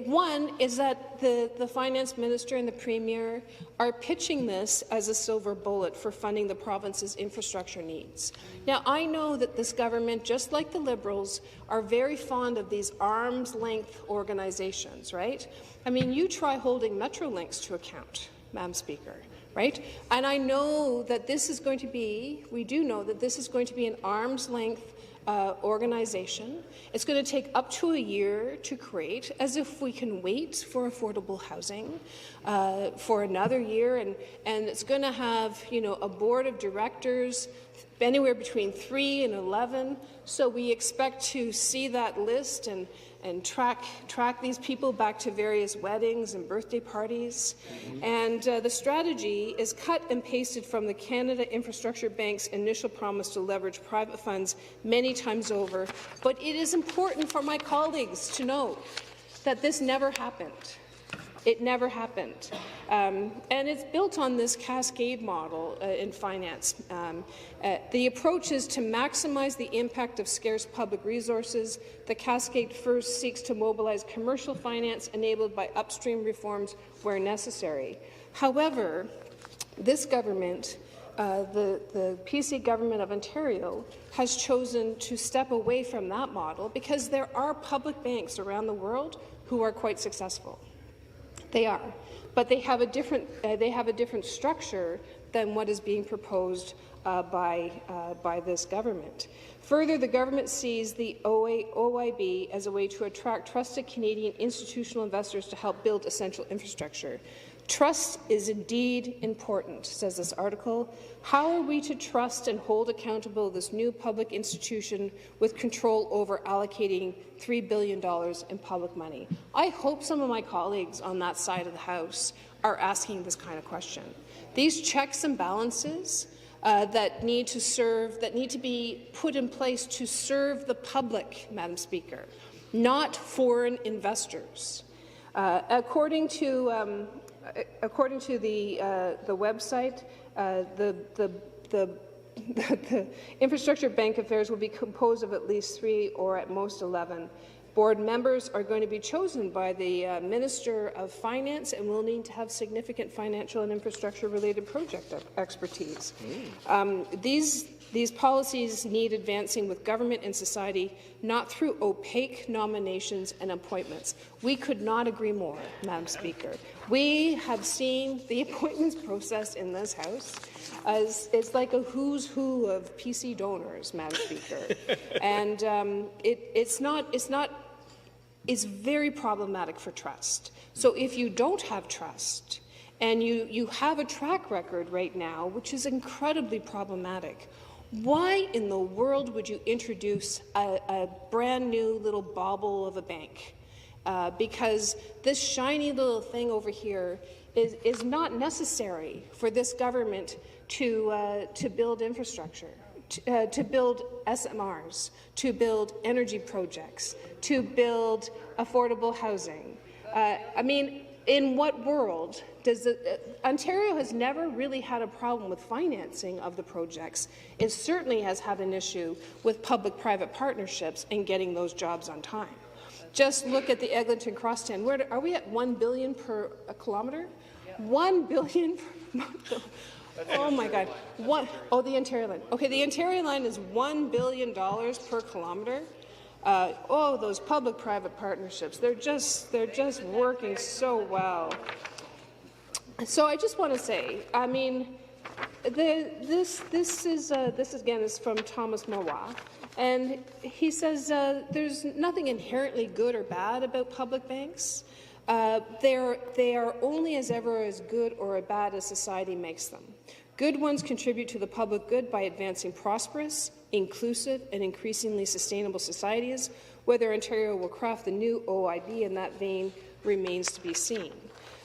One is that the finance minister and the premier are pitching this as a silver bullet for funding the province's infrastructure needs. Now, I know that this government, just like the Liberals, are very fond of these arm's-length organizations, right? I mean, you try holding Metrolinx to account, Madam Speaker, right? And I know that this is going to be, we do know that this is going to be an arm's-length organization. It's going to take up to a year to create, as if we can wait for affordable housing for another year, and it's going to have, you know, a board of directors anywhere between 3 and 11. So we expect to see that list and track these people back to various weddings and birthday parties. And the strategy is cut and pasted from the Canada Infrastructure Bank's initial promise to leverage private funds many times over. But it is important for my colleagues to know that this never happened. It never happened. And it's built on this cascade model in finance. The approach is to maximize the impact of scarce public resources. The cascade first seeks to mobilize commercial finance enabled by upstream reforms where necessary. However, this government, the PC government of Ontario, has chosen to step away from that model because there are public banks around the world who are quite successful. They are, but they have a different structure than what is being proposed by this government. Further, the government sees the OIB as a way to attract trusted Canadian institutional investors to help build essential infrastructure. Trust is indeed important, says this article. How are we to trust and hold accountable this new public institution with control over allocating $3 billion in public money? I hope some of my colleagues on that side of the House are asking this kind of question. These checks and balances that need to be put in place to serve the public, Madam Speaker, not foreign investors. According to the website, the Infrastructure Bank Affairs will be composed of at least 3 or at most 11 Board members are going to be chosen by the Minister of Finance and will need to have significant financial and infrastructure-related project expertise. These policies need advancing with government and society, not through opaque nominations and appointments. We could not agree more, Madam Speaker. We have seen the appointments process in this House as it's like a who's who of PC donors, Madam Speaker, and it's very problematic for trust. So if you don't have trust, and you have a track record right now, which is incredibly problematic, why in the world would you introduce a brand new little bauble of a bank? Because this shiny little thing over here is not necessary for this government to build infrastructure, to build SMRs, to build energy projects, to build affordable housing. I mean, in what world does Ontario has never really had a problem with financing of the projects. It certainly has had an issue with public-private partnerships and getting those jobs on time. Just look at the Eglinton Crosstown. Where are we at? $1 billion per kilometre? Yeah. $1 billion. Oh my God! The Ontario line. Okay, the Ontario line is $1 billion per kilometre. Those public-private partnerships, they're just working so well. So I just want to say, I mean, this again is from Thomas Mawa, and he says there's nothing inherently good or bad about public banks. They are only as good or as bad as society makes them. Good ones contribute to the public good by advancing prosperous, inclusive, and increasingly sustainable societies. Whether Ontario will craft the new OIB in that vein remains to be seen.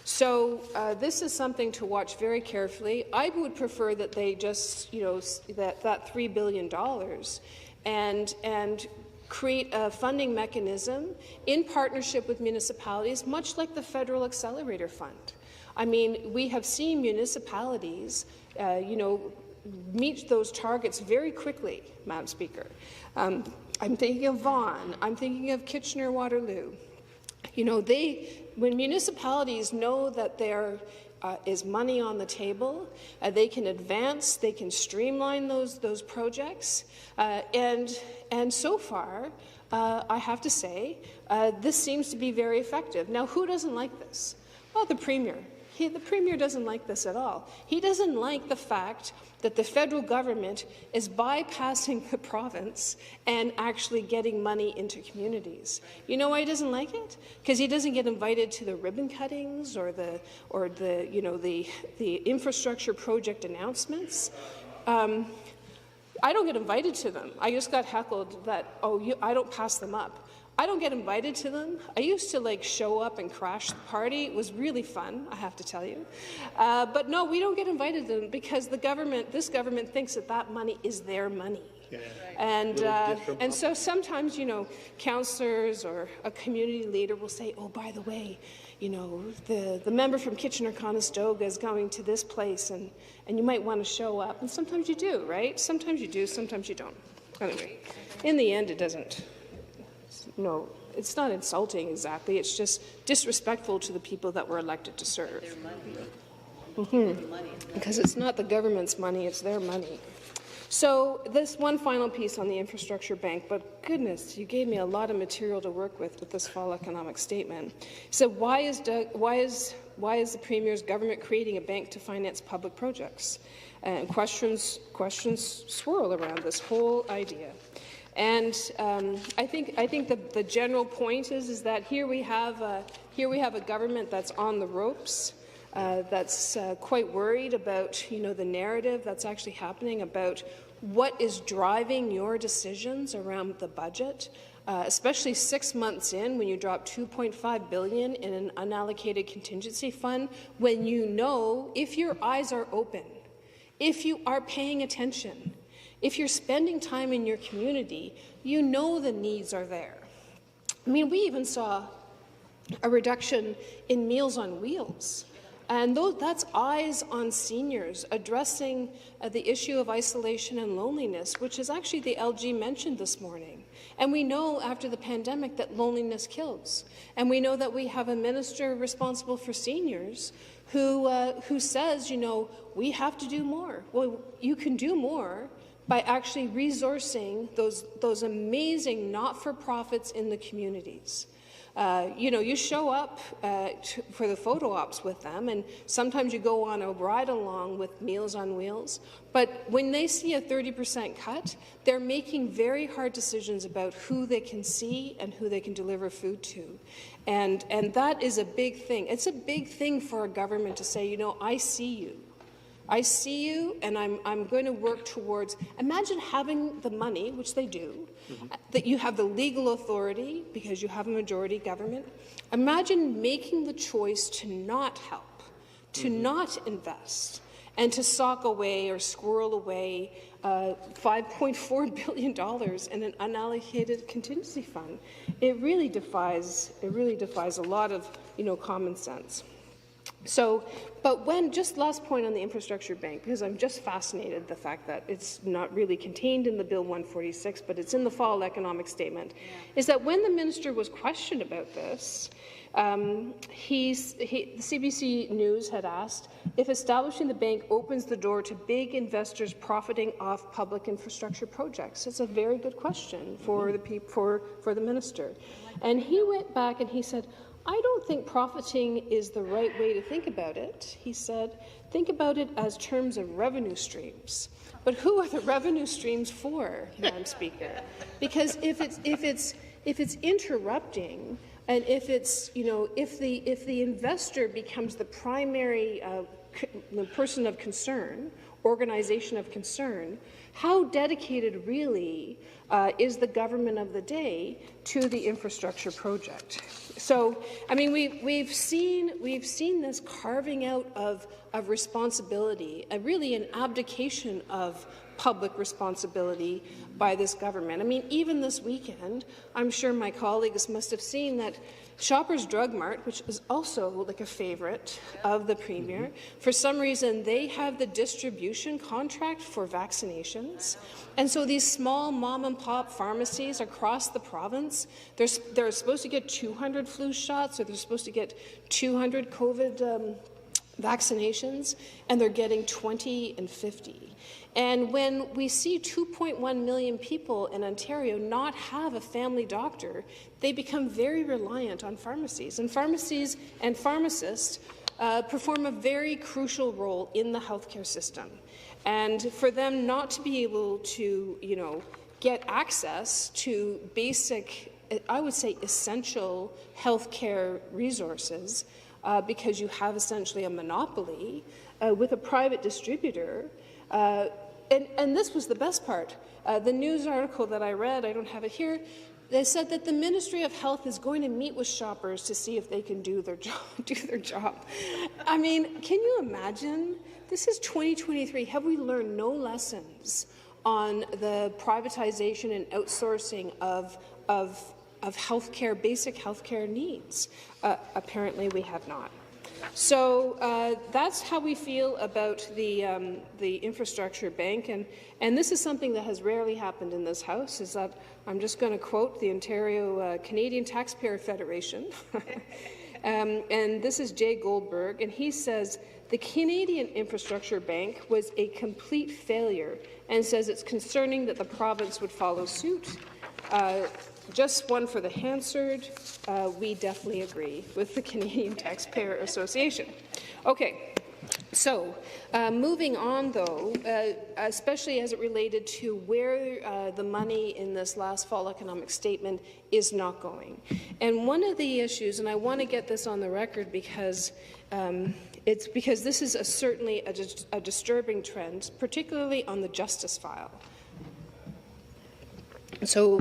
So this is something to watch very carefully. I would prefer that they just, that $3 billion and create a funding mechanism in partnership with municipalities, much like the Federal Accelerator Fund. I mean, we have seen municipalities, meet those targets very quickly, Madam Speaker. I'm thinking of Vaughan. I'm thinking of Kitchener-Waterloo. When municipalities know that there is money on the table, they can advance, they can streamline those projects, and so far, I have to say, this seems to be very effective. Now, who doesn't like this? Well, the Premier. The Premier doesn't like this at all. He doesn't like the fact that the federal government is bypassing the province and actually getting money into communities. You know why he doesn't like it? Because he doesn't get invited to the ribbon cuttings or the infrastructure project announcements. I don't get invited to them. I just got heckled that, I don't pass them up. I don't get invited to them. I used to show up and crash the party. It was really fun, I have to tell you. But no, we don't get invited to them because this government thinks that money is their money. Yeah. And so sometimes, councillors or a community leader will say, oh, by the way, the member from Kitchener-Conestoga is going to this place and you might want to show up. And sometimes you do, right? Sometimes you do, sometimes you don't. Anyway, in the end, it doesn't. No, it's not insulting exactly. It's just disrespectful to the people that were elected to serve. Because it's not the government's money, it's their money. So this one final piece on the infrastructure bank, but goodness, you gave me a lot of material to work with this fall economic statement. So why is the Premier's government creating a bank to finance public projects? And questions swirl around this whole idea. And I think the general point is that here we have a government that's on the ropes, that's quite worried about the narrative that's actually happening about what is driving your decisions around the budget, especially 6 months in when you drop $2.5 billion in an unallocated contingency fund, when if your eyes are open, if you are paying attention, if you're spending time in your community, the needs are there. I mean, we even saw a reduction in Meals on Wheels. And that's eyes on seniors, addressing the issue of isolation and loneliness, which is actually the LG mentioned this morning. And we know after the pandemic that loneliness kills. And we know that we have a minister responsible for seniors who says, you know, we have to do more. Well, you can do more by actually resourcing those amazing not-for-profits in the communities. You know, you show up for the photo ops with them, and sometimes you go on a ride-along with Meals on Wheels. But when they see a 30% cut, they're making very hard decisions about who they can see and who they can deliver food to. And that is a big thing. It's a big thing for a government to say, you know, I see you. I see you, and I'm going to work towards. Imagine having the money, which they do, that you have the legal authority because you have a majority government. Imagine making the choice to not help, to not invest, and to sock away or squirrel away $5.4 billion in an unallocated contingency fund. It really defies a lot of, you know, common sense. So, but when, just last point on the infrastructure bank, because I'm just fascinated the fact that it's not really contained in the Bill 146, but it's in the fall economic statement, is that when the minister was questioned about this, the CBC News had asked if establishing the bank opens the door to big investors profiting off public infrastructure projects. It's a very good question for the minister. And he went back and he said, I don't think profiting is the right way to think about it. He said, think about it as terms of revenue streams. But who are the revenue streams for, Madam Speaker? Because if it's interrupting, and if it's, you know, if the investor becomes the primary the person of concern, organization of concern, how dedicated really is the government of the day to the infrastructure project? So, I mean, we've seen this carving out of responsibility, really an abdication of public responsibility by this government. I mean, even this weekend, I'm sure my colleagues must have seen that Shoppers Drug Mart, which is also like a favourite of the Premier, for some reason they have the distribution contract for vaccinations. And so these small mom-and-pop pharmacies across the province, they're supposed to get 200 flu shots, or they're supposed to get 200 COVID vaccinations, and they're getting 20 and 50. And when we see 2.1 million people in Ontario not have a family doctor, they become very reliant on pharmacies. And pharmacies and pharmacists perform a very crucial role in the healthcare system. And for them not to be able to, you know, get access to basic, I would say essential healthcare resources, because you have essentially a monopoly with a private distributor. And this was the best part. The news article that I read, I don't have it here, they said that the Ministry of Health is going to meet with shoppers to see if they can do their job. I mean, can you imagine? This is 2023. Have we learned no lessons on the privatization and outsourcing of healthcare, basic healthcare needs? Apparently, we have not. So that's how we feel about the infrastructure bank, and this is something that has rarely happened in this House. Is that I'm just going to quote the Ontario Canadian Taxpayer Federation, and this is Jay Goldberg, and he says the Canadian Infrastructure Bank was a complete failure, and says it's concerning that the province would follow suit. Just one for the Hansard. We definitely agree with the Canadian Taxpayer Association. Okay, so moving on, though, especially as it related to where the money in this last fall economic statement is not going. And one of the issues, and I want to get this on the record because this is certainly a disturbing trend, particularly on the justice file. So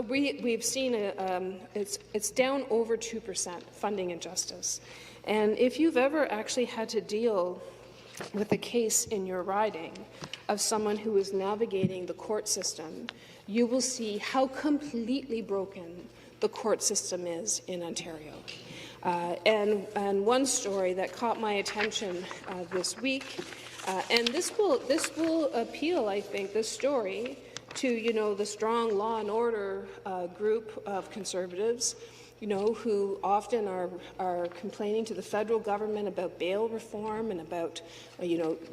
we've seen it's down over 2% funding in justice, and if you've ever actually had to deal with a case in your riding of someone who is navigating the court system, you will see how completely broken the court system is in Ontario. And one story that caught my attention this week, and this will appeal, I think, this story to the strong law and order group of Conservatives, who often are complaining to the federal government about bail reform and about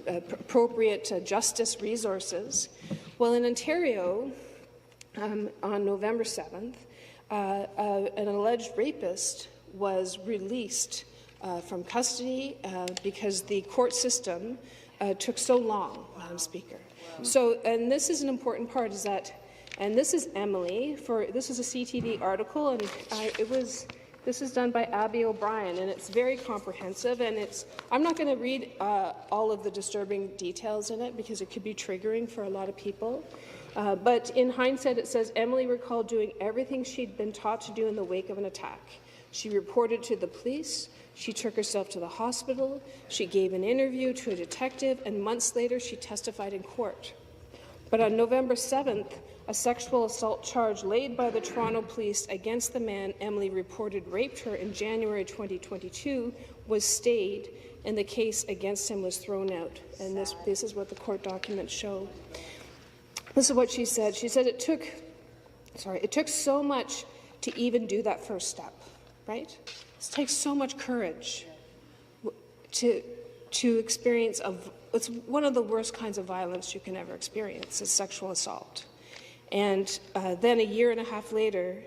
appropriate justice resources. Well, in Ontario, on November 7th, an alleged rapist was released from custody because the court system took so long, Madam Speaker. So, and this is an important part, is that, and this is Emily, this is a CTV article, and this is done by Abby O'Brien, and it's very comprehensive, and I'm not going to read all of the disturbing details in it because it could be triggering for a lot of people. But in hindsight, it says Emily recalled doing everything she'd been taught to do in the wake of an attack. She reported to the police, she took herself to the hospital, she gave an interview to a detective, and months later she testified in court. But on November 7th, a sexual assault charge laid by the Toronto police against the man Emily reported raped her in January 2022 was stayed, and the case against him was thrown out. And this is what the court documents show. This is what she said. She said it took so much to even do that first step, right? It takes so much courage to experience it's one of the worst kinds of violence you can ever experience, is sexual assault. And then a year and a half later,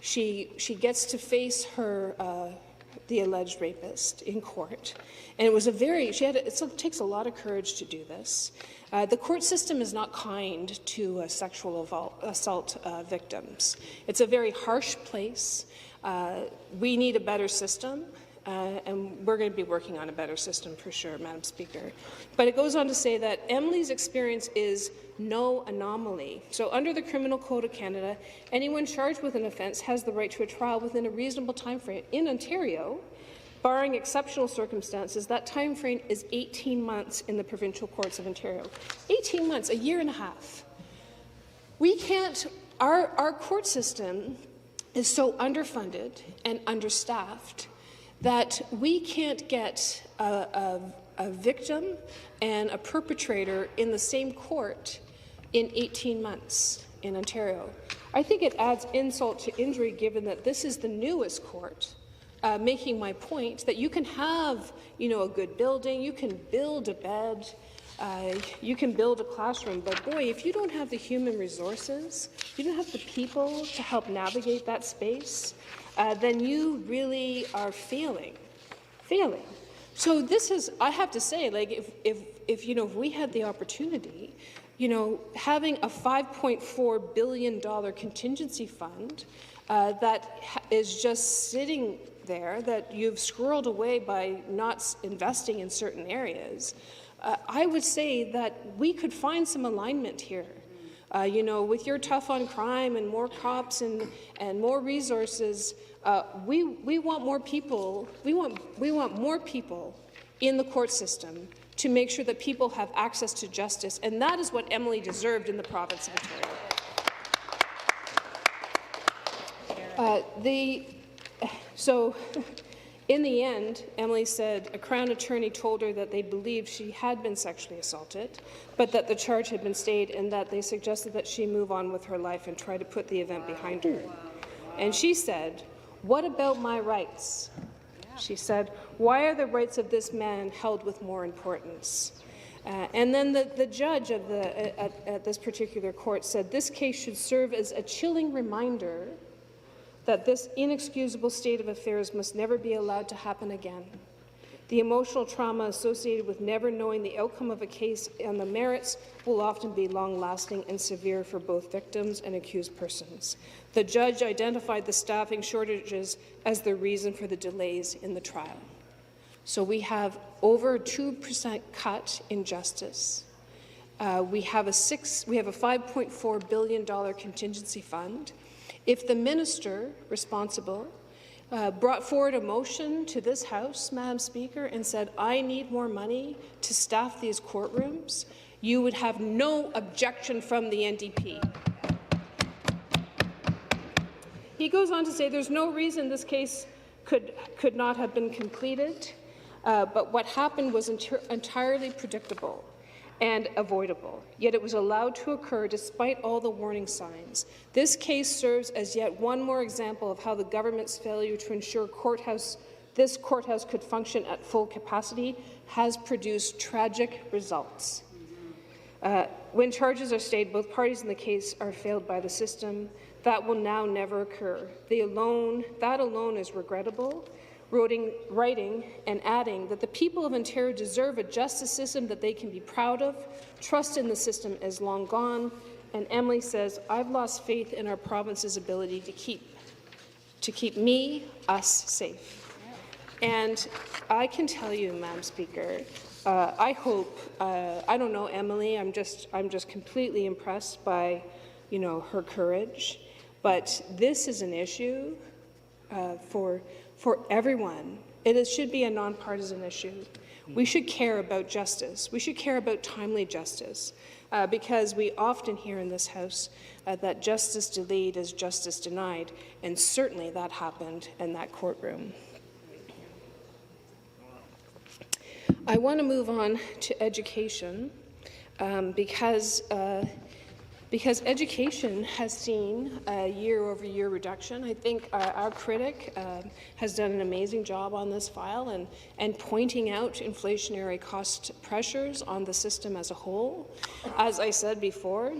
she gets to face the alleged rapist in court. And it was it takes a lot of courage to do this. The court system is not kind to sexual assault victims. It's a very harsh place. We need a better system. And we're going to be working on a better system for sure, Madam Speaker. But it goes on to say that Emily's experience is no anomaly. So under the Criminal Code of Canada, anyone charged with an offence has the right to a trial within a reasonable time frame. In Ontario, barring exceptional circumstances, that time frame is 18 months in the provincial courts of Ontario. 18 months, a year and a half. We can't, our court system is so underfunded and understaffed that we can't get a victim and a perpetrator in the same court in 18 months in Ontario. I think it adds insult to injury, given that this is the newest court, making my point that you can have, a good building, you can build a bed, you can build a classroom, but boy, if you don't have the human resources, you don't have the people to help navigate that space, then you really are failing. So this is, I have to say, like, if we had the opportunity, having a $5.4 billion contingency fund that is just sitting there, that you've squirreled away by not investing in certain areas, I would say that we could find some alignment here. With your tough on crime and more cops and more resources, we want more people. We want more people in the court system to make sure that people have access to justice, and that is what Emily deserved in the province of Ontario. In the end, Emily said a Crown attorney told her that they believed she had been sexually assaulted, but that the charge had been stayed, and that they suggested that she move on with her life and try to put the event behind her. And she said, "What about my rights?" She said, "Why are the rights of this man held with more importance?" And then the judge at this particular court said, "This case should serve as a chilling reminder that this inexcusable state of affairs must never be allowed to happen again. The emotional trauma associated with never knowing the outcome of a case and the merits will often be long-lasting and severe for both victims and accused persons." The judge identified the staffing shortages as the reason for the delays in the trial. So we have over a 2% cut in justice. We have a $5.4 billion contingency fund. If the minister responsible brought forward a motion to this House, Madam Speaker, and said, "I need more money to staff these courtrooms," you would have no objection from the NDP. He goes on to say there's no reason this case could not have been completed, but what happened was entirely predictable and avoidable, yet it was allowed to occur despite all the warning signs. This case serves as yet one more example of how the government's failure to ensure this courthouse could function at full capacity has produced tragic results. When charges are stayed, both parties in the case are failed by the system. That will now never occur. That alone is regrettable. Writing and adding that the people of Ontario deserve a justice system that they can be proud of. Trust in the system is long gone. And Emily says, I've lost faith in our province's ability to keep us safe. And I can tell you, Madam Speaker, I hope, I don't know Emily, I'm just completely impressed by, her courage. But this is an issue for everyone. It should be a nonpartisan issue. We should care about justice. We should care about timely justice, because we often hear in this House that justice delayed is justice denied, and certainly that happened in that courtroom. I want to move on to education, because education has seen a year-over-year reduction. I think our critic has done an amazing job on this file and pointing out inflationary cost pressures on the system as a whole. As I said before,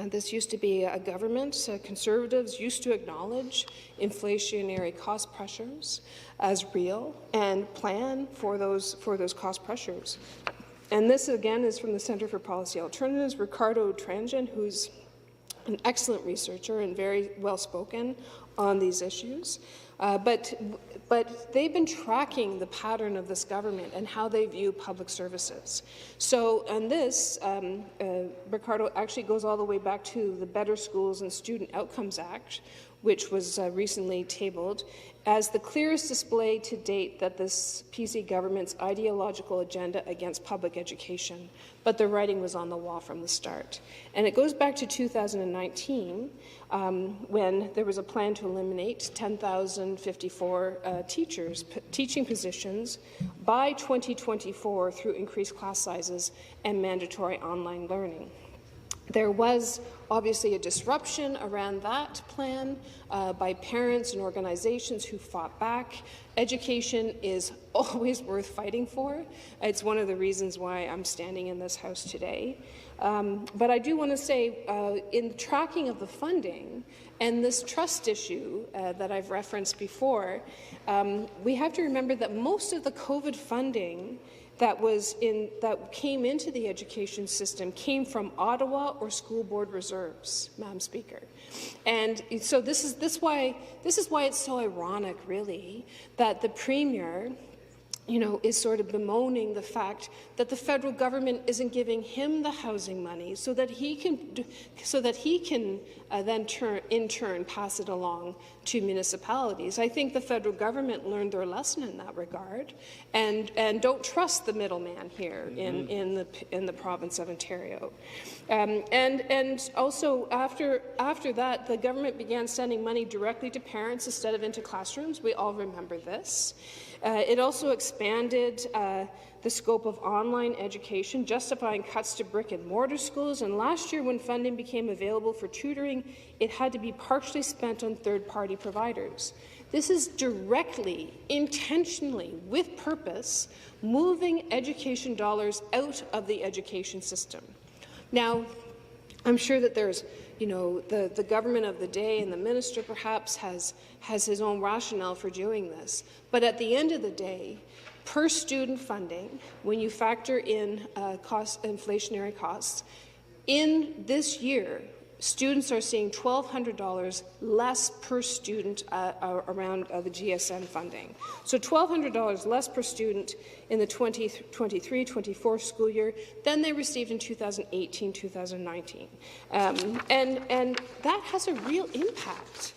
this used to be a government. Conservatives used to acknowledge inflationary cost pressures as real and plan for those cost pressures. And this, again, is from the Centre for Policy Alternatives, Ricardo Tranjan, who's an excellent researcher and very well-spoken on these issues. But they've been tracking the pattern of this government and how they view public services. So on this, Ricardo actually goes all the way back to the Better Schools and Student Outcomes Act, which was recently tabled, as the clearest display to date that this PC government's ideological agenda against public education, but the writing was on the wall from the start. And it goes back to 2019, when there was a plan to eliminate 10,054 teaching positions by 2024 through increased class sizes and mandatory online learning. There was obviously a disruption around that plan by parents and organizations who fought back. Education is always worth fighting for. It's one of the reasons why I'm standing in this House today. But I do want to say, in tracking of the funding and this trust issue that I've referenced before, we have to remember that most of the COVID funding that came into the education system came from Ottawa or school board reserves, Madam Speaker. And so this is why it's so ironic, really, that the Premier is sort of bemoaning the fact that the federal government isn't giving him the housing money so that he can then in turn pass it along to municipalities. I think the federal government learned their lesson in that regard, and don't trust the middleman here in the province of Ontario. And also after that, the government began sending money directly to parents instead of into classrooms. We all remember this. It also expanded the scope of online education, justifying cuts to brick-and-mortar schools. And last year, when funding became available for tutoring, it had to be partially spent on third-party providers. This is directly, intentionally, with purpose, moving education dollars out of the education system. Now, I'm sure that there's the government of the day and the minister perhaps has his own rationale for doing this. But at the end of the day, per student funding, when you factor in inflationary costs, in this year, students are seeing $1,200 less per student around the GSN funding. So $1,200 less per student in the 2023-24 school year than they received in 2018-2019. And that has a real impact.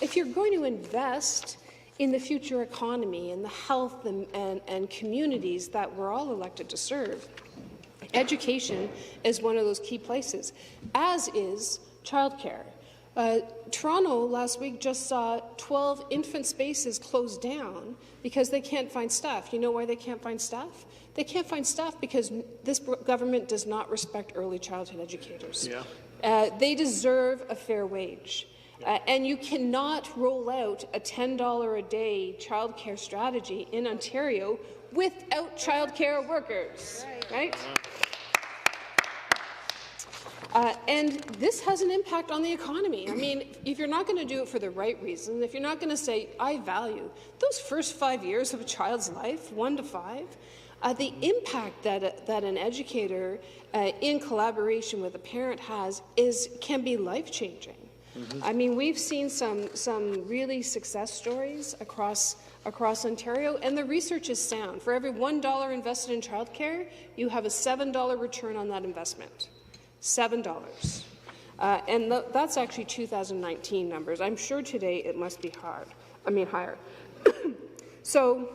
If you're going to invest in the future economy and the health and communities that we're all elected to serve, education is one of those key places, as is childcare. Toronto last week just saw 12 infant spaces closed down because they can't find staff. You know why they can't find staff? They can't find staff because this government does not respect early childhood educators. Yeah. They deserve a fair wage. And you cannot roll out a $10 a day childcare strategy in Ontario without childcare workers, right? And this has an impact on the economy. I mean, if you're not going to do it for the right reason, if you're not going to say, I value those first 5 years of a child's life, 1 to 5, the impact that an educator in collaboration with a parent has can be life-changing. I mean, we've seen some really success stories across Ontario, and the research is sound. For every $1 invested in childcare, you have a $7 return on that investment. $7. And that's actually 2019 numbers. I'm sure today it must be higher. So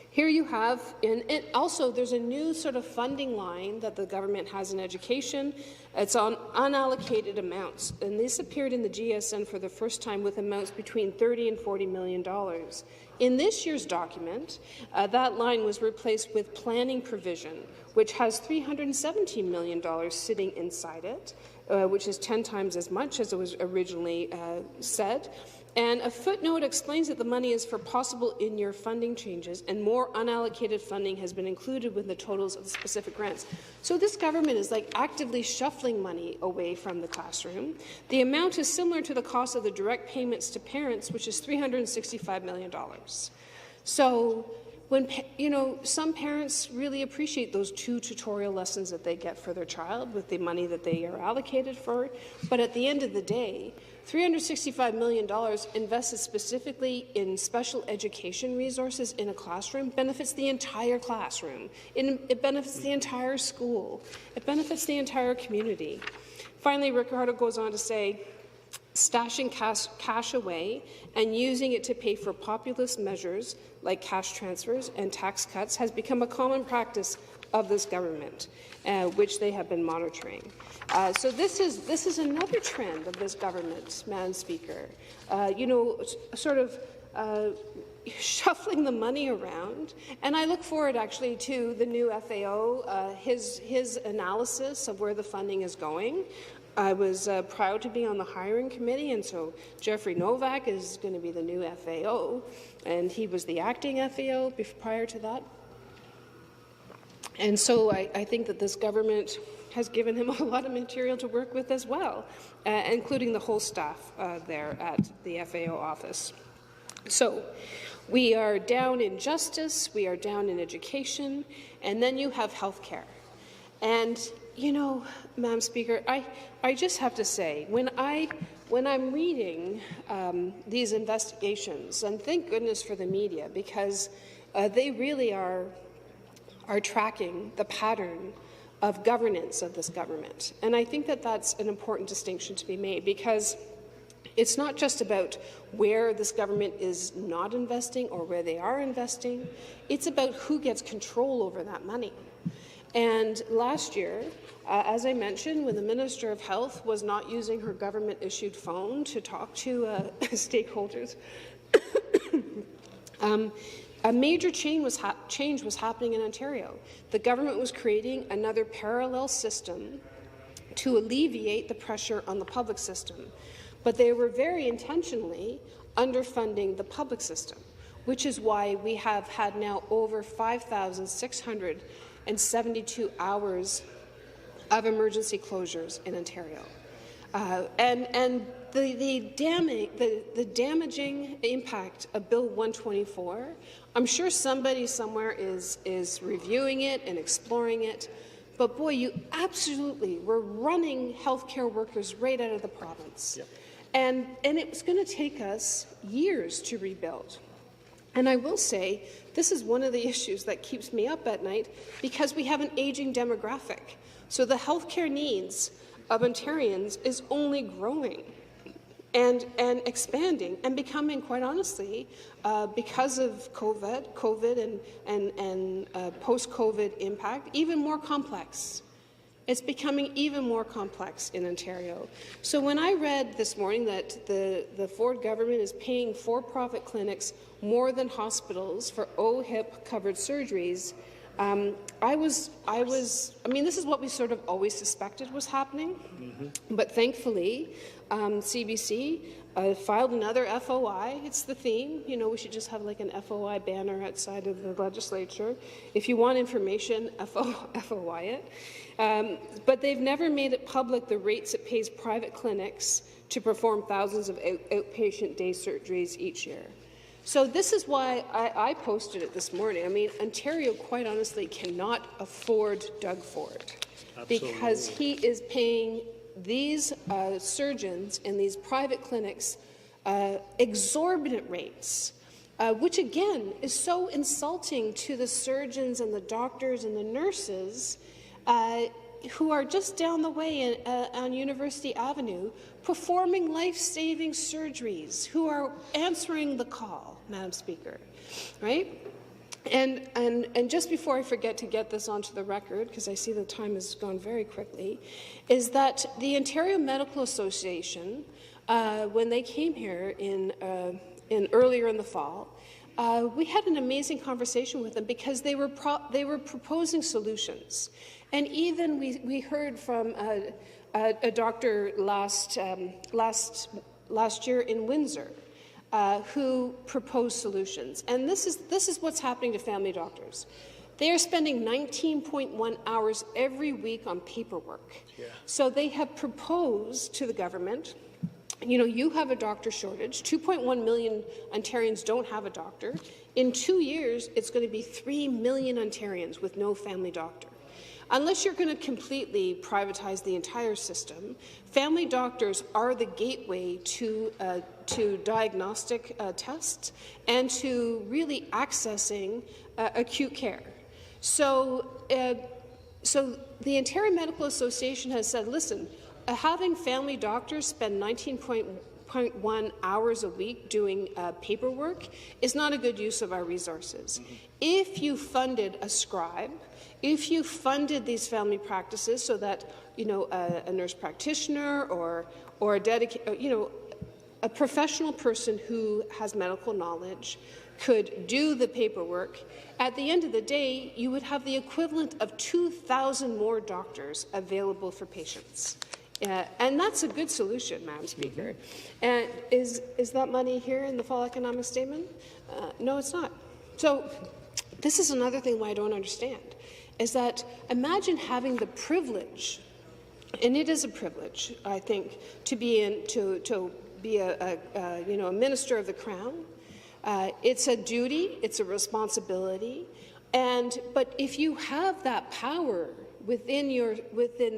here you have, and also there's a new sort of funding line that the government has in education. It's on unallocated amounts, and this appeared in the GSN for the first time with amounts between $30 and $40 million. In this year's document, that line was replaced with planning provision, which has $317 million sitting inside it, which is 10 times as much as it was originally said. And a footnote explains that the money is for possible in-year funding changes, and more unallocated funding has been included with the totals of the specific grants. So this government is like actively shuffling money away from the classroom. The amount is similar to the cost of the direct payments to parents, which is $365 million. So when, some parents really appreciate those 2 tutorial lessons that they get for their child with the money that they are allocated for, but at the end of the day, $365 million invested specifically in special education resources in a classroom benefits the entire classroom. It benefits the entire school. It benefits the entire community. Finally, Ricardo goes on to say, stashing cash away and using it to pay for populist measures like cash transfers and tax cuts has become a common practice of this government, which they have been monitoring. So this is another trend of this government, Madam Speaker. Sort of shuffling the money around. And I look forward, actually, to the new FAO, his analysis of where the funding is going. I was proud to be on the hiring committee, and so Jeffrey Novak is going to be the new FAO, and he was the acting FAO prior to that. And so I think that this government has given him a lot of material to work with as well, including the whole staff there at the FAO office. So we are down in justice, we are down in education, and then you have health care. And, Madam Speaker, I just have to say, when I'm reading these investigations, and thank goodness for the media, because they really are tracking the pattern of governance of this government. And I think that that's an important distinction to be made, because it's not just about where this government is not investing or where they are investing. It's about who gets control over that money. And last year, as I mentioned, when the Minister of Health was not using her government-issued phone to talk to stakeholders, a major change was happening in Ontario. The government was creating another parallel system to alleviate the pressure on the public system. But they were very intentionally underfunding the public system, which is why we have had now over 5,672 hours of emergency closures in Ontario. And the damaging impact of Bill 124, I'm sure somebody somewhere is reviewing it and exploring it, but boy, you absolutely were running healthcare workers right out of the province. Yep. And it's going to take us years to rebuild. And I will say, this is one of the issues that keeps me up at night, because we have an aging demographic. So the healthcare needs of Ontarians is only growing and expanding and becoming, quite honestly, because of COVID and post-COVID impact, even more complex. it's becoming even more complex in Ontario. So when I read this morning that the Ford government is paying for-profit clinics more than hospitals for OHIP-covered surgeries, I mean, this is what we sort of always suspected was happening, but thankfully, CBC filed another FOI. It's the theme. You know, we should just have like an FOI banner outside of the legislature. If you want information, FOI it. But they've never made it public the rates it pays private clinics to perform thousands of outpatient day surgeries each year. So this is why I posted it this morning. I mean, Ontario, quite honestly, cannot afford Doug Ford. Absolutely. Because he is paying these surgeons in these private clinics exorbitant rates, which again is so insulting to the surgeons and the doctors and the nurses who are just down the way on University Avenue performing life-saving surgeries, who are answering the call, Madam Speaker, right? And just before I forget to get this onto the record, because I see the time has gone very quickly, is that the Ontario Medical Association, when they came here in earlier in the fall, we had an amazing conversation with them because they were proposing solutions. And even we heard from a doctor last year in Windsor who proposed solutions. And this is what's happening to family doctors. They are spending 19.1 hours every week on paperwork. Yeah. So they have proposed to the government, you know, you have a doctor shortage. 2.1 million Ontarians don't have a doctor. In 2 years, it's going to be 3 million Ontarians with no family doctor. Unless you're going to completely privatize the entire system, family doctors are the gateway to diagnostic tests and to really accessing acute care. So the Ontario Medical Association has said, listen, having family doctors spend 19.1 hours a week doing paperwork is not a good use of our resources. If you funded a scribe, if you funded these family practices so that, you know, a nurse practitioner or a dedicated, you know, a professional person who has medical knowledge could do the paperwork, at the end of the day, you would have the equivalent of 2,000 more doctors available for patients. And that's a good solution, Madam Speaker. And is that money here in the fall economic statement? No, it's not. So this is another thing why I don't understand, is that imagine having the privilege, and it is a privilege, I think, to be a minister of the Crown. It's a duty, it's a responsibility, but if you have that power within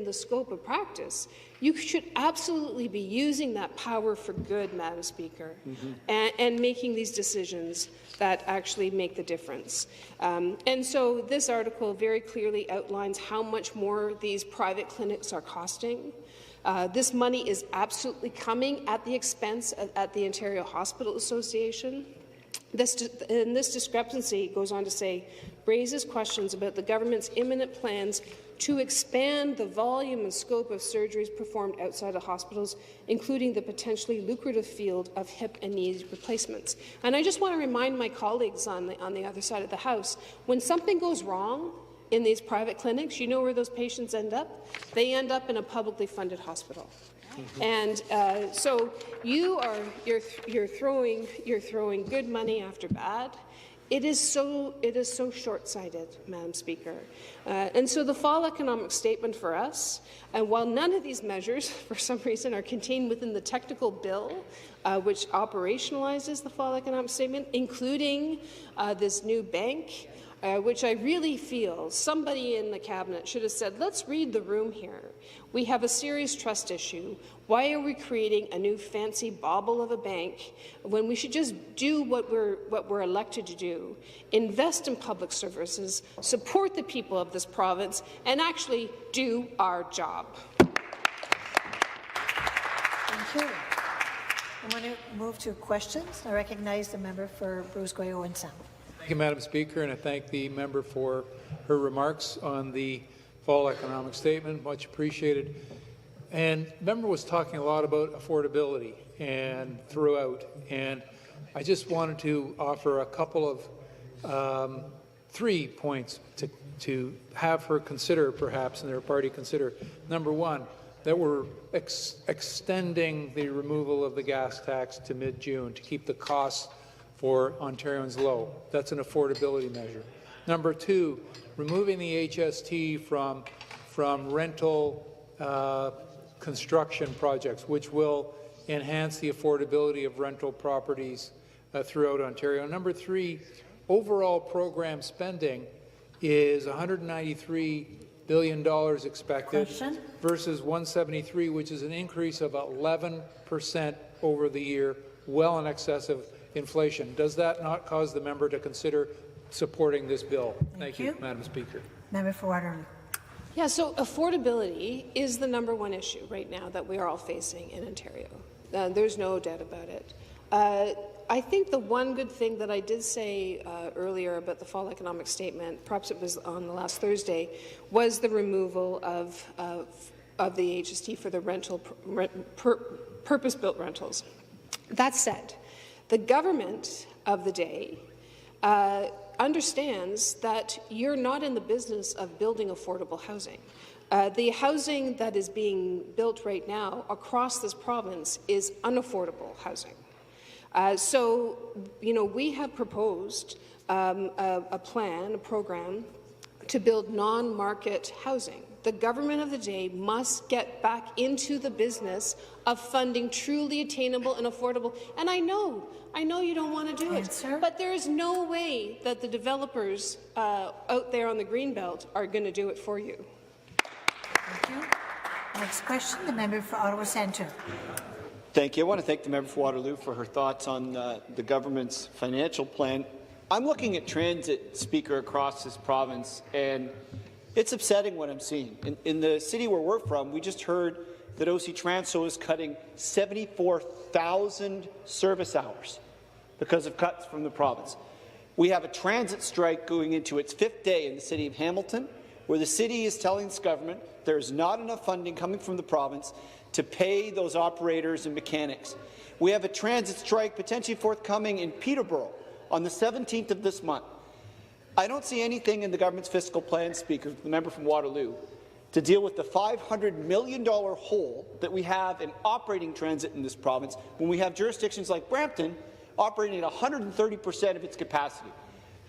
the scope of practice, you should absolutely be using that power for good, Madam Speaker, and making these decisions that actually make the difference. And so this article very clearly outlines how much more these private clinics are costing. This money is absolutely coming at the expense at the Ontario Hospital Association. This discrepancy, goes on to say, raises questions about the government's imminent plans to expand the volume and scope of surgeries performed outside of hospitals, including the potentially lucrative field of hip and knee replacements. And I just want to remind my colleagues on the other side of the House, when something goes wrong in these private clinics, you know where those patients end up? They end up in a publicly funded hospital. And so you're throwing good money after bad. It is so short-sighted, Madam Speaker. And so the fall economic statement for us, and while none of these measures, for some reason, are contained within the technical bill, which operationalizes the fall economic statement, including this new bank, which I really feel somebody in the cabinet should have said, let's read the room here. We have a serious trust issue. Why are we creating a new fancy bauble of a bank when we should just do what we're elected to do? Invest in public services, support the people of this province, and actually do our job. Thank you. I'm going to move to questions. I recognize the member for Bruce Grey Owen Sound. Thank you, Madam Speaker, and I thank the member for her remarks on the fall economic statement. Much appreciated. And the member was talking a lot about affordability and throughout. And I just wanted to offer a couple of 3 points to have her consider, perhaps, and their party consider. Number one, that we're extending the removal of the gas tax to mid-June to keep the costs for Ontarians low. That's an affordability measure. Number two, removing the HST from rental construction projects, which will enhance the affordability of rental properties throughout Ontario. Number three, overall program spending is $193 billion expected versus 173, which is an increase of 11% over the year, well in excess of inflation. Does that not cause the member to consider supporting this bill? Thank you, Madam Speaker. Member for Waterloo. Yeah, so affordability is the #1 issue right now that we are all facing in Ontario. There's no doubt about it. I think the one good thing that I did say earlier about the fall economic statement, perhaps it was on the last Thursday, was the removal of the HST for the purpose-built rentals. That said, the government of the day understands that you're not in the business of building affordable housing. The housing that is being built right now across this province is unaffordable housing. So, we have proposed a program to build non-market housing. The government of the day must get back into the business of funding truly attainable and affordable. And I know you don't want to do it, but there is no way that the developers out there on the Greenbelt are going to do it for you. Thank you. Next question, the member for Ottawa Centre. Thank you. I want to thank the member for Waterloo for her thoughts on the government's financial plan. I'm looking at transit, Speaker, across this province, and it's upsetting what I'm seeing. In the city where we're from, we just heard that OC Transco is cutting 74,000 service hours because of cuts from the province. We have a transit strike going into its 5th day in the city of Hamilton, where the city is telling its government there's not enough funding coming from the province to pay those operators and mechanics. We have a transit strike potentially forthcoming in Peterborough on the 17th of this month. I don't see anything in the government's fiscal plan, Speaker, the member from Waterloo, to deal with the $500 million hole that we have in operating transit in this province when we have jurisdictions like Brampton operating at 130% of its capacity.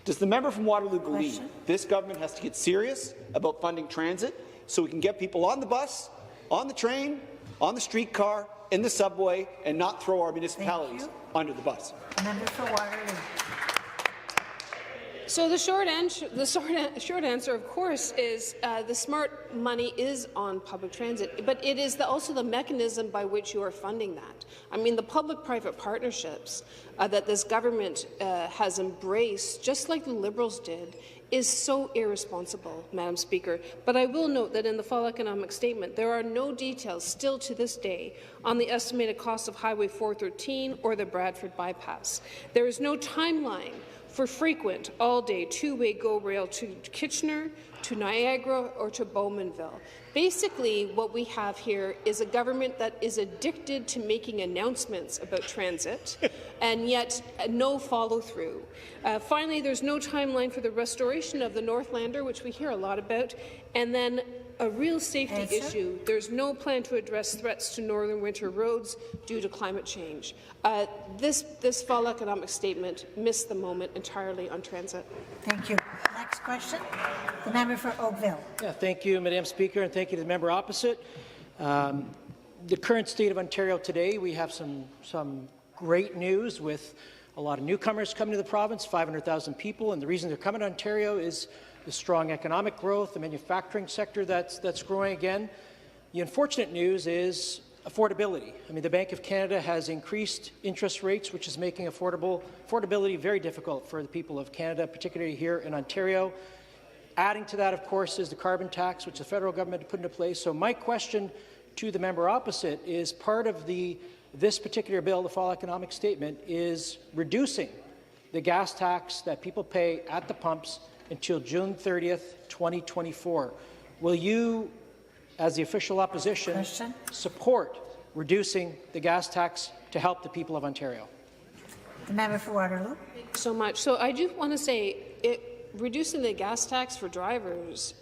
Does the member from Waterloo believe this government has to get serious about funding transit so we can get people on the bus, on the train, on the streetcar, in the subway, and not throw our municipalities under the bus? Member for Waterloo. So the short answer, of course, is the smart money is on public transit, but it is also the mechanism by which you are funding that. I mean, the public-private partnerships that this government has embraced, just like the Liberals did, is so irresponsible, Madam Speaker. But I will note that in the fall economic statement, there are no details still to this day on the estimated cost of Highway 413 or the Bradford bypass. There is no timeline for frequent, all-day, two-way GO rail to Kitchener, to Niagara, or to Bowmanville. Basically, what we have here is a government that is addicted to making announcements about transit, and yet no follow-through. Finally, there's no timeline for the restoration of the Northlander, which we hear a lot about, and then a real safety issue. There's no plan to address threats to northern winter roads due to climate change. This fall economic statement missed the moment entirely on transit. Thank you. Next question, the member for Oakville. Yeah, thank you, Madam Speaker, and thank you to the member opposite. The current state of Ontario today, we have some great news with a lot of newcomers coming to the province, 500,000 people, and the reason they're coming to Ontario is the strong economic growth, the manufacturing sector that's growing again. The unfortunate news is affordability. I mean, the Bank of Canada has increased interest rates, which is making affordability very difficult for the people of Canada, particularly here in Ontario. Adding to that, of course, is the carbon tax, which the federal government put into place. So my question to the member opposite is part of this particular bill, the fall economic statement, is reducing the gas tax that people pay at the pumps until June 30th, 2024. will you, as the official opposition, support reducing the gas tax to help the people of Ontario? The member for Waterloo. Thank you so much. So I do want to say reducing the gas tax for drivers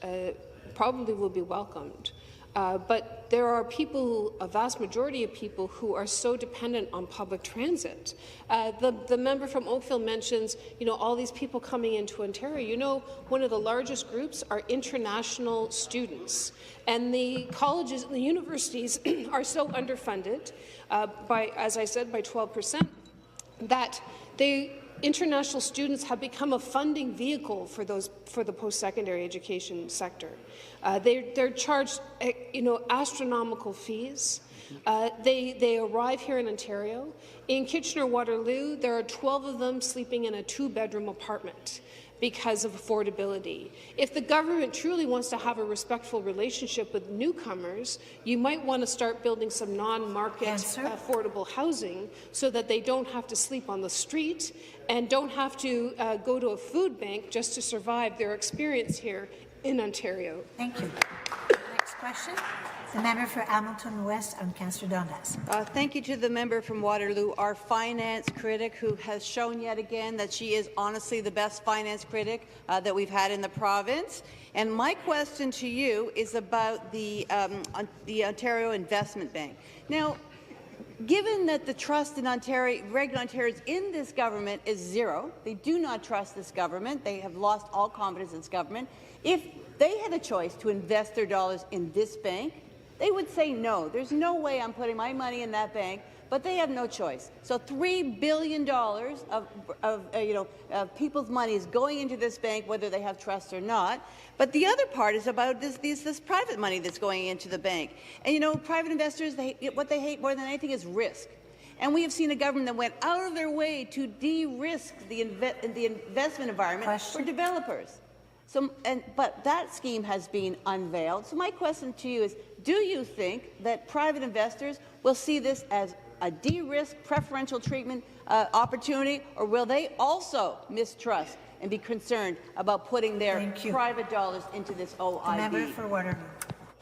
probably will be welcomed. But there are people, a vast majority of people, who are so dependent on public transit. The member from Oakville mentions, all these people coming into Ontario. One of the largest groups are international students, and the colleges and the universities are so underfunded as I said, by 12%, that international students have become a funding vehicle for the post-secondary education sector. They're charged, astronomical fees. They arrive here in Ontario. In Kitchener-Waterloo, there are 12 of them sleeping in a 2-bedroom apartment because of affordability. If the government truly wants to have a respectful relationship with newcomers, you might want to start building some non-market affordable housing so that they don't have to sleep on the street and don't have to go to a food bank just to survive their experience here in Ontario. Thank you. Next question. The member for Hamilton West and Councillor Dundas. Thank you to the member from Waterloo, our finance critic, who has shown yet again that she is honestly the best finance critic that we've had in the province. And my question to you is about the Ontario Investment Bank. Now, given that the trust in regular Ontarians in this government is zero, they do not trust this government, they have lost all confidence in this government. If they had a choice to invest their dollars in this bank, they would say no. There's no way I'm putting my money in that bank, but they have no choice. So $3 billion of people's money is going into this bank, whether they have trust or not. But the other part is about this private money that's going into the bank. And private investors, what they hate more than anything is risk. And we have seen a government that went out of their way to de-risk the investment environment for developers. But that scheme has been unveiled. So my question to you is, do you think that private investors will see this as a de-risk preferential treatment opportunity, or will they also mistrust and be concerned about putting their private dollars into this OIB? The member for Waterloo.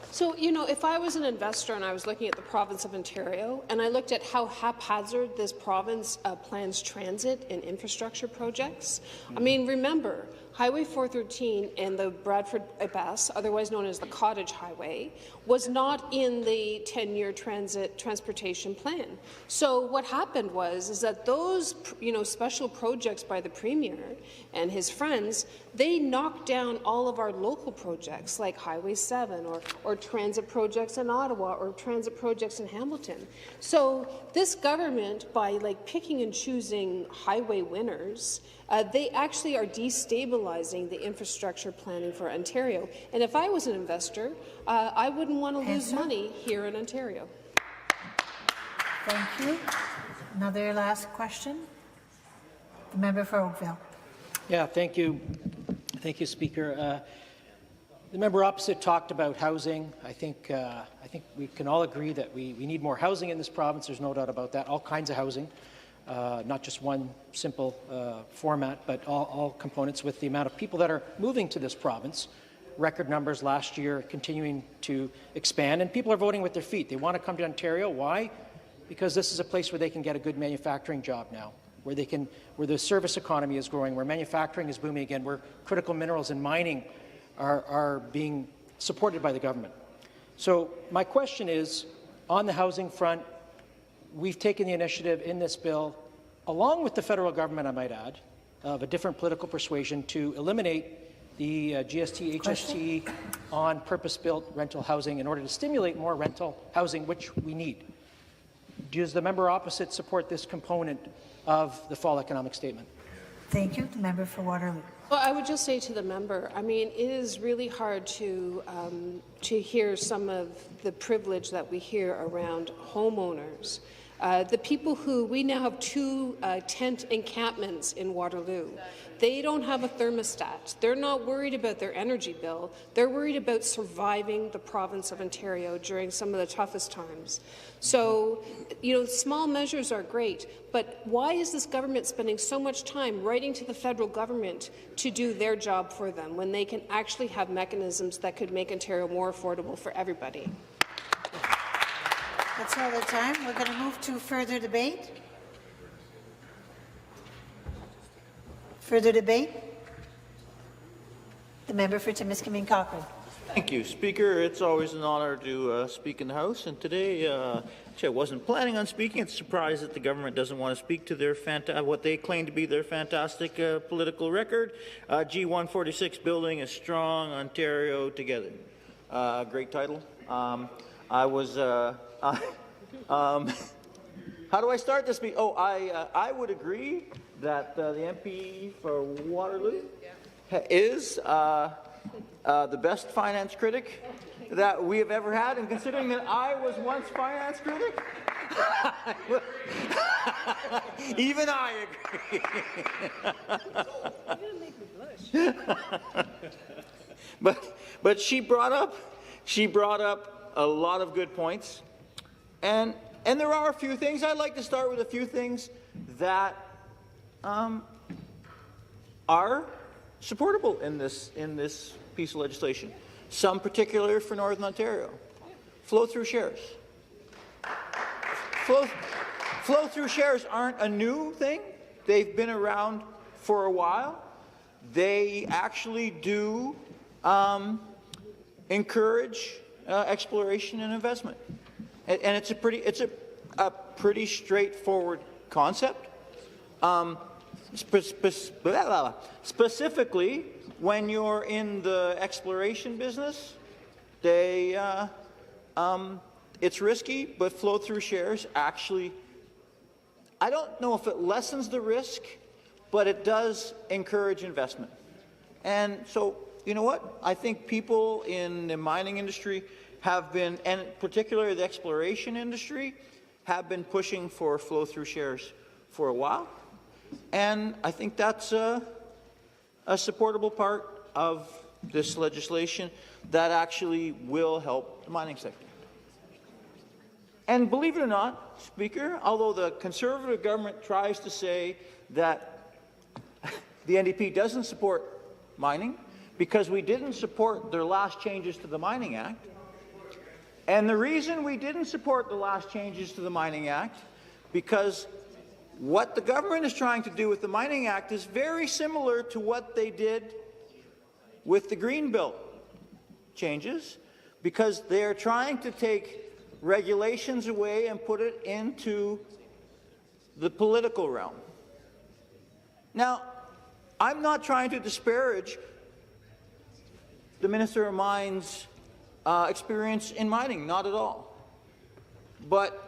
So, if I was an investor and I was looking at the province of Ontario and I looked at how haphazard this province plans transit and infrastructure projects, remember, Highway 413 and the Bradford Bypass, otherwise known as the Cottage Highway, was not in the 10-year transportation plan. So what happened was that those special projects by the Premier and his friends, they knocked down all of our local projects like Highway 7 or transit projects in Ottawa or transit projects in Hamilton. So this government, by picking and choosing highway winners, they actually are destabilizing the infrastructure planning for Ontario. And if I was an investor, I wouldn't want to lose money here in Ontario. Thank you. Another last question. The member for Oakville. Yeah, thank you. Thank you, Speaker. The member opposite talked about housing. I think we can all agree that we need more housing in this province. There's no doubt about that. All kinds of housing. Not just one simple format, but all components with the amount of people that are moving to this province. Record numbers last year continuing to expand, and people are voting with their feet. They want to come to Ontario. Why? Because this is a place where they can get a good manufacturing job now, where the service economy is growing, where manufacturing is booming again, where critical minerals and mining are being supported by the government. So my question is, on the housing front, we've taken the initiative in this bill, along with the federal government, I might add, of a different political persuasion, to eliminate the GST, HST on purpose-built rental housing in order to stimulate more rental housing, which we need. Does the member opposite support this component of the fall economic statement? Thank you. The member for Waterloo. Well, I would just say to the member, it is really hard to hear some of the privilege that we hear around homeowners The people who, we now have 2 tent encampments in Waterloo. They don't have a thermostat. They're not worried about their energy bill. They're worried about surviving the province of Ontario during some of the toughest times. So, small measures are great, but why is this government spending so much time writing to the federal government to do their job for them when they can actually have mechanisms that could make Ontario more affordable for everybody? That's all the time. We're going to move to further debate. Further debate? The member for Timiskaming Cochrane. Thank you, Speaker. It's always an honour to speak in the House, and today, actually, I wasn't planning on speaking. It's a surprise that the government doesn't want to speak to their what they claim to be their fantastic political record. G146, Building a Strong Ontario Together. Great title. I was. How do I start this? I would agree that the MP for Waterloo is the best finance critic that we have ever had, and considering that I was once finance critic, even I agree. But she brought up a lot of good points, and there are a few things. I'd like to start with a few things that are supportable in this piece of legislation. Some particular for Northern Ontario. Flow-through shares. Flow-through shares aren't a new thing. They've been around for a while. They actually do encourage exploration and investment, and it's a pretty straightforward concept. Specifically, when you're in the exploration business, it's risky, but flow-through shares actually, I don't know if it lessens the risk, but it does encourage investment. And so, you know what? I think people in the mining industry have been, and particularly the exploration industry, have been pushing for flow-through shares for a while. And I think that's a supportable part of this legislation that actually will help the mining sector. And believe it or not, Speaker, although the Conservative government tries to say that the NDP doesn't support mining because we didn't support their last changes to the Mining Act, and the reason we didn't support the last changes to the Mining Act, because what the government is trying to do with the Mining Act is very similar to what they did with the Greenbelt changes, because they are trying to take regulations away and put it into the political realm. Now, I'm not trying to disparage the Minister of Mines' experience in mining, not at all. But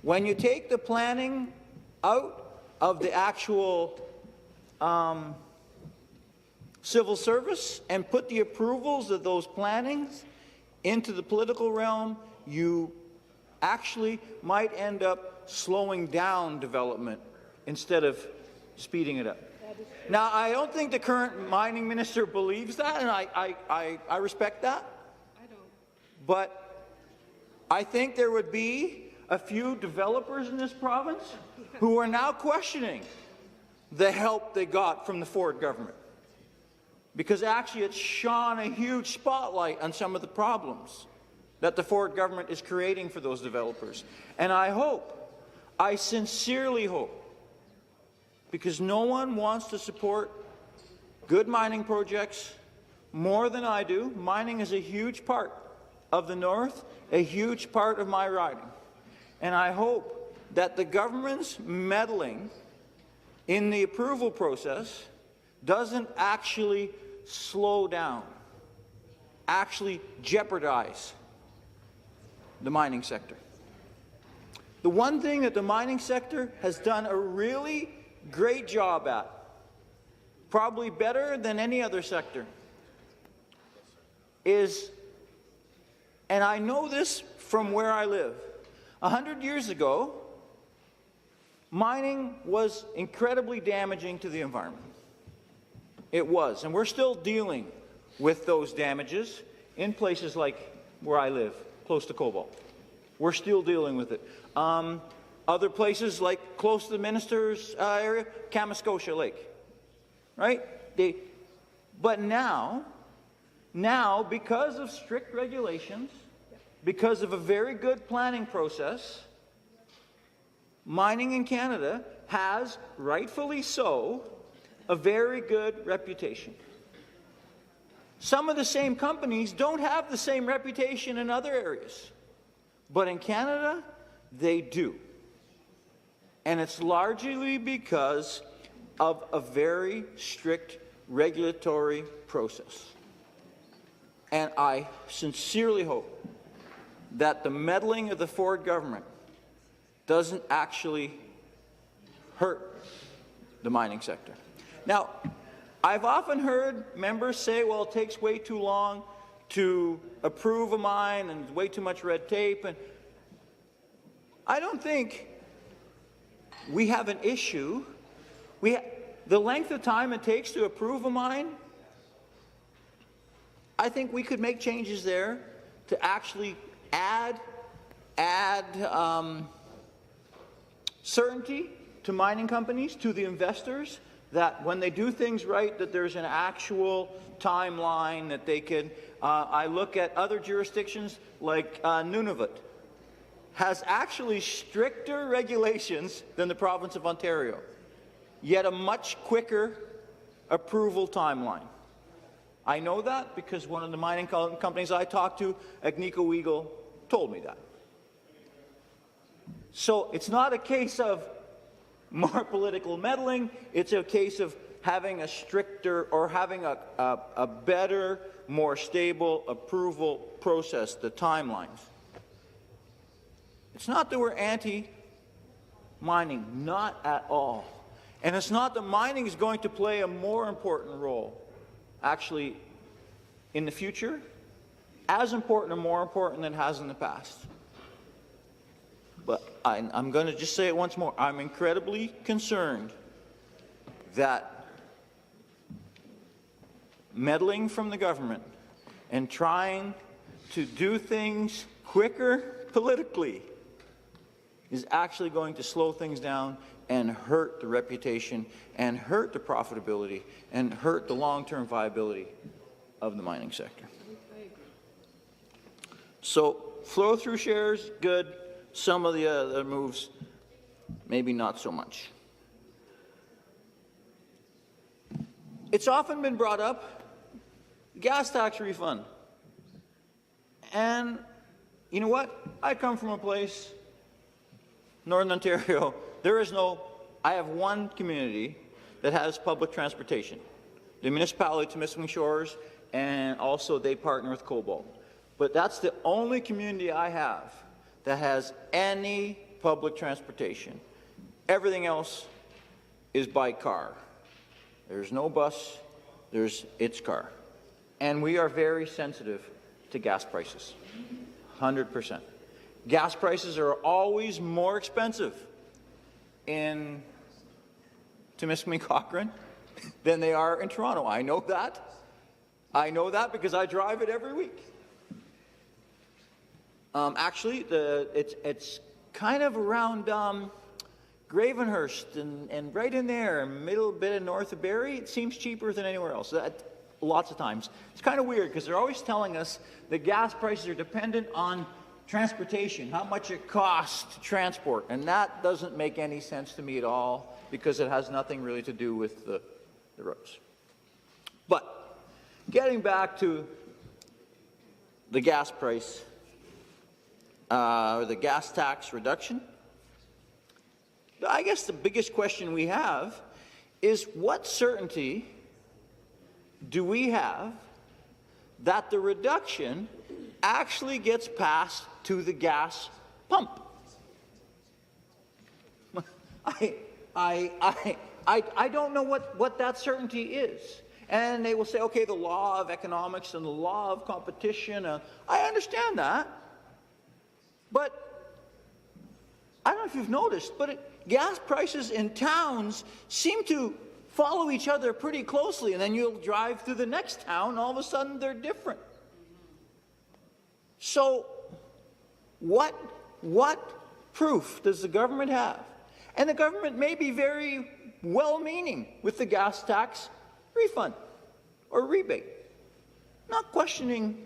when you take the planning out of the actual civil service and put the approvals of those plannings into the political realm, you actually might end up slowing down development instead of speeding it up. Now, I don't think the current mining minister believes that, and I respect that. I don't. But I think there would be a few developers in this province who are now questioning the help they got from the Ford government, because actually it's shone a huge spotlight on some of the problems that the Ford government is creating for those developers. And I sincerely hope, because no one wants to support good mining projects more than I do. Mining is a huge part of the North, a huge part of my riding. And I hope that the government's meddling in the approval process doesn't actually slow down, actually jeopardize the mining sector. The one thing that the mining sector has done a really great job at, probably better than any other sector, is, and I know this from where I live, 100 years ago, mining was incredibly damaging to the environment. It was, and we're still dealing with those damages in places like where I live, close to Cobalt. We're still dealing with it. Other places like close to the minister's area, Kamoskosha Lake, right? But now, because of strict regulations, because of a very good planning process, mining in Canada has, rightfully so, a very good reputation. Some of the same companies don't have the same reputation in other areas, but in Canada, they do. And it's largely because of a very strict regulatory process. And I sincerely hope that the meddling of the Ford government doesn't actually hurt the mining sector. Now, I've often heard members say, well, it takes way too long to approve a mine and way too much red tape. And I don't think we have an issue. The length of time it takes to approve a mine, I think we could make changes there to actually add certainty to mining companies, to the investors, that when they do things right, that there's an actual timeline that they can. I look at other jurisdictions like Nunavut, has actually stricter regulations than the province of Ontario, yet a much quicker approval timeline. I know that because one of the mining companies I talked to, Agnico Eagle, told me that. So it's not a case of more political meddling, it's a case of having a stricter or having a better, more stable approval process, the timelines. It's not that we're anti-mining, not at all. And it's not that mining is going to play a more important role, actually, in the future, as important or more important than it has in the past. But I'm going to just say it once more. I'm incredibly concerned that meddling from the government and trying to do things quicker politically is actually going to slow things down and hurt the reputation and hurt the profitability and hurt the long-term viability of the mining sector. So flow-through shares, good. Some of the other moves, maybe not so much. It's often been brought up, gas tax refund. And you know what? I come from a place, Northern Ontario, I have one community that has public transportation. The municipality, Temiskaming Shores, and also they partner with Cobalt. But that's the only community I have that has any public transportation. Everything else is by car. There's no bus, it's car. And we are very sensitive to gas prices, 100%. Gas prices are always more expensive in Temiskaming Cochrane than they are in Toronto. I know that. I know that because I drive it every week. Actually, it's kind of around Gravenhurst and right in there, middle bit of north of Barrie. It seems cheaper than anywhere else. Lots of times. It's kind of weird because they're always telling us that gas prices are dependent on transportation, how much it costs to transport, and that doesn't make any sense to me at all because it has nothing really to do with the roads. But getting back to the gas price, or the gas tax reduction, I guess the biggest question we have is what certainty do we have that the reduction actually gets passed to the gas pump? I don't know what that certainty is. And they will say, okay, the law of economics and the law of competition, I understand that. But I don't know if you've noticed, but gas prices in towns seem to follow each other pretty closely, and then you'll drive through the next town, and all of a sudden they're different. So what proof does the government have? And the government may be very well-meaning with the gas tax refund or rebate. Not questioning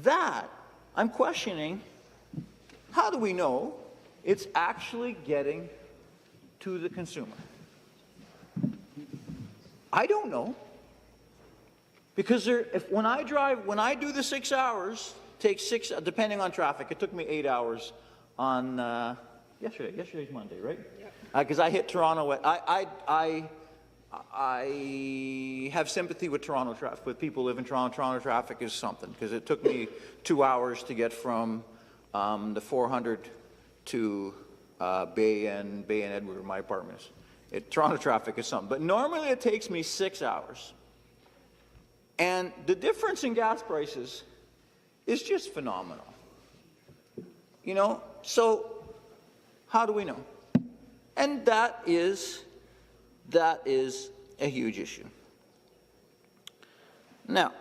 that. I'm questioning, how do we know it's actually getting to the consumer? I don't know. Because when I do the 6 hours, takes 6, depending on traffic, it took me 8 hours on yesterday's Monday, right? Because I hit Toronto. I have sympathy with Toronto traffic, with people who live in Toronto. Toronto traffic is something, because it took me 2 hours to get from the 400 to Bay and Edward, where my apartment is. Toronto traffic is something, but normally it takes me 6 hours. And the difference in gas prices is just phenomenal. You know, so how do we know? And that is a huge issue. Now,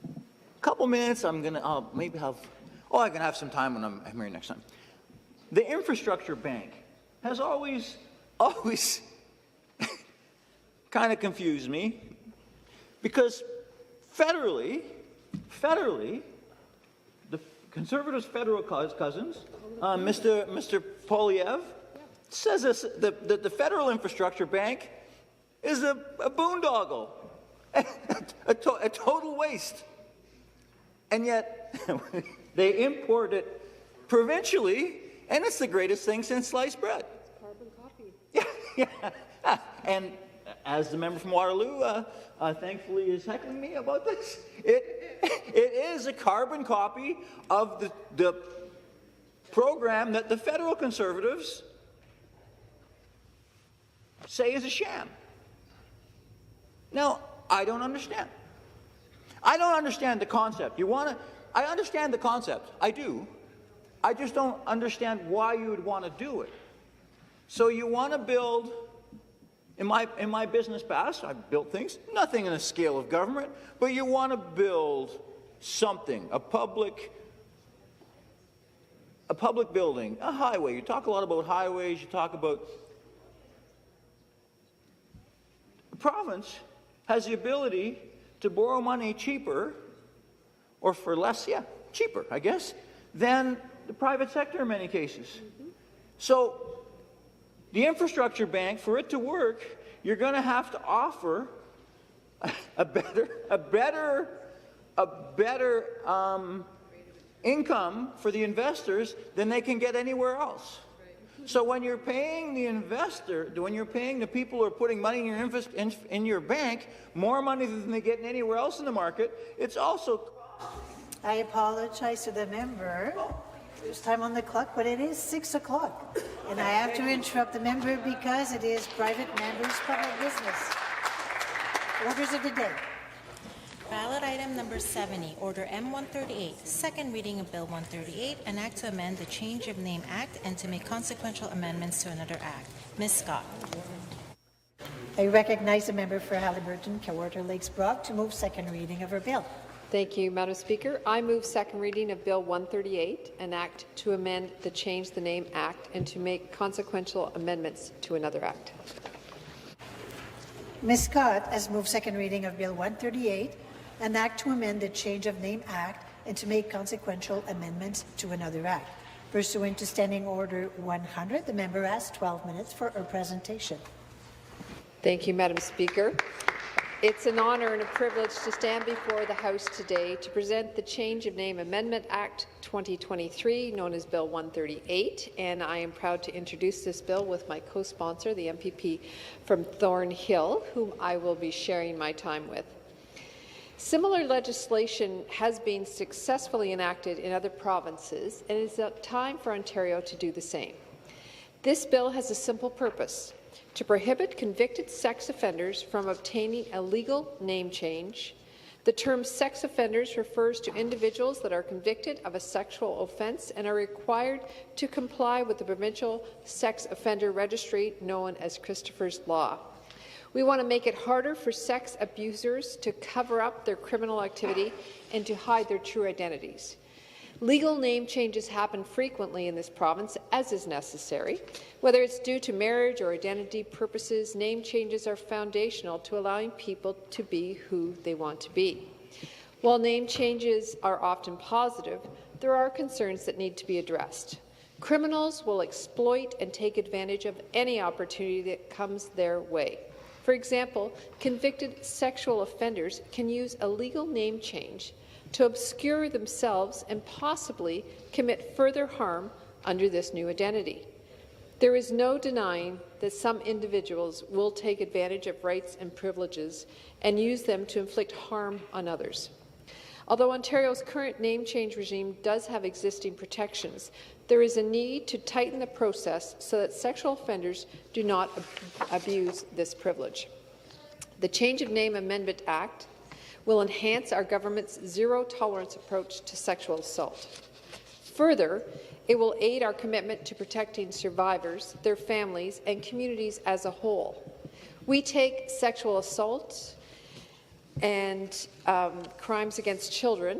a couple minutes, I can have some time when I'm here next time. The infrastructure bank has always kind of confused me, because federally, the Conservatives' federal cousins, Mr. Polyev, says that the federal infrastructure bank is a boondoggle, a total waste. And yet they import it provincially, and it's the greatest thing since sliced bread. Carbon copy. Yeah. And as the member from Waterloo thankfully is heckling me about this, it is a carbon copy of the program that the federal Conservatives say is a sham. Now, I don't understand. I don't understand the concept. I understand the concept. I do. I just don't understand why you would want to do it. So you want to build, in my business past, I've built things, nothing in the scale of government, but you want to build something, a public building, a highway. You talk a lot about highways, you talk about... The province has the ability to borrow money cheaper, or for less, cheaper, I guess, than the private sector in many cases. So the infrastructure bank, for it to work, you're going to have to offer a better income for the investors than they can get anywhere else. So when you're paying the investor, when you're paying the people who are putting money in your bank more money than they get anywhere else in the market, it's also... I apologize to the member. There's time on the clock, but it is 6 o'clock. And I have to interrupt the member because it is private members' public business. Orders of the day. Ballot item number 70, Order M138, second reading of Bill 138, an act to amend the Change of Name Act and to make consequential amendments to another act. Ms. Scott. I recognize the member for Haliburton, Kawartha Lakes Brock to move second reading of her bill. Thank you, Madam Speaker. I move second reading of Bill 138, an act to amend the Change the Name Act and to make consequential amendments to another act. Ms. Scott has moved second reading of Bill 138, an act to amend the Change of Name Act and to make consequential amendments to another act. Pursuant to Standing Order 100, the member has 12 minutes for her presentation. Thank you, Madam Speaker. It's an honour and a privilege to stand before the House today to present the Change of Name Amendment Act 2023, known as Bill 138, and I am proud to introduce this bill with my co-sponsor, the MPP from Thornhill, whom I will be sharing my time with. Similar legislation has been successfully enacted in other provinces, and it is time for Ontario to do the same. This bill has a simple purpose: to prohibit convicted sex offenders from obtaining a legal name change, The term sex offenders refers to individuals that are convicted of a sexual offence and are required to comply with the provincial sex offender registry known as Christopher's Law. We want to make it harder for sex abusers to cover up their criminal activity and to hide their true identities. Legal name changes happen frequently in this province, as is necessary. Whether it's due to marriage or identity purposes, name changes are foundational to allowing people to be who they want to be. While name changes are often positive, there are concerns that need to be addressed. Criminals will exploit and take advantage of any opportunity that comes their way. For example, convicted sexual offenders can use a legal name change to obscure themselves and possibly commit further harm under this new identity. There is no denying that some individuals will take advantage of rights and privileges and use them to inflict harm on others. Although Ontario's current name change regime does have existing protections, there is a need to tighten the process so that sexual offenders do not abuse this privilege. The Change of Name Amendment Act will enhance our government's zero-tolerance approach to sexual assault. Further, it will aid our commitment to protecting survivors, their families, and communities as a whole. We take sexual assault and crimes against children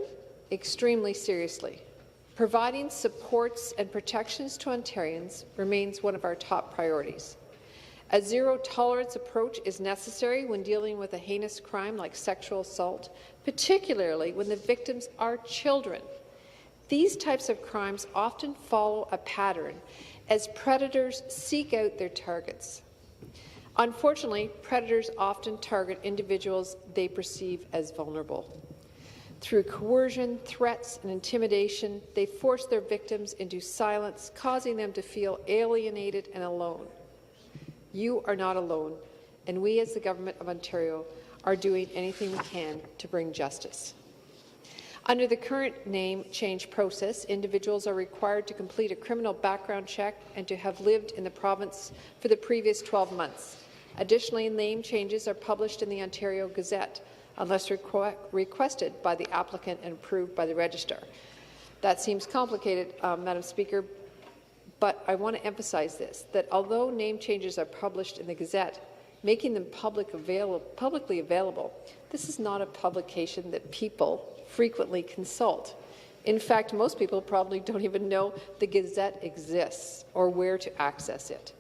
extremely seriously. Providing supports and protections to Ontarians remains one of our top priorities. A zero-tolerance approach is necessary when dealing with a heinous crime like sexual assault, particularly when the victims are children. These types of crimes often follow a pattern as predators seek out their targets. Unfortunately, predators often target individuals they perceive as vulnerable. Through coercion, threats, and intimidation, they force their victims into silence, causing them to feel alienated and alone. You are not alone, and we as the Government of Ontario are doing anything we can to bring justice. Under the current name change process, individuals are required to complete a criminal background check and to have lived in the province for the previous 12 months. Additionally, name changes are published in the Ontario Gazette, unless requested by the applicant and approved by the registrar. That seems complicated, Madam Speaker, but I want to emphasize this, that although name changes are published in the Gazette, making them publicly available, this is not a publication that people frequently consult. In fact, most people probably don't even know the Gazette exists or where to access it.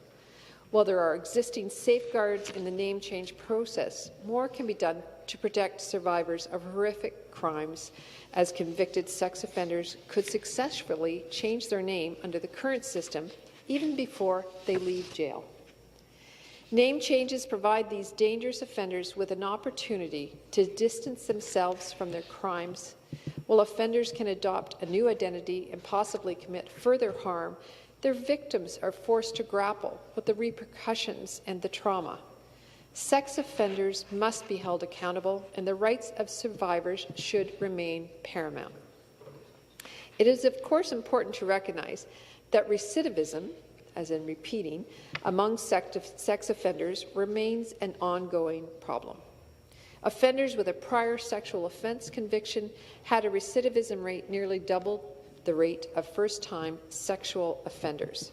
While there are existing safeguards in the name change process, more can be done to protect survivors of horrific crimes, as convicted sex offenders could successfully change their name under the current system even before they leave jail. Name changes provide these dangerous offenders with an opportunity to distance themselves from their crimes. While offenders can adopt a new identity and possibly commit further harm, their victims are forced to grapple with the repercussions and the trauma. Sex offenders must be held accountable, and the rights of survivors should remain paramount. It is, of course, important to recognize that recidivism, as in repeating, among sex offenders remains an ongoing problem. Offenders with a prior sexual offence conviction had a recidivism rate nearly double the rate of first-time sexual offenders,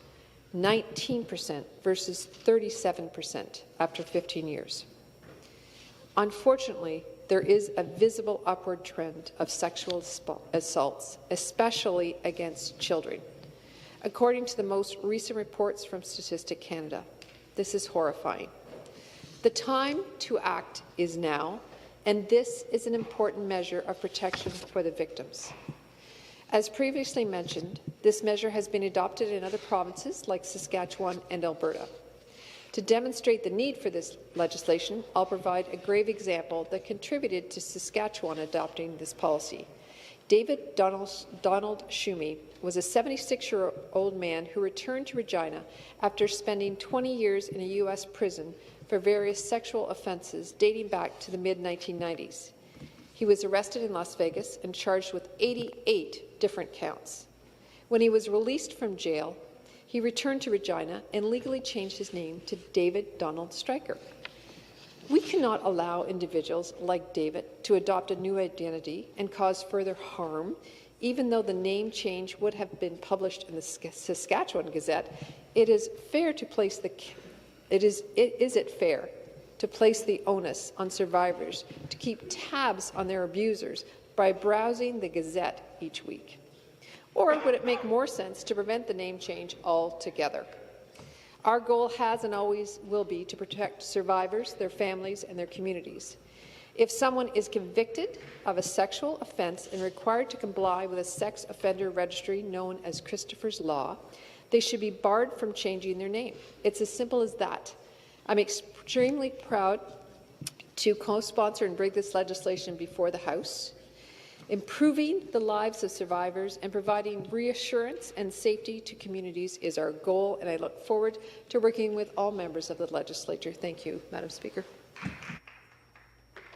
19% versus 37% after 15 years. Unfortunately, there is a visible upward trend of sexual assaults, especially against children. According to the most recent reports from Statistics Canada, this is horrifying. The time to act is now, and this is an important measure of protection for the victims. As previously mentioned, this measure has been adopted in other provinces like Saskatchewan and Alberta. To demonstrate the need for this legislation, I'll provide a grave example that contributed to Saskatchewan adopting this policy. David Donald Shumey was a 76-year-old man who returned to Regina after spending 20 years in a U.S. prison for various sexual offences dating back to the mid-1990s. He was arrested in Las Vegas and charged with 88 different counts. When he was released from jail, he returned to Regina and legally changed his name to David Donald Stryker. We cannot allow individuals like David to adopt a new identity and cause further harm, even though the name change would have been published in the Saskatchewan Gazette. Is it fair to place the onus on survivors to keep tabs on their abusers by browsing the Gazette each week? Or would it make more sense to prevent the name change altogether? Our goal has and always will be to protect survivors, their families, and their communities. If someone is convicted of a sexual offence and required to comply with a sex offender registry known as Christopher's Law, they should be barred from changing their name. It's as simple as that. I'm extremely proud to co-sponsor and bring this legislation before the House. Improving the lives of survivors and providing reassurance and safety to communities is our goal, and I look forward to working with all members of the Legislature. Thank you, Madam Speaker.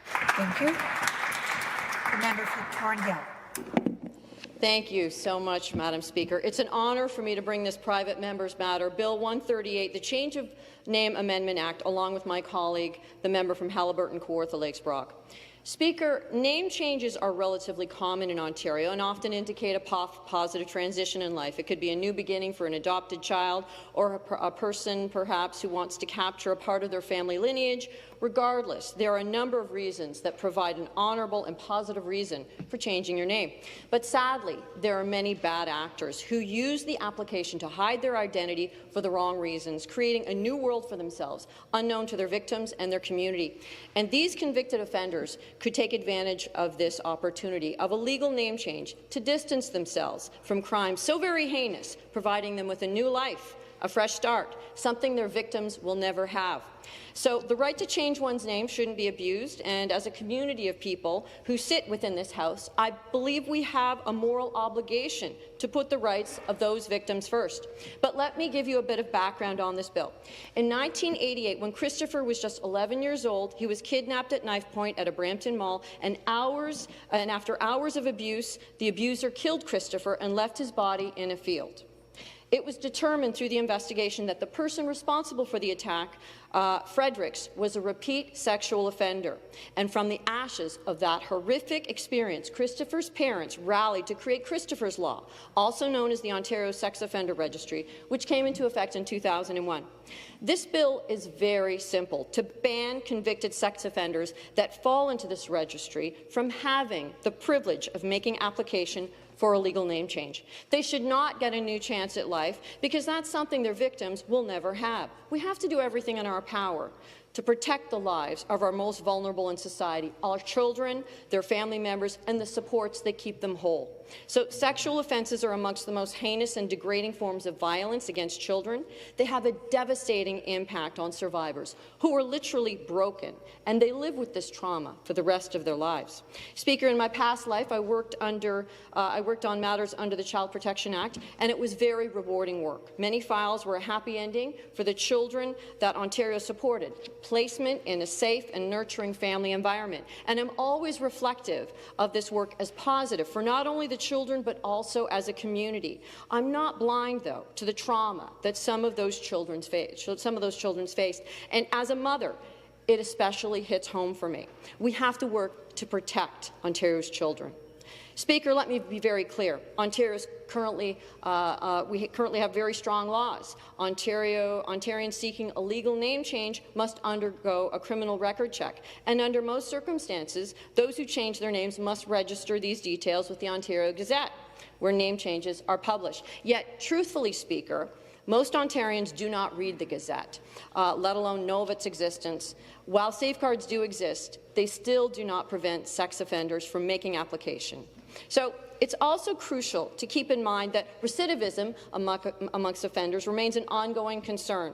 Thank you. The member for Thornhill. Thank you so much, Madam Speaker. It's an honour for me to bring this private member's matter, Bill 138, the Change of Name Amendment Act, along with my colleague, the member from Haliburton-Kawartha Lakes Brock. Speaker, name changes are relatively common in Ontario and often indicate a positive transition in life. It could be a new beginning for an adopted child or a person, perhaps, who wants to capture a part of their family lineage. Regardless, there are a number of reasons that provide an honourable and positive reason for changing your name. But sadly, there are many bad actors who use the application to hide their identity for the wrong reasons, creating a new world for themselves, unknown to their victims and their community. And these convicted offenders could take advantage of this opportunity of a legal name change to distance themselves from crimes so very heinous, providing them with a new life, a fresh start, something their victims will never have. So the right to change one's name shouldn't be abused, and as a community of people who sit within this House, I believe we have a moral obligation to put the rights of those victims first. But let me give you a bit of background on this bill. In 1988, when Christopher was just 11 years old, he was kidnapped at knife point at a Brampton mall, and after hours of abuse, the abuser killed Christopher and left his body in a field. It was determined through the investigation that the person responsible for the attack, Fredericks, was a repeat sexual offender. And from the ashes of that horrific experience, Christopher's parents rallied to create Christopher's Law, also known as the Ontario Sex Offender Registry, which came into effect in 2001. This bill is very simple: to ban convicted sex offenders that fall into this registry from having the privilege of making application for a legal name change. They should not get a new chance at life, because that's something their victims will never have. We have to do everything in our power to protect the lives of our most vulnerable in society, our children, their family members, and the supports that keep them whole. So sexual offences are amongst the most heinous and degrading forms of violence against children. They have a devastating impact on survivors who are literally broken, and they live with this trauma for the rest of their lives. Speaker, in my past life, I worked on matters under the Child Protection Act, and it was very rewarding work. Many files were a happy ending for the children that Ontario supported, placement in a safe and nurturing family environment. And I'm always reflective of this work as positive for not only the children, but also as a community. I'm not blind, though, to the trauma that some of those children faced. And as a mother, it especially hits home for me. We have to work to protect Ontario's children. Speaker, let me be very clear. we currently have very strong laws. Ontarians seeking a legal name change must undergo a criminal record check, and under most circumstances, those who change their names must register these details with the Ontario Gazette, where name changes are published. Yet, truthfully, Speaker, most Ontarians do not read the Gazette, let alone know of its existence. While safeguards do exist, they still do not prevent sex offenders from making application. So it's also crucial to keep in mind that recidivism amongst offenders remains an ongoing concern.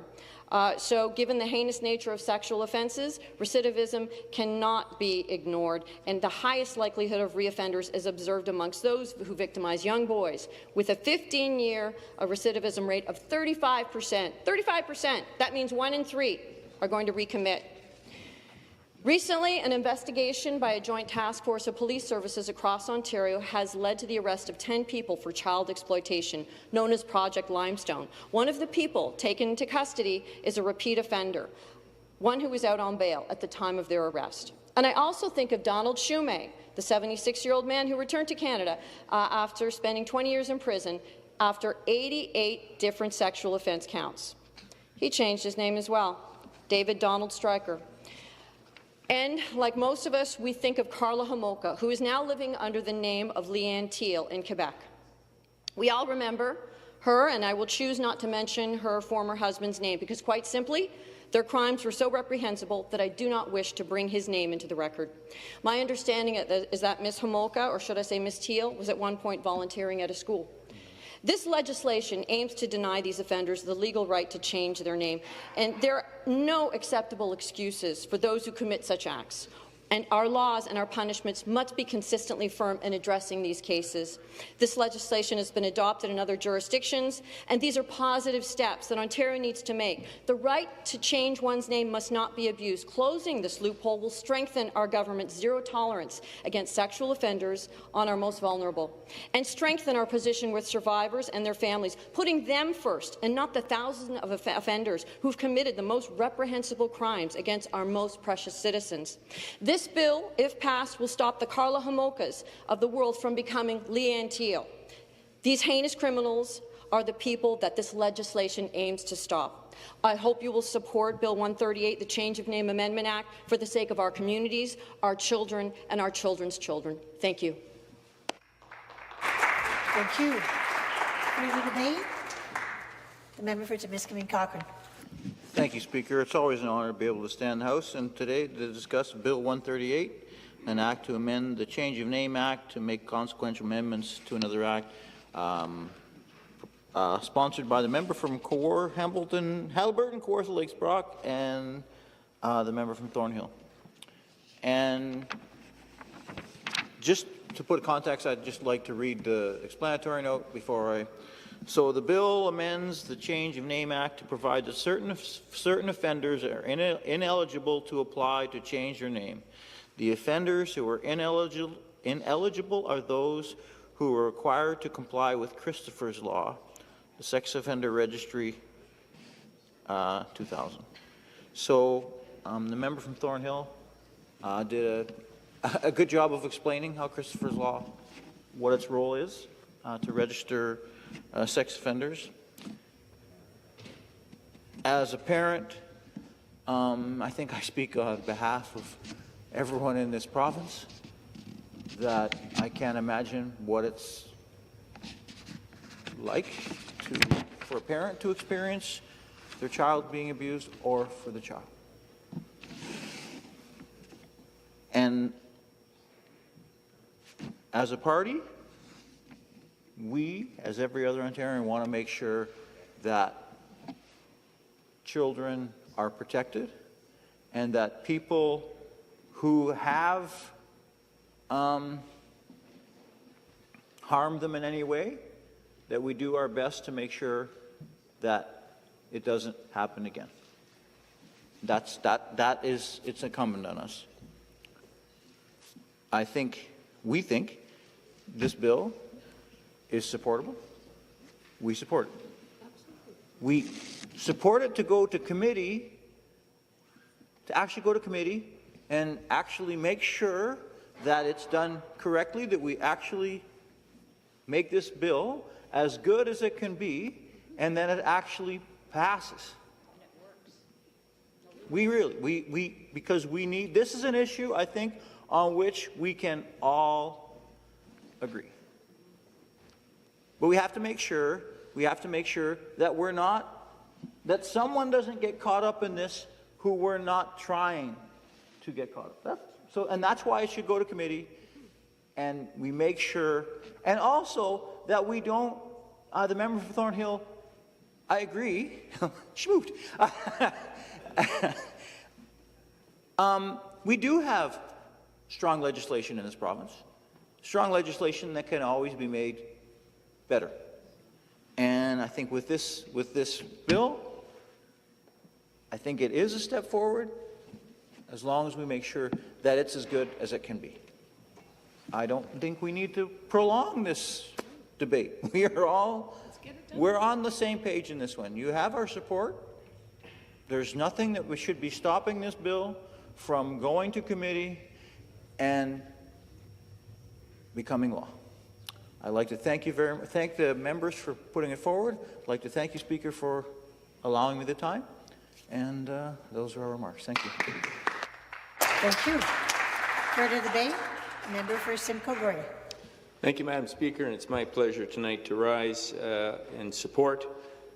So given the heinous nature of sexual offences, recidivism cannot be ignored, and the highest likelihood of reoffenders is observed amongst those who victimize young boys, with a 15-year recidivism rate of 35%. 35%! That means 1 in 3 are going to recommit. Recently, an investigation by a joint task force of police services across Ontario has led to the arrest of 10 people for child exploitation, known as Project Limestone. One of the people taken into custody is a repeat offender. one who was out on bail at the time of their arrest. And I also think of Donald Shumay, the 76-year-old man who returned to Canada after spending 20 years in prison after 88 different sexual offence counts. He changed his name as well, David Donald Stryker. And like most of us, we think of Carla Homolka, who is now living under the name of Leanne Thiel in Quebec. We all remember her, and I will choose not to mention her former husband's name because, quite simply, their crimes were so reprehensible that I do not wish to bring his name into the record. My understanding is that Ms. Homolka, or should I say Ms. Thiel, was at one point volunteering at a school. This legislation aims to deny these offenders the legal right to change their name, and there are no acceptable excuses for those who commit such acts. And our laws and our punishments must be consistently firm in addressing these cases. This legislation has been adopted in other jurisdictions, and these are positive steps that Ontario needs to make. The right to change one's name must not be abused. Closing this loophole will strengthen our government's zero tolerance against sexual offenders on our most vulnerable, and strengthen our position with survivors and their families, putting them first and not the thousands of offenders who've committed the most reprehensible crimes against our most precious citizens. This bill, if passed, will stop the Carla Homolkas of the world from becoming Leanne Thiel. These heinous criminals are the people that this legislation aims to stop. I hope you will support Bill 138, the Change of Name Amendment Act, for the sake of our communities, our children, and our children's children. Thank you. Thank you. The member for Timiskaming Cochrane. Thank you, Speaker. It's always an honour to be able to stand in the House, and today to discuss Bill 138, an act to amend the Change of Name Act to make consequential amendments to another act, sponsored by the member from Kawartha, Hambleton, Haliburton, Kawartha Lakes Brock, and the member from Thornhill. And just to put context, I'd just like to read the explanatory note before I. So the bill amends the Change of Name Act to provide that certain offenders are ineligible to apply to change their name. The offenders who are ineligible are those who are required to comply with Christopher's Law, the Sex Offender Registry 2000. So the member from Thornhill did a good job of explaining how Christopher's Law, what its role is to register sex offenders. As a parent, I think I speak on behalf of everyone in this province that I can't imagine what it's like for a parent to experience their child being abused or for the child. And as a party, we, as every other Ontarian, want to make sure that children are protected and that people who have harmed them in any way, that we do our best to make sure that it doesn't happen again. It's incumbent on us. We think this bill is supportable. We support it. We support it to go to committee, to actually go to committee and actually make sure that it's done correctly, that we actually make this bill as good as it can be, and then it actually passes. Because we need, this is an issue, I think, on which we can all agree. But we have to make sure that we're not, that someone doesn't get caught up in this who we're not trying to get caught up. And that's why it should go to committee, and we make sure, and also that we don't, the member for Thornhill, I agree, she moved. We do have strong legislation in this province, strong legislation that can always be made better. And I think with this bill, I think it is a step forward, as long as we make sure that it's as good as it can be. I don't think we need to prolong this debate. We're on the same page in this one. You have our support. There's nothing that we should be stopping this bill from going to committee and becoming law. I'd like to thank the members for putting it forward. I'd like to thank you, Speaker, for allowing me the time. And those are our remarks. Thank you. Thank you. Further debate? Member for Simcoe Grey. Thank you, Madam Speaker, and it's my pleasure tonight to rise in support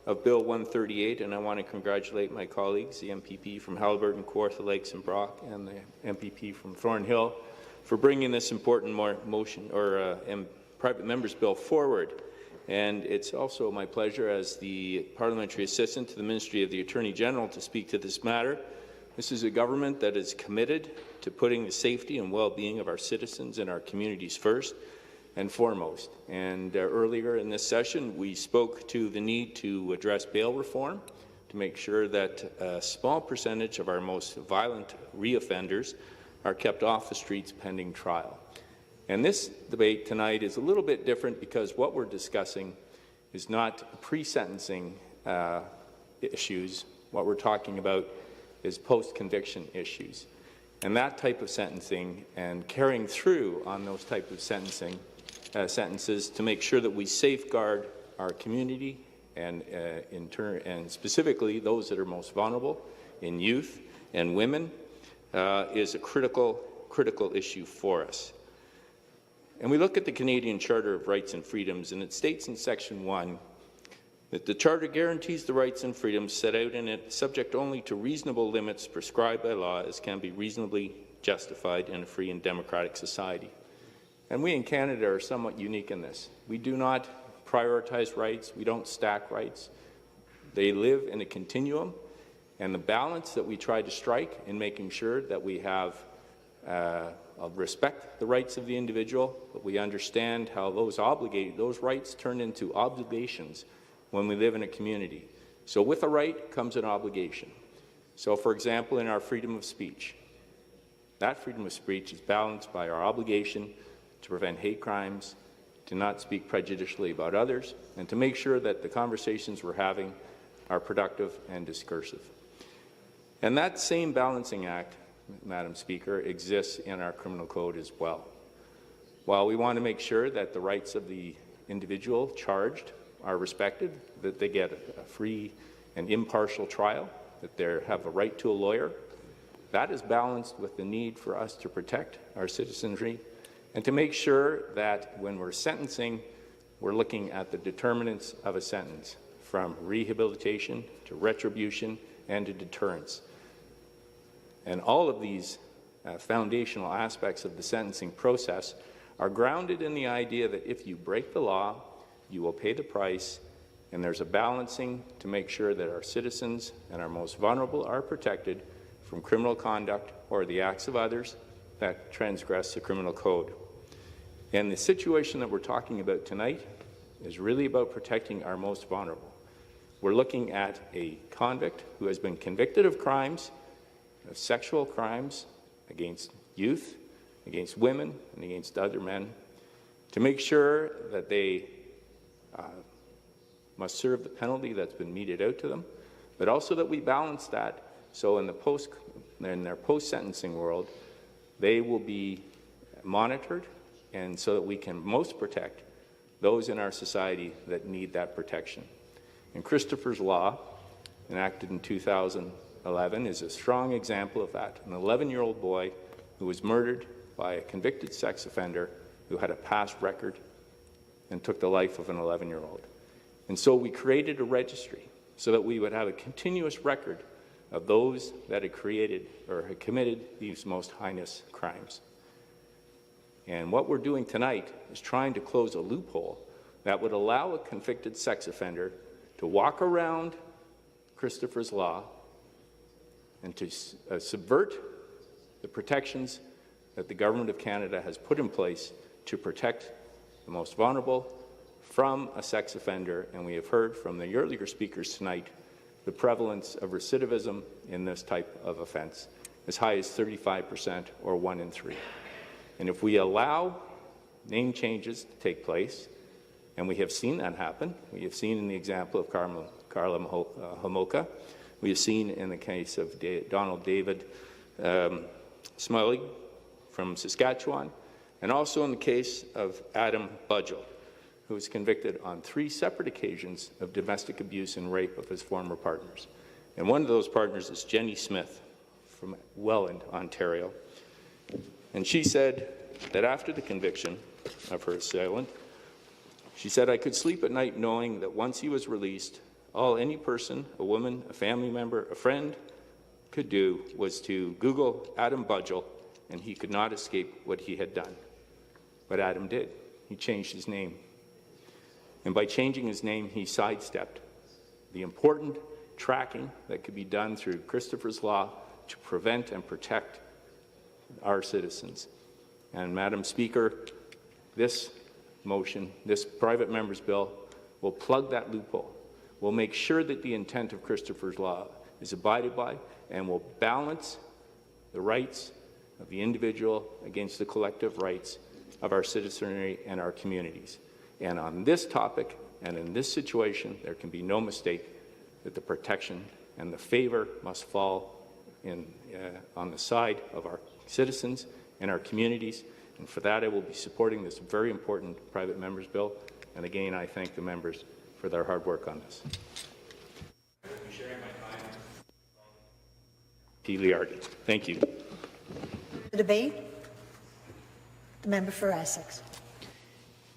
of Bill 138, and I want to congratulate my colleagues, the MPP from Haliburton, Kawartha Lakes and Brock, and the MPP from Thornhill, for bringing this important private member's bill forward. And it's also my pleasure as the parliamentary assistant to the Ministry of the Attorney General to speak to this matter. This is a government that is committed to putting the safety and well-being of our citizens and our communities first and foremost. And earlier in this session, we spoke to the need to address bail reform to make sure that a small percentage of our most violent reoffenders are kept off the streets pending trial. And this debate tonight is a little bit different because what we're discussing is not pre-sentencing issues. What we're talking about is post-conviction issues. And that type of sentencing and carrying through on those type of sentences to make sure that we safeguard our community and specifically those that are most vulnerable in youth and women is a critical issue for us. And we look at the Canadian Charter of Rights and Freedoms, and it states in Section 1 that the Charter guarantees the rights and freedoms set out in it, subject only to reasonable limits prescribed by law as can be reasonably justified in a free and democratic society. And we in Canada are somewhat unique in this. We do not prioritize rights. We don't stack rights. They live in a continuum, and the balance that we try to strike in making sure that we have respect the rights of the individual, but we understand how those rights turn into obligations when we live in a community. So with a right comes an obligation. So for example, in our freedom of speech, that freedom of speech is balanced by our obligation to prevent hate crimes, to not speak prejudicially about others, and to make sure that the conversations we're having are productive and discursive. And that same balancing act, Madam Speaker, exists in our criminal code as well. While we want to make sure that the rights of the individual charged are respected, that they get a free and impartial trial, that they have a right to a lawyer, that is balanced with the need for us to protect our citizenry and to make sure that when we're sentencing, we're looking at the determinants of a sentence, from rehabilitation to retribution and to deterrence. And all of these foundational aspects of the sentencing process are grounded in the idea that if you break the law, you will pay the price, and there's a balancing to make sure that our citizens and our most vulnerable are protected from criminal conduct or the acts of others that transgress the criminal code. And the situation that we're talking about tonight is really about protecting our most vulnerable. We're looking at a convict who has been convicted of crimes, of sexual crimes against youth, against women, and against other men, to make sure that they must serve the penalty that's been meted out to them, but also that we balance that so in their post-sentencing world, they will be monitored, and so that we can most protect those in our society that need that protection. And Christopher's Law, enacted in 2011, is a strong example of that. An 11-year-old boy who was murdered by a convicted sex offender who had a past record and took the life of an 11-year-old. And so we created a registry so that we would have a continuous record of those that had created or had committed these most heinous crimes. And what we're doing tonight is trying to close a loophole that would allow a convicted sex offender to walk around Christopher's Law and to subvert the protections that the Government of Canada has put in place to protect the most vulnerable from a sex offender. And we have heard from the earlier speakers tonight the prevalence of recidivism in this type of offence, as high as 35% or 1 in 3. And if we allow name changes to take place, and we have seen that happen, we have seen in the example of Karla Homolka, we have seen in the case of Donald David Smiley from Saskatchewan, and also in the case of Adam Budgell, who was convicted on 3 separate occasions of domestic abuse and rape of his former partners. And one of those partners is Jenny Smith from Welland, Ontario. And she said that after the conviction of her assailant, she said, "I could sleep at night knowing that once he was released, all any person, a woman, a family member, a friend, could do was to Google Adam Budgell, and he could not escape what he had done." But Adam did. He changed his name. And by changing his name, he sidestepped the important tracking that could be done through Christopher's Law to prevent and protect our citizens. And Madam Speaker, this motion, this private member's bill, will plug that loophole. Will make sure that the intent of Christopher's Law is abided by and will balance the rights of the individual against the collective rights of our citizenry and our communities. And on this topic and in this situation, there can be no mistake that the protection and the favor must fall on the side of our citizens and our communities. And for that, I will be supporting this very important private member's bill. And again, I thank the members for their hard work on this. Thank you. The debate. The member for Essex.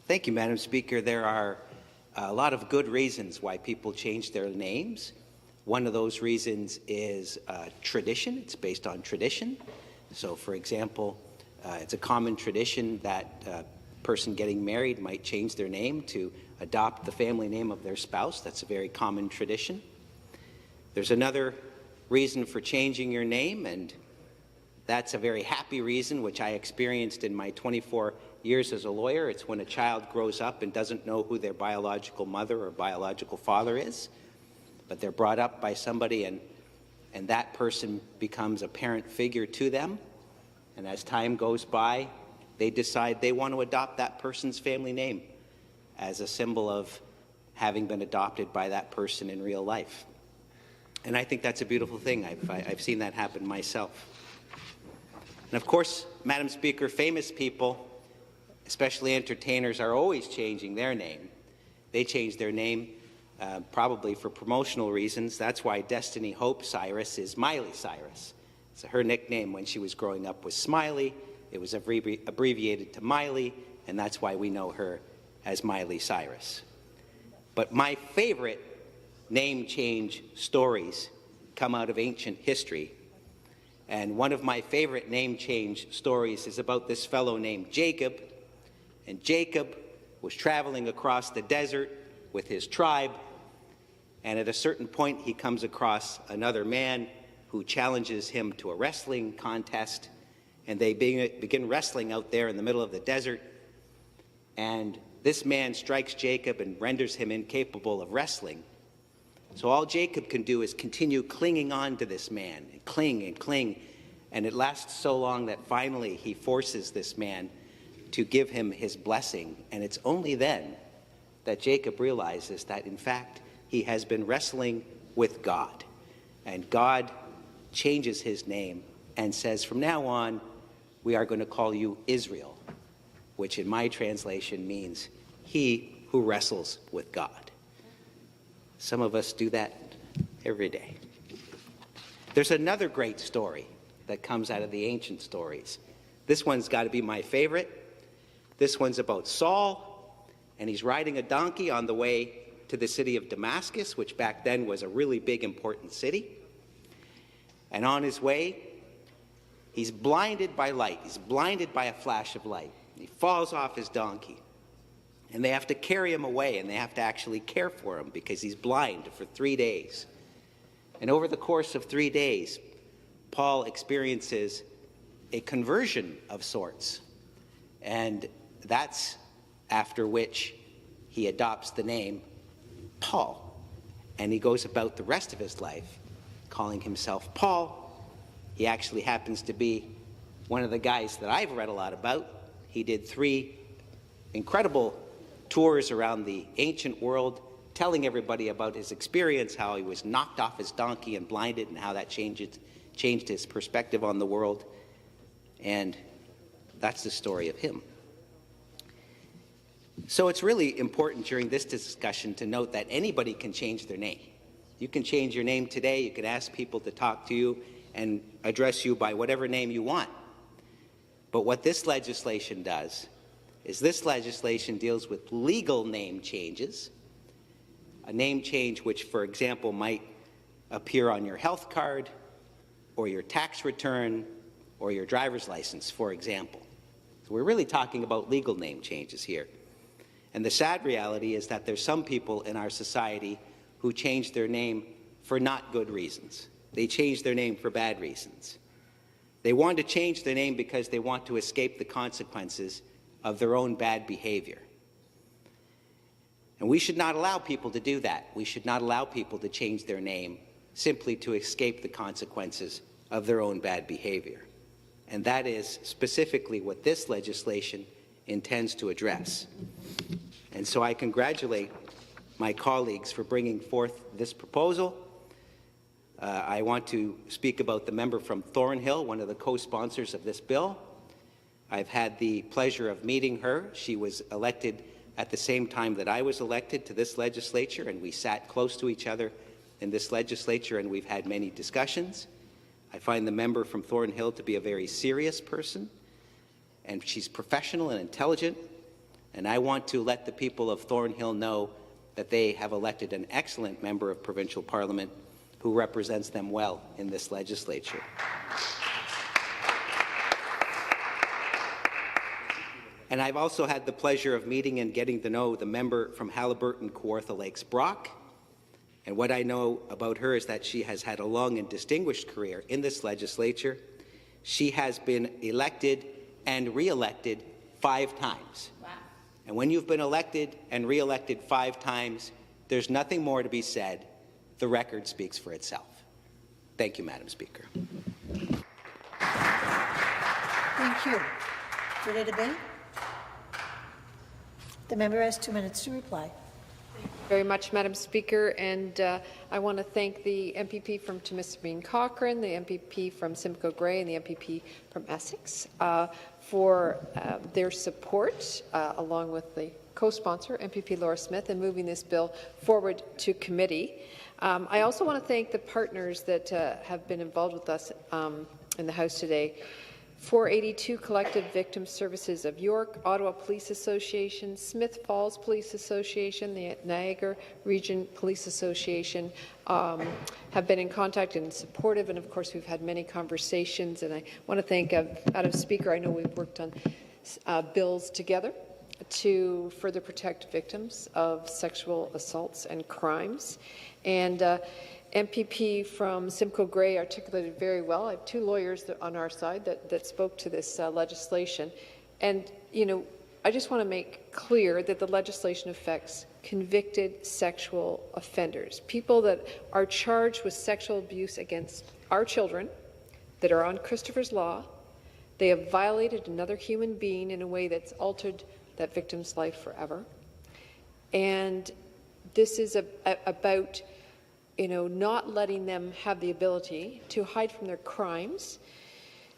Thank you, Madam Speaker. There are a lot of good reasons why people change their names. One of those reasons is tradition. It's based on tradition. So, for example, it's a common tradition that a person getting married might change their name to adopt the family name of their spouse. That's a very common tradition. There's another reason for changing your name, and that's a very happy reason, which I experienced in my 24 years as a lawyer. It's when a child grows up and doesn't know who their biological mother or biological father is, but they're brought up by somebody, and that person becomes a parent figure to them. And as time goes by, they decide they want to adopt that person's family name as a symbol of having been adopted by that person in real life. And I think that's a beautiful thing. I've seen that happen myself. And of course, Madam Speaker, famous people, especially entertainers, are always changing their name. They change their name probably for promotional reasons. That's why Destiny Hope Cyrus is Miley Cyrus. So her nickname when she was growing up was Smiley. It was abbreviated to Miley, and that's why we know her as Miley Cyrus. But my favorite name change stories come out of ancient history. And one of my favorite name change stories is about this fellow named Jacob. And Jacob was traveling across the desert with his tribe, and at a certain point he comes across another man who challenges him to a wrestling contest, and they begin wrestling out there in the middle of the desert. And this man strikes Jacob and renders him incapable of wrestling. So all Jacob can do is continue clinging on to this man, and cling, and it lasts so long that finally he forces this man to give him his blessing. And it's only then that Jacob realizes that, in fact, he has been wrestling with God. And God changes his name and says, from now on, we are going to call you Israel, which in my translation means he who wrestles with God. Some of us do that every day. There's another great story that comes out of the ancient stories. This one's got to be my favorite. This one's about Saul, and he's riding a donkey on the way to the city of Damascus, which back then was a really big, important city. And on his way, he's blinded by light. He's blinded by a flash of light. He falls off his donkey. And they have to carry him away, and they have to actually care for him because he's blind for 3 days. And over the course of 3 days, Paul experiences a conversion of sorts. And that's after which he adopts the name Paul. And he goes about the rest of his life calling himself Paul. He actually happens to be one of the guys that I've read a lot about. He did 3 incredible tours around the ancient world telling everybody about his experience, how he was knocked off his donkey and blinded, and how that changed his perspective on the world. And that's the story of him. So it's really important during this discussion to note that anybody can change their name. You can change your name today. You can ask people to talk to you and address you by whatever name you want. But what this legislation does is this legislation deals with legal name changes, a name change which, for example, might appear on your health card or your tax return or your driver's license, for example. So we're really talking about legal name changes here. And the sad reality is that there's some people in our society who change their name for not good reasons. They change their name for bad reasons. They want to change their name because they want to escape the consequences of their own bad behavior. And we should not allow people to do that. We should not allow people to change their name simply to escape the consequences of their own bad behavior. And that is specifically what this legislation intends to address. And so I congratulate my colleagues for bringing forth this proposal. I want to speak about the member from Thornhill, one of the co-sponsors of this bill. I've had the pleasure of meeting her. She was elected at the same time that I was elected to this legislature, and we sat close to each other in this legislature, and we've had many discussions. I find the member from Thornhill to be a very serious person, and she's professional and intelligent, and I want to let the people of Thornhill know that they have elected an excellent member of provincial parliament who represents them well in this legislature. And I've also had the pleasure of meeting and getting to know the member from Haliburton, Kawartha Lakes Brock. And what I know about her is that she has had a long and distinguished career in this legislature. She has been elected and re-elected 5 times. Wow. And when you've been elected and re-elected 5 times, there's nothing more to be said. The record speaks for itself. Thank you, Madam Speaker. Thank you. Further debate? The member has 2 minutes to reply. Very much, Madam Speaker, and I want to thank the MPP from Timiskaming Cochrane, the MPP from Simcoe Grey, and the MPP from Essex for their support, along with the co-sponsor, MPP Laura Smith, in moving this bill forward to committee. I also want to thank the partners that have been involved with us in the House today. 482 Collective Victim Services of York, Ottawa Police Association, Smith Falls Police Association, the Niagara Region Police Association have been in contact and supportive, and of course we've had many conversations, and I want to thank Madam Speaker. I know we've worked on bills together to further protect victims of sexual assaults and crimes, and MPP from Simcoe Grey articulated very well. I have 2 lawyers on our side that spoke to this legislation. And, you know, I just want to make clear that the legislation affects convicted sexual offenders, people that are charged with sexual abuse against our children, that are on Christopher's Law. They have violated another human being in a way that's altered that victim's life forever. And this is about not letting them have the ability to hide from their crimes.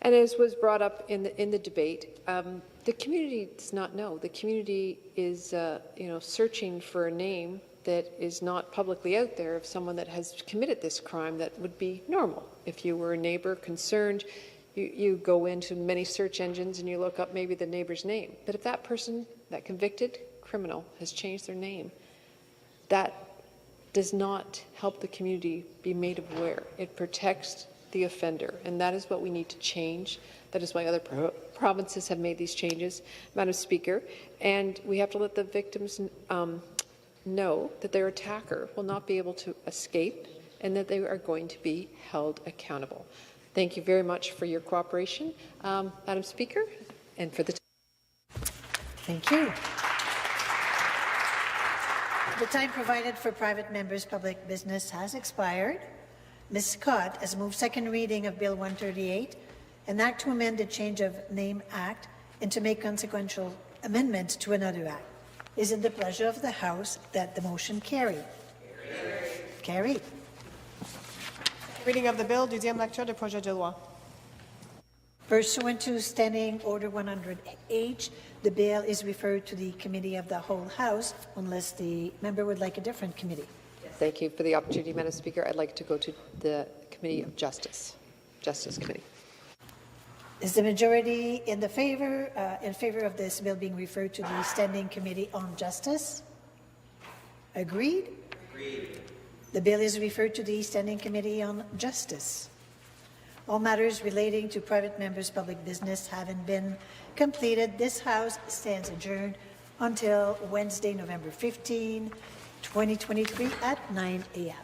And as was brought up in the debate, the community does not know. The community is, searching for a name that is not publicly out there of someone that has committed this crime that would be normal. If you were a neighbor concerned, you go into many search engines and you look up maybe the neighbor's name. But if that person, that convicted criminal, has changed their name, that does not help the community be made aware. It protects the offender, and that is what we need to change. That is why other provinces have made these changes, Madam Speaker, and we have to let the victims know that their attacker will not be able to escape and that they are going to be held accountable. Thank you very much for your cooperation, Madam Speaker, and for the time. Thank you. The time provided for private members' public business has expired. Ms. Scott has moved second reading of Bill 138, an act to amend the Change of Name Act and to make consequential amendments to another act. Is it the pleasure of the House that the motion carry? Carried. Reading of the bill, deuxième lecture du projet de loi. Pursuant to Standing Order 100H, the bill is referred to the Committee of the Whole House unless the member would like a different committee. Thank you for the opportunity, Madam Speaker. I'd like to go to the Committee of Justice Committee. Is the majority in favor of this bill being referred to the Standing Committee on Justice? Agreed? Agreed. The bill is referred to the Standing Committee on Justice. All matters relating to private members' public business having been completed, this House stands adjourned until Wednesday, November 15, 2023 at 9 a.m.